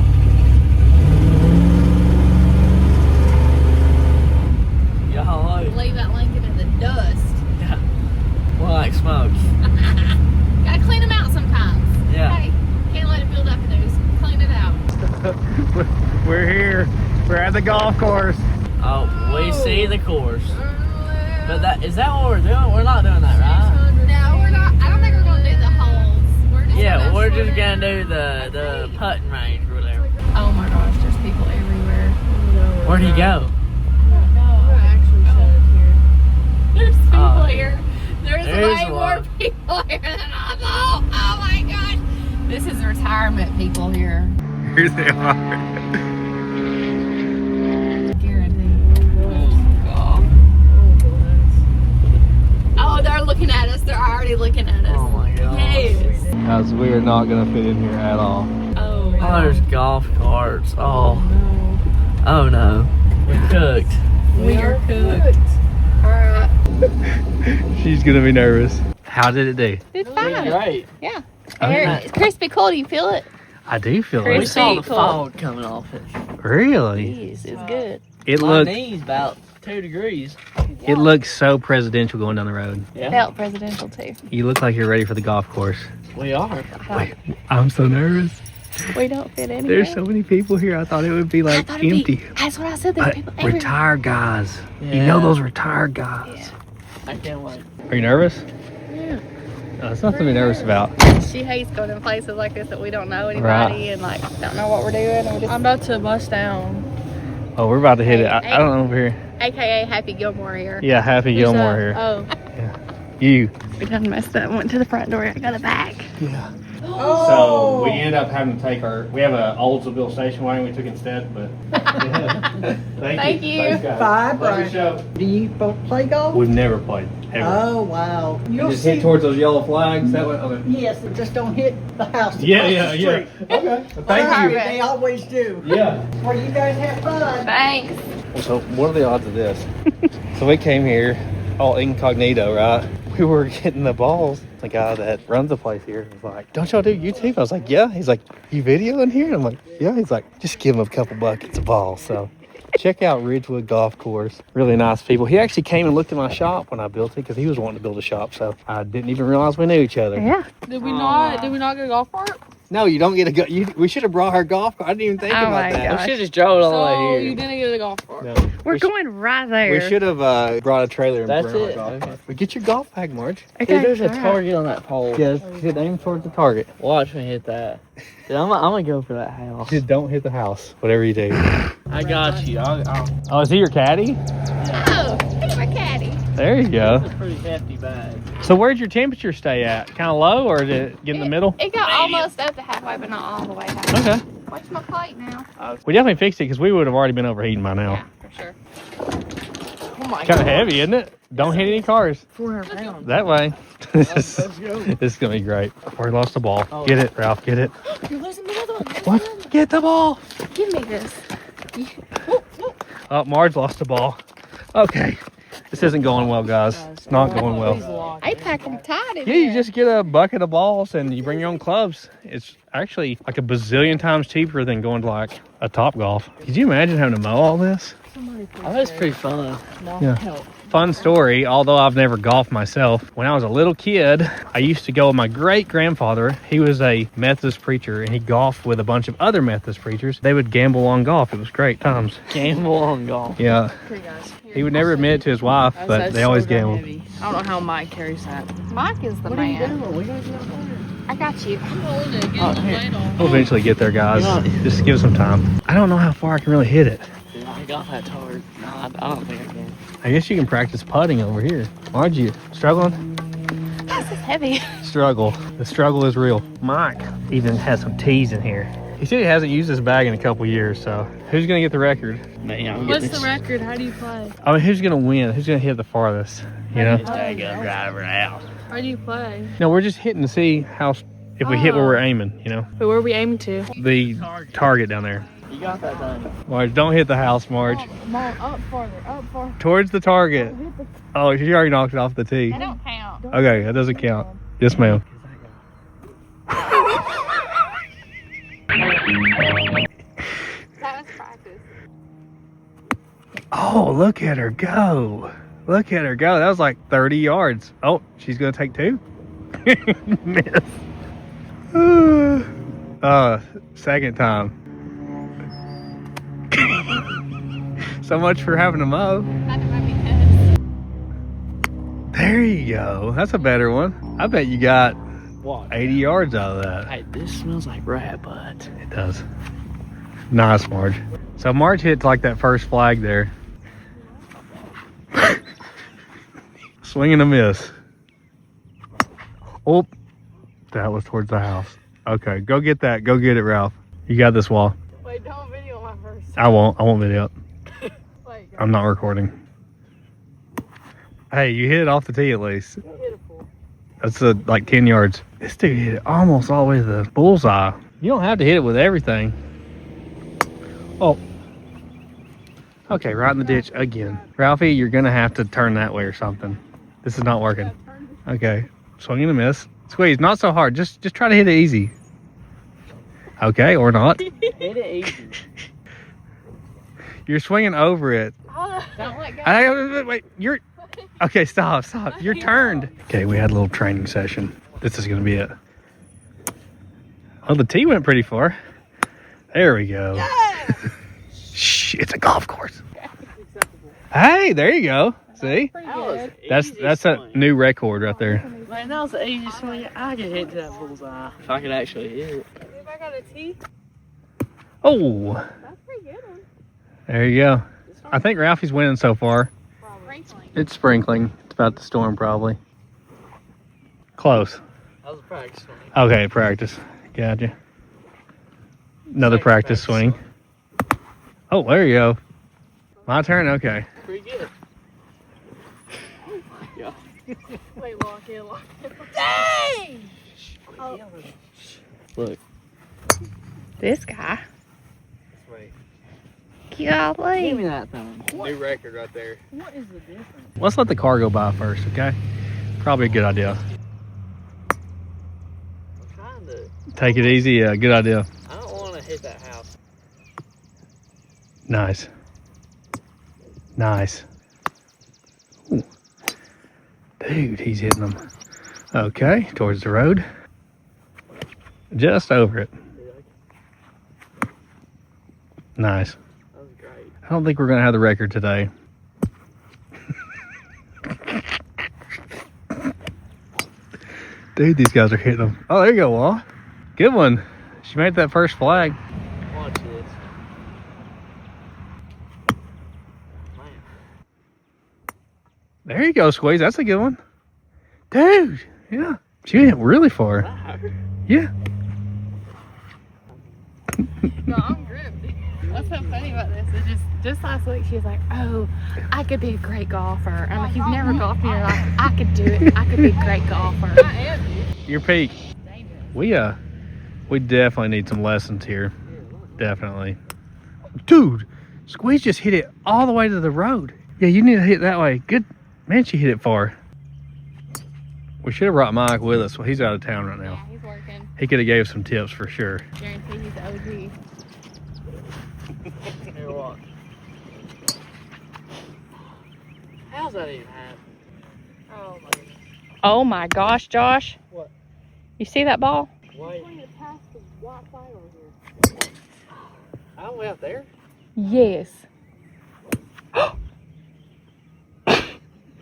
Y'all like, Leave that Lincoln in the dust. yeah. Well, like smoke. Gotta clean them out sometimes. Yeah. Hey, can't let it build up in there. Just clean it out. We're here. We're at the golf course. Oh, we see the course. But is that what we're doing? We're not doing that, right? No, we're not. I don't think we're gonna do the holes. We're just Yeah, gonna we're just gonna do the putting range or whatever. Oh my gosh, there's people everywhere. Where'd he go? There's people Oh. here. There's There's way a more lot. people here than I thought. Oh my gosh. This is retirement people here. Here they are. Guaranteed. Oh, they're looking at us. They're already looking at us. Oh my god. Yes. Guys, we are not gonna fit in here at all. Oh, Oh, there's golf carts. Oh. Oh no. We're cooked. we are cooked. All right. She's gonna be nervous. How did it do? It's Great. Yeah. Okay. Air, it's crispy cold. You feel it? I do feel We it. Crispy. saw the cool. fog coming off it. Really? Jeez, it's good. It My looked knees about 2 degrees. it looks so presidential going down the road. Yeah. Felt presidential too. You look like you're ready for the golf course. We are. Wait, I'm so nervous. We don't fit in There's here. so many people here. I thought it would be I like thought it'd empty. be. That's what I said. There's But people everywhere. retired guys. You Yeah. know those retired guys. Yeah. I can't wait. Are you nervous? Yeah. No, it's nothing to be nervous about. She hates going in places like this that we don't know anybody Right. and like don't know what we're doing. And we're just, I'm about to bust down. Oh, we're about to hit it. Hey, I don't know over here. AKA Happy Gilmore here. Yeah, Happy Who's Gilmore that? here. Oh, You. We done messed up. Went to the front door. I got it back. Yeah. So we ended up having to take we have an Oldsmobile station wagon we took instead, but thank you. Thanks, guys. Bye, Love your Brian. show. Do you both play golf? We've never played, ever. Oh, wow. You'll Just see. hit towards those yellow flags, that way? Okay. Yes, just don't hit the house. Yeah, across the yeah. street. Okay, well, thank Alright, you. They always do. Yeah. Well, you guys have fun. Thanks. So what are the odds of this? So we came here all incognito, right? We were getting the balls. The guy that runs the place here was like, "Don't y'all do YouTube?" I was like, "Yeah." He's like, "You video in here?" And I'm like, "Yeah." He's like, "Just give him a couple buckets of balls." So check out Ridgewood Golf Course. Really nice people. He actually came and looked at my shop when I built it because he was wanting to build a shop. So I didn't even realize we knew each other. Yeah. Did we not get a golf cart? No, you don't get a go. We should have brought her golf cart. I didn't even think Oh about my that. gosh. We should just drove it all the way So here. you didn't get a golf cart. No. We're We sh- going right there. We should have brought a trailer and That's brought our it? golf Okay. cart. But get your golf bag, Marge. Okay. Dude, there's a all right. target on that pole. Yes, hit aim towards the target. Watch me hit that. Dude, I'm gonna go for that house. Just don't hit the house, whatever you do. I got you. I'll Oh, is he your caddy? Oh, he's my caddy. There you go. It's a pretty hefty bag. So where'd your temperature stay at? Kind of low, or did it get in the middle? It got almost up to halfway, but not all the way down. Okay. Watch my plate now. We definitely fixed it because we would have already been overheating by now. Yeah, for sure. Oh my Kind of heavy, isn't it? Don't hit any cars. 400 pounds. That way. This is going to be great. We lost the ball. Get it, Ralph. Get it. You're losing the other one. What? Get the ball. Give me this. Oh, Marge lost the ball. Okay. This isn't going well, guys. It's not going well. I pack them tight in Yeah, you just get a bucket of balls and you bring your own clubs. It's actually like a bazillion times cheaper than going to like a Top Golf. Could you imagine having to mow all this? Oh, that's pretty fun. Yeah. Fun story, although I've never golfed myself. When I was a little kid, I used to go with my great-grandfather. He was a Methodist preacher, and he golfed with a bunch of other Methodist preachers. They would gamble on golf. It was great times. Gamble on golf. Yeah. Here, guys. He would never admit it to his wife, but they always gambled. I don't know how Mike carries that. Mike is the man. I got you. I'm holding it. Get Oh, the here. plate on. We'll eventually get there, guys. Just give some time. I don't know how far I can really hit it. Dude, I got that hard. No, I don't think I can. I guess you can practice putting over here. Aren't you struggling? This is heavy. Struggle. The struggle is real. Mike even has some tees in here. He said he hasn't used this bag in a couple years, so who's going to get the record? Man, I'm What's getting the record? How do you play? I mean, who's going to win? Who's going to hit the farthest? You know? this daggone driver out. How do you play? No, we're just hitting to see how if we hit where we're aiming, you know? But where are we aiming to? The target down there. You got that done. Marge, don't hit the house, Marge. Mom, up farther, up farther. Towards the target. Oh, she already knocked it off the tee. That don't count. Okay, that doesn't count. Yes, ma'am. That was practice. Oh, look at her go. Look at her go. That was like 30 yards. Oh, she's going to take two? Miss. Second time. So much for having to mow. Had to make me cuss. There you go. That's a better one. I bet you got What? 80 yards out of that. Hey, this smells like rat butt. It does. Nice, Marge. So Marge hit like that first flag there. Swing and a miss. Oh, that was towards the house. Okay, go get that. Go get it, Ralph. You got this, Wall. Wait, don't video my first. I won't video it. Wait, I'm not recording. Hey, you hit it off the tee at least. beautiful. That's like 10 yards. This dude hit it almost all the way to the bullseye. You don't have to hit it with everything. Oh. Okay, right in the ditch again. Ralphie, you're going to have to turn that way or something. This is not working. Okay, swing and a miss. Squeeze, not so hard. Just try to hit it easy. Okay, or not. Hit it easy. You're swinging over it. Don't let go. Wait, you're... Okay, stop. You're turned. Okay, we had a little training session. This is going to be it. Oh, the tee went pretty far. There we go. Shh, it's a golf course. Hey, there you go. See? That's a new record right there. Man, that was the easiest swing I could hit to that bullseye. If I could actually hit it. If I got a tee, Oh, That's a pretty good one. there you go. I think Ralphie's winning so far. Sprinkling. It's sprinkling. It's about to storm probably. Close. That was a practice swing. Okay, practice. Gotcha. Another Second practice swing. Oh, there you go. My turn? Okay. Pretty good. Wait, lock in. Dang! Look. This guy. Swing. Give Golly. me that thing. New record right there. What is the difference? Let's let the car go by first, okay? Probably a good idea. I'm trying to. Take it easy. Yeah, good idea. I don't want to hit that house. Nice. Nice. Ooh. Dude, he's hitting them. Okay, towards the road. Just over it. Nice. That was great. I don't think we're going to have the record today. Dude, these guys are hitting them. Oh, there you go, Wall. Good one. She made that first flag. Watch this. Man. There you go, Squeeze. That's a good one. Dude, yeah. She hit really far. Yeah. No, I'm gripped. What's so funny about this is just last week she was like, oh, I could be a great golfer. I'm like, you've never golfed in your life. I could do it. I could be a great golfer. Your peak. We definitely need some lessons here. Definitely. Dude, Squeeze just hit it all the way to the road. Yeah, you need to hit that way. Good. Man, she hit it far. We should have brought Mike with us. Well, he's out of town right now. Yeah, he's working. He could have gave some tips for sure. Guarantee he's the OG. Here, watch. How's that even happen? Oh my goodness. Oh my gosh, Josh. What? You see that ball? Wait. All the way out there? Yes.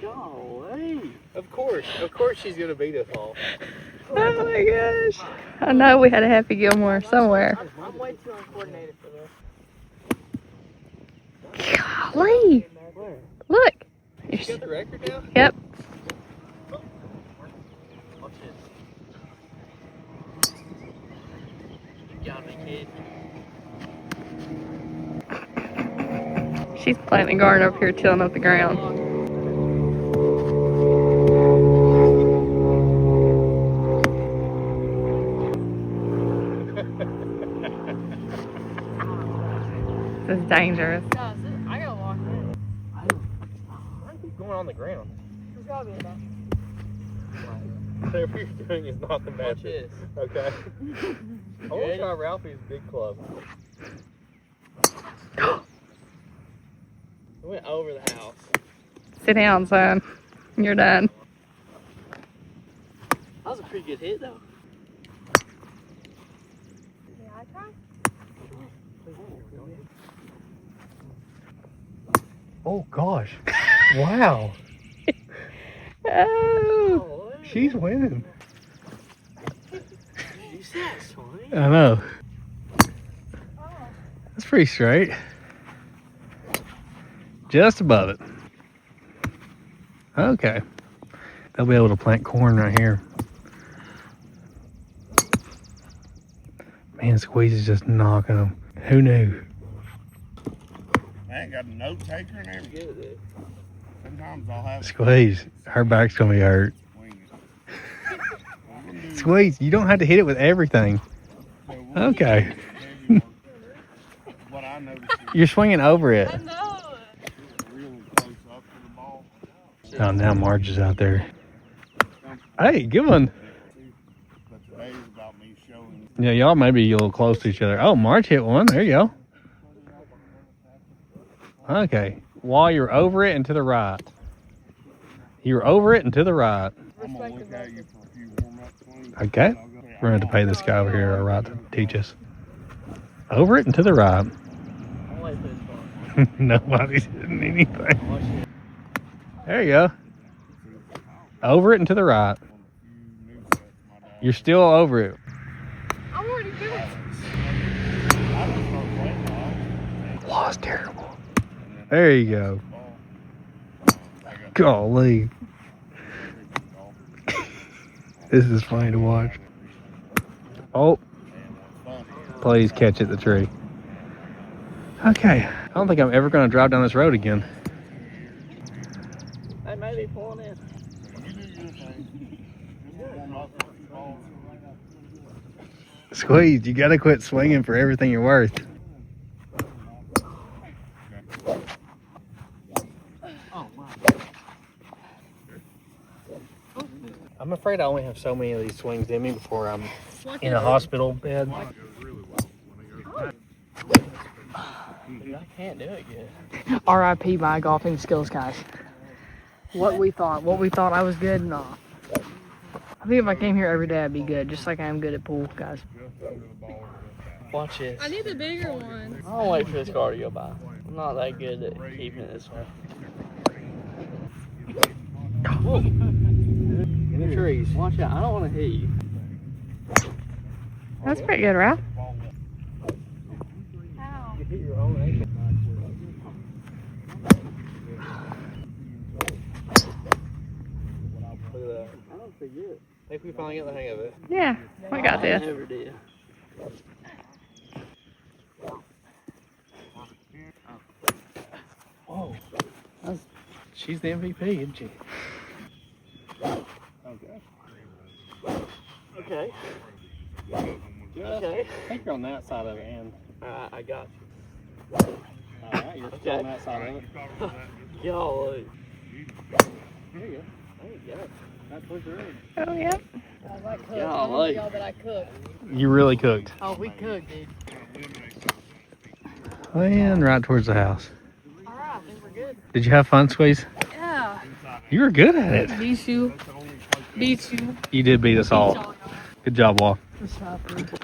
Golly. Of course she's gonna beat us all. Oh my gosh. I know we had a Happy Gilmore somewhere. I'm way too uncoordinated for this. Golly. Where? Look. You got the record now? Yep. Watch this. You got me, kid. She's planting a garden up here tilling up the ground. This is dangerous. Guys, I gotta walk in. Keep going on the ground. There's gotta be a bathroom. Whatever you're doing is not the Watch method. this. Okay. I want to try Ralphie's big club. We went over the house. Sit down, son. You're done. That was a pretty good hit, though. Yeah, I tried. Oh gosh. Wow. Oh. She's winning. You see that swing? I know. That's pretty straight. Just above it. Okay. They'll be able to plant corn right here. Man, Squeeze is just knocking them. Who knew? I ain't got a note taker and everything. Sometimes I'll have Squeeze, her back's gonna be hurt. Squeeze, you don't have to hit it with everything. Okay. What I noticed You're swinging over it. I know. is really close up to the ball. Oh, now Marge is out there. Hey, good one. But today is about me showing. Yeah, y'all may be a little close to each other. Oh, Marge hit one. There you go. Okay. While you're over it and to the right. You're over it and to the right. I'm gonna look at you for a few warm-up swings. Okay. We're going to pay this guy over here our right to teach us. Over it and to the right. I'm waiting for this ball. Nobody's hitting anything. Watch this. There you go. Over it and to the right. You're still over it. I'm already good. Waw's terrible. There you go. Golly. This is funny to watch. Oh, please catch it, the tree. Okay, I don't think I'm ever going to drive down this road again. They may be pulling in. Squeeze, you got to quit swinging for everything you're worth. I'm afraid I only have so many of these swings in me before I'm in a hospital bed. Dude, I can't do it good. R.I.P. my golfing skills, guys. What we thought I was good, nah. I think if I came here every day, I'd be good, just like I am good at pool, guys. Watch this. I need the bigger one. I'll wait for this car to go by. I'm not that good at keeping it this way. Whoa. In the trees. Watch out. I don't want to hit you. That's pretty good, Ralph. You hit your own ankle. Look at that. I don't forget. I think we finally got the hang of it. Yeah, we got I this. never did. Whoa. She's the MVP, isn't she? Okay. Okay. I think you're on that side of it, and I got alright, you're still on that side of it. you. Golly. There you go. There you go. That towards the road. Oh, yeah. Golly. Y'all, but I cooked. You really cooked. Oh, we cooked, dude. And right towards the house. All right, I think we're good. Did you have fun, Squeeze? Yeah. You were good at it. Beat you. Beat you. You did beat us all. Good job, Wall.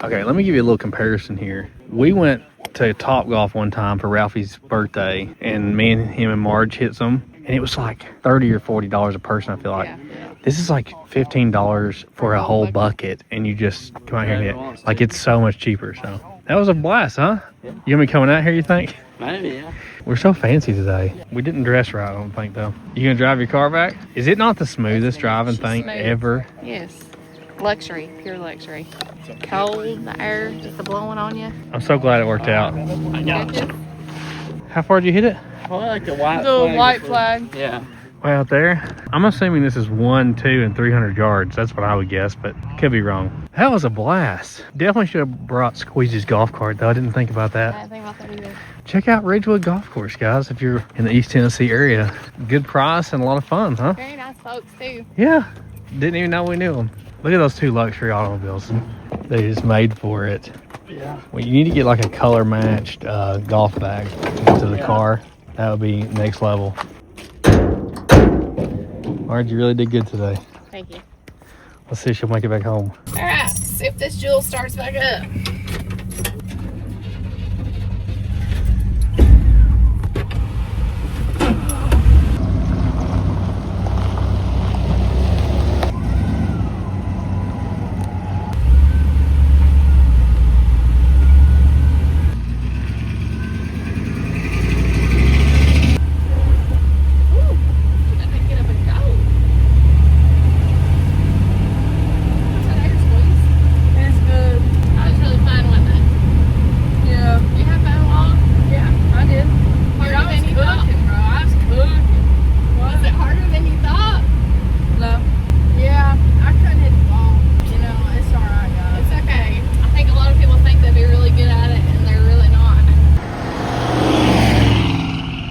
Okay, let me give you a little comparison here. We went to Top Golf one time for Ralphie's birthday, and me and him and Marge hit some, and it was like $30 or $40 a person, I feel like. Yeah. This is like $15 for a whole bucket, and you just come out here and hit. Like, it's so much cheaper, so. That was a blast, huh? Yeah. You gonna be coming out here, you think? Maybe, yeah. We're so fancy today. We didn't dress right, I don't think, though. You gonna drive your car back? Is it not the smoothest driving thing Smooth. ever? Yes. Luxury, pure luxury. Cold, the air just blowing on you. I'm so glad it worked out. I got you. How far did you hit it? Well, I like the white The flag. white flag. Yeah. Way out there. I'm assuming this is 1, 2, and 300 yards. That's what I would guess, but could be wrong. That was a blast. Definitely should have brought Squeezy's golf cart, though. I didn't think about I that. didn't think about that either. Check out Ridgewood Golf Course, guys, if you're in the East Tennessee area. Good price and a lot of fun, huh? Very nice folks, too. Yeah. Didn't even know we knew them. Look at those 2 luxury automobiles. They just made for it. Yeah. Well, you need to get like a color matched golf bag to the car. That would be next level. Marge, you really did good today. Thank you. Let's see if she'll make it back home. All right, see if this jewel starts back up. It's good. I was really fun with it. Yeah. You have fun along? Yeah, I did. Harder than you thought? bro. I was cooking. Was it harder than you thought? No. Yeah, I couldn't hit the ball. You know, it's alright, guys. It's okay. I think a lot of people think they'd be really good at it, and they're really not.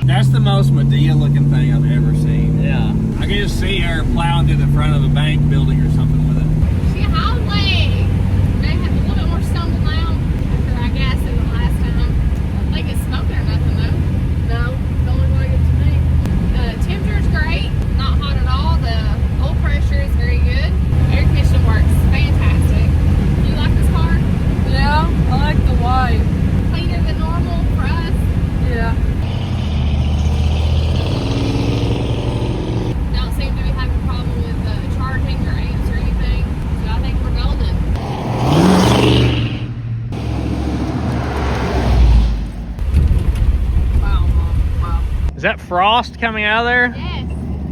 That's the most Medea looking thing I've ever seen. Yeah. I can just see her plowing through the front of a bank building or something with it. She highway. They had a little bit more stumble down after I gassed it the last time. Like it's smoking or nothing though. No, don't look like it to me. The temperature's great, not hot at all. The oil pressure is very good. Air conditioning works fantastic. Do you like this car? Yeah, I like the white. Cleaner than normal for us. Yeah. Don't seem to be having a problem with charging or amps or anything. So I think we're golden. Wow, Mom. Wow. Is that frost coming out of there? Yes.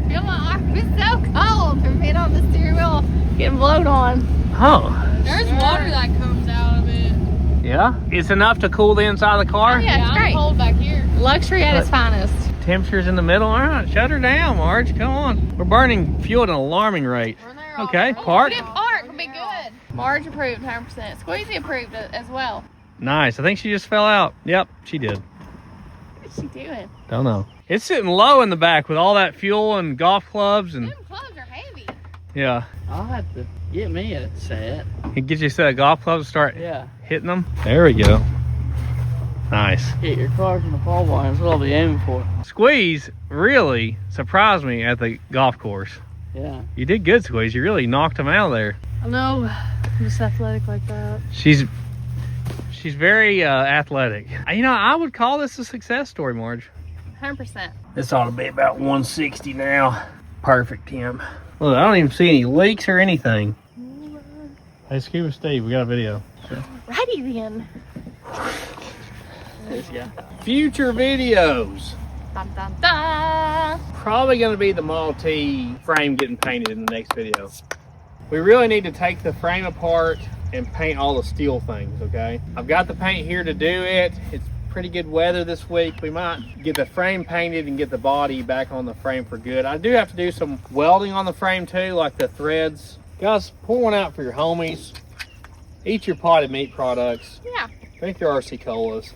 Feel my arm. This so cold from being on the steering wheel getting blown on. Oh, There's water that comes out of it. yeah? It's enough to cool the inside of the car? Oh, yeah, it's I'm great. cold back here. Luxury at its finest. Temperature's in the middle. All right, shut her down, Marge. Come on. We're burning fuel at an alarming rate. Okay, park. Good park will be good. Marge approved 100%. Squeezy approved it as well. Nice. I think she just fell out. Yep, she did. What's she doing? Don't know. It's sitting low in the back with all that fuel and golf clubs and Them clubs are heavy. yeah. I'll have to get me a set. He get you a set of golf clubs and start Yeah. hitting them. There we go. Nice. Hit your car from the pole barn. That's what I'll be aiming for. Squeeze really surprised me at the golf course. Yeah. You did good, Squeeze. You really knocked him out of there. I know. I'm just athletic like that. She's very athletic. You know, I would call this a success story, Marge. 100%. This ought to be about 160 now. Perfect, Tim. Look, I don't even see any leaks or anything. Hey, Scuba Steve, we got a video. Righty then. Future videos. Dun, dun, dun. Probably going to be the Model T frame getting painted in the next video. We really need to take the frame apart and paint all the steel things, okay? I've got the paint here to do it. It's pretty good weather this week. We might get the frame painted and get the body back on the frame for good. I do have to do some welding on the frame too, like the threads. Guys, pour one out for your homies. Eat your potted meat products. Yeah. Drink your RC Colas.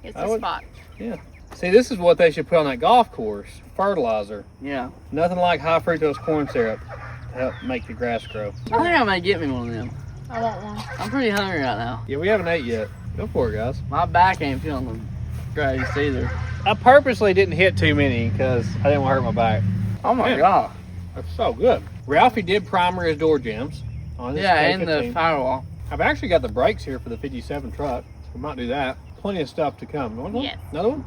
It's I a would- spot. Yeah. See, this is what they should put on that golf course. Fertilizer. Yeah. Nothing like high fructose corn syrup to help make the grass grow. I think I may get me one of them. I want one. I'm pretty hungry right now. Yeah, we haven't ate yet. Go for it, guys. My back ain't feeling the greatest either. I purposely didn't hit too many because I didn't want to hurt my back. Oh my Man. god. That's so good. Ralphie did primer his door jams on this Yeah, and the K15. firewall. I've actually got the brakes here for the 57 truck. We might do that. Plenty of stuff to come. You want one? Yes. Another one?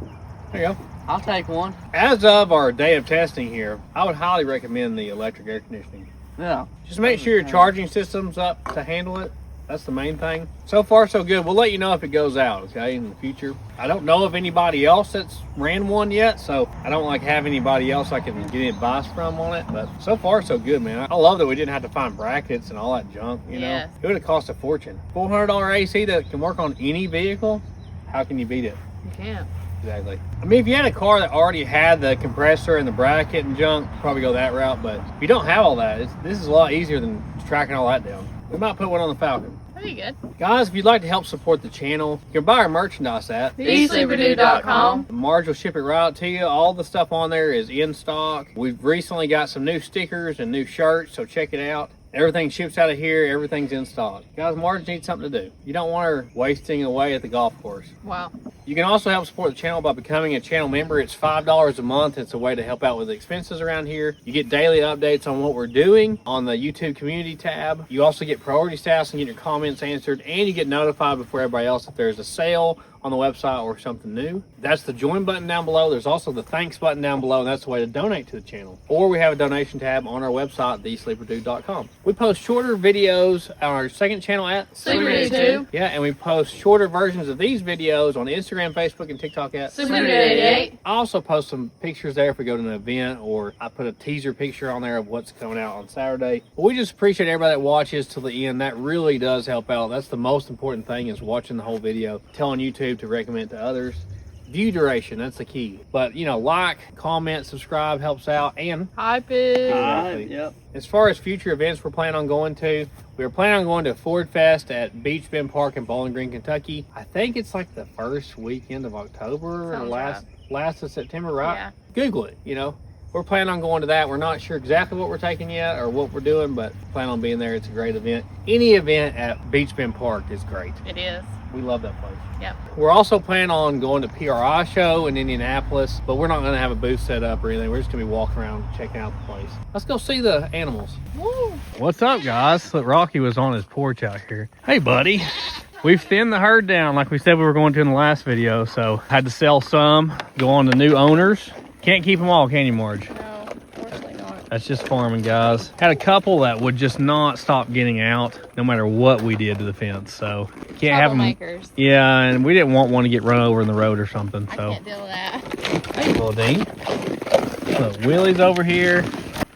There you go. I'll take one. As of our day of testing here, I would highly recommend the electric air conditioning. Yeah. Just make sure your charging system's up to handle it. That's the main thing. So far, so good. We'll let you know if it goes out, okay, in the future. I don't know of anybody else that's ran one yet, so I don't like have anybody else I can get advice from on it. But so far, so good, man. I love that we didn't have to find brackets and all that junk, you know. Yes. It would have cost a fortune. $400 AC that can work on any vehicle, how can you beat it? You can't. Exactly. I mean, if you had a car that already had the compressor and the bracket and junk, probably go that route. But if you don't have all that, this is a lot easier than tracking all that down. We might put one on the Falcon. Pretty good. Guys, if you'd like to help support the channel, you can buy our merchandise at TheSuperDude.com. Marge will ship it right out to you. All the stuff on there is in stock. We've recently got some new stickers and new shirts, so check it out. Everything ships out of here. Everything's in stock. Guys, Marge needs something to do. You don't want her wasting away at the golf course. Wow. You can also help support the channel by becoming a channel member. It's $5 a month. It's a way to help out with the expenses around here. You get daily updates on what we're doing on the YouTube community tab. You also get priority status and get your comments answered, and you get notified before everybody else if there's a sale on the website or something new. That's the join button down below. There's also the thanks button down below, and that's the way to donate to the channel. Or we have a donation tab on our website, thesleeperdude.com. We post shorter videos on our second channel at Sleeper Dude 2. Yeah, and we post shorter versions of these videos on Instagram, Facebook, and TikTok at Super Dude 88. I also post some pictures there if we go to an event, or I put a teaser picture on there of what's coming out on Saturday. But we just appreciate everybody that watches till the end. That really does help out. That's the most important thing, is watching the whole video, telling YouTube to recommend it to others. View duration, that's the key. But, you know, like, comment, subscribe helps out. And Hype it. Exactly. Yep. as far as future events we're planning on going to, we're planning on going to Ford Fest at Beach Bend Park in Bowling Green, Kentucky. I think it's like the first weekend of October or Sounds last of September, right? Yeah. Google it, you know. We're planning on going to that. We're not sure exactly what we're taking yet or what we're doing, but plan on being there. It's a great event. Any event at Beach Bend Park is great. It is. We love that place. Yep. We're also planning on going to PRI show in Indianapolis, but we're not going to have a booth set up or anything. We're just going to be walking around checking out the place. Let's go see the animals. Woo. What's up, guys? Look, Rocky was on his porch out here. Hey, buddy. We've thinned the herd down like we said we were going to in the last video, so had to sell some, go on to new owners. Can't keep them all, can you, Marge? No, unfortunately not. That's just farming, guys. Had a couple that would just not stop getting out no matter what we did to the fence, so can't have them. Troublemakers. Yeah, and we didn't want one to get run over in the road or something, I so. can't deal with that. Hey, little Dean. Look, Willie's over here.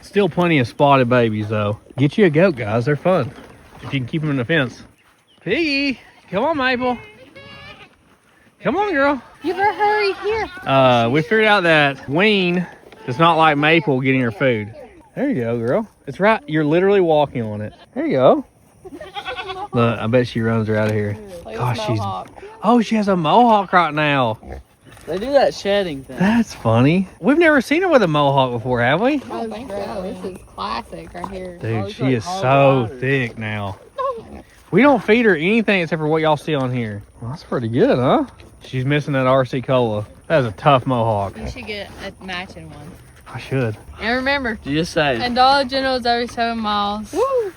Still plenty of spotted babies though. Get you a goat, guys. They're fun. If you can keep them in the fence. Piggy, come on, Maple. Come on, girl. You better hurry here. We figured out that Ween does not like Maple getting her food. There you go, girl. It's right. You're literally walking on it. There you go. Look, I bet she runs her out of here. Gosh, she's. Oh, she has a mohawk right now. They do that shedding thing. That's funny. We've never seen her with a mohawk before, have we? I don't think so. This is classic right here. Dude, she is so thick now. We don't feed her anything except for what y'all see on here. Well, that's pretty good, huh? She's missing that RC Cola. That is a tough mohawk. You should get a matching one. I should. And remember, Just say. and Dollar General is every 7 miles. Woo!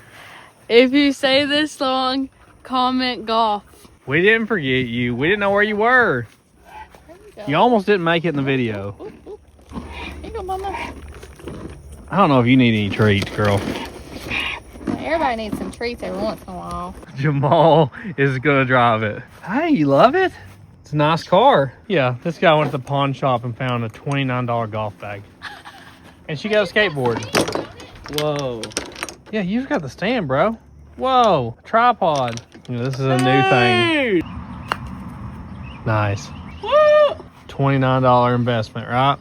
If you say this long, comment golf. We didn't forget you. We didn't know where you were. You almost didn't make it in the video. Here you go, Mama. I don't know if you need any treats, girl. Everybody needs some treats every once in a while. Jamal is gonna drive it. Hey, you love it? It's a nice car. Yeah, this guy went to the pawn shop and found a $29 golf bag. And she got a skateboard. Whoa. Yeah, you've got the stand, bro. Whoa, tripod. You know, this is a new thing. Nice. $29 investment, right?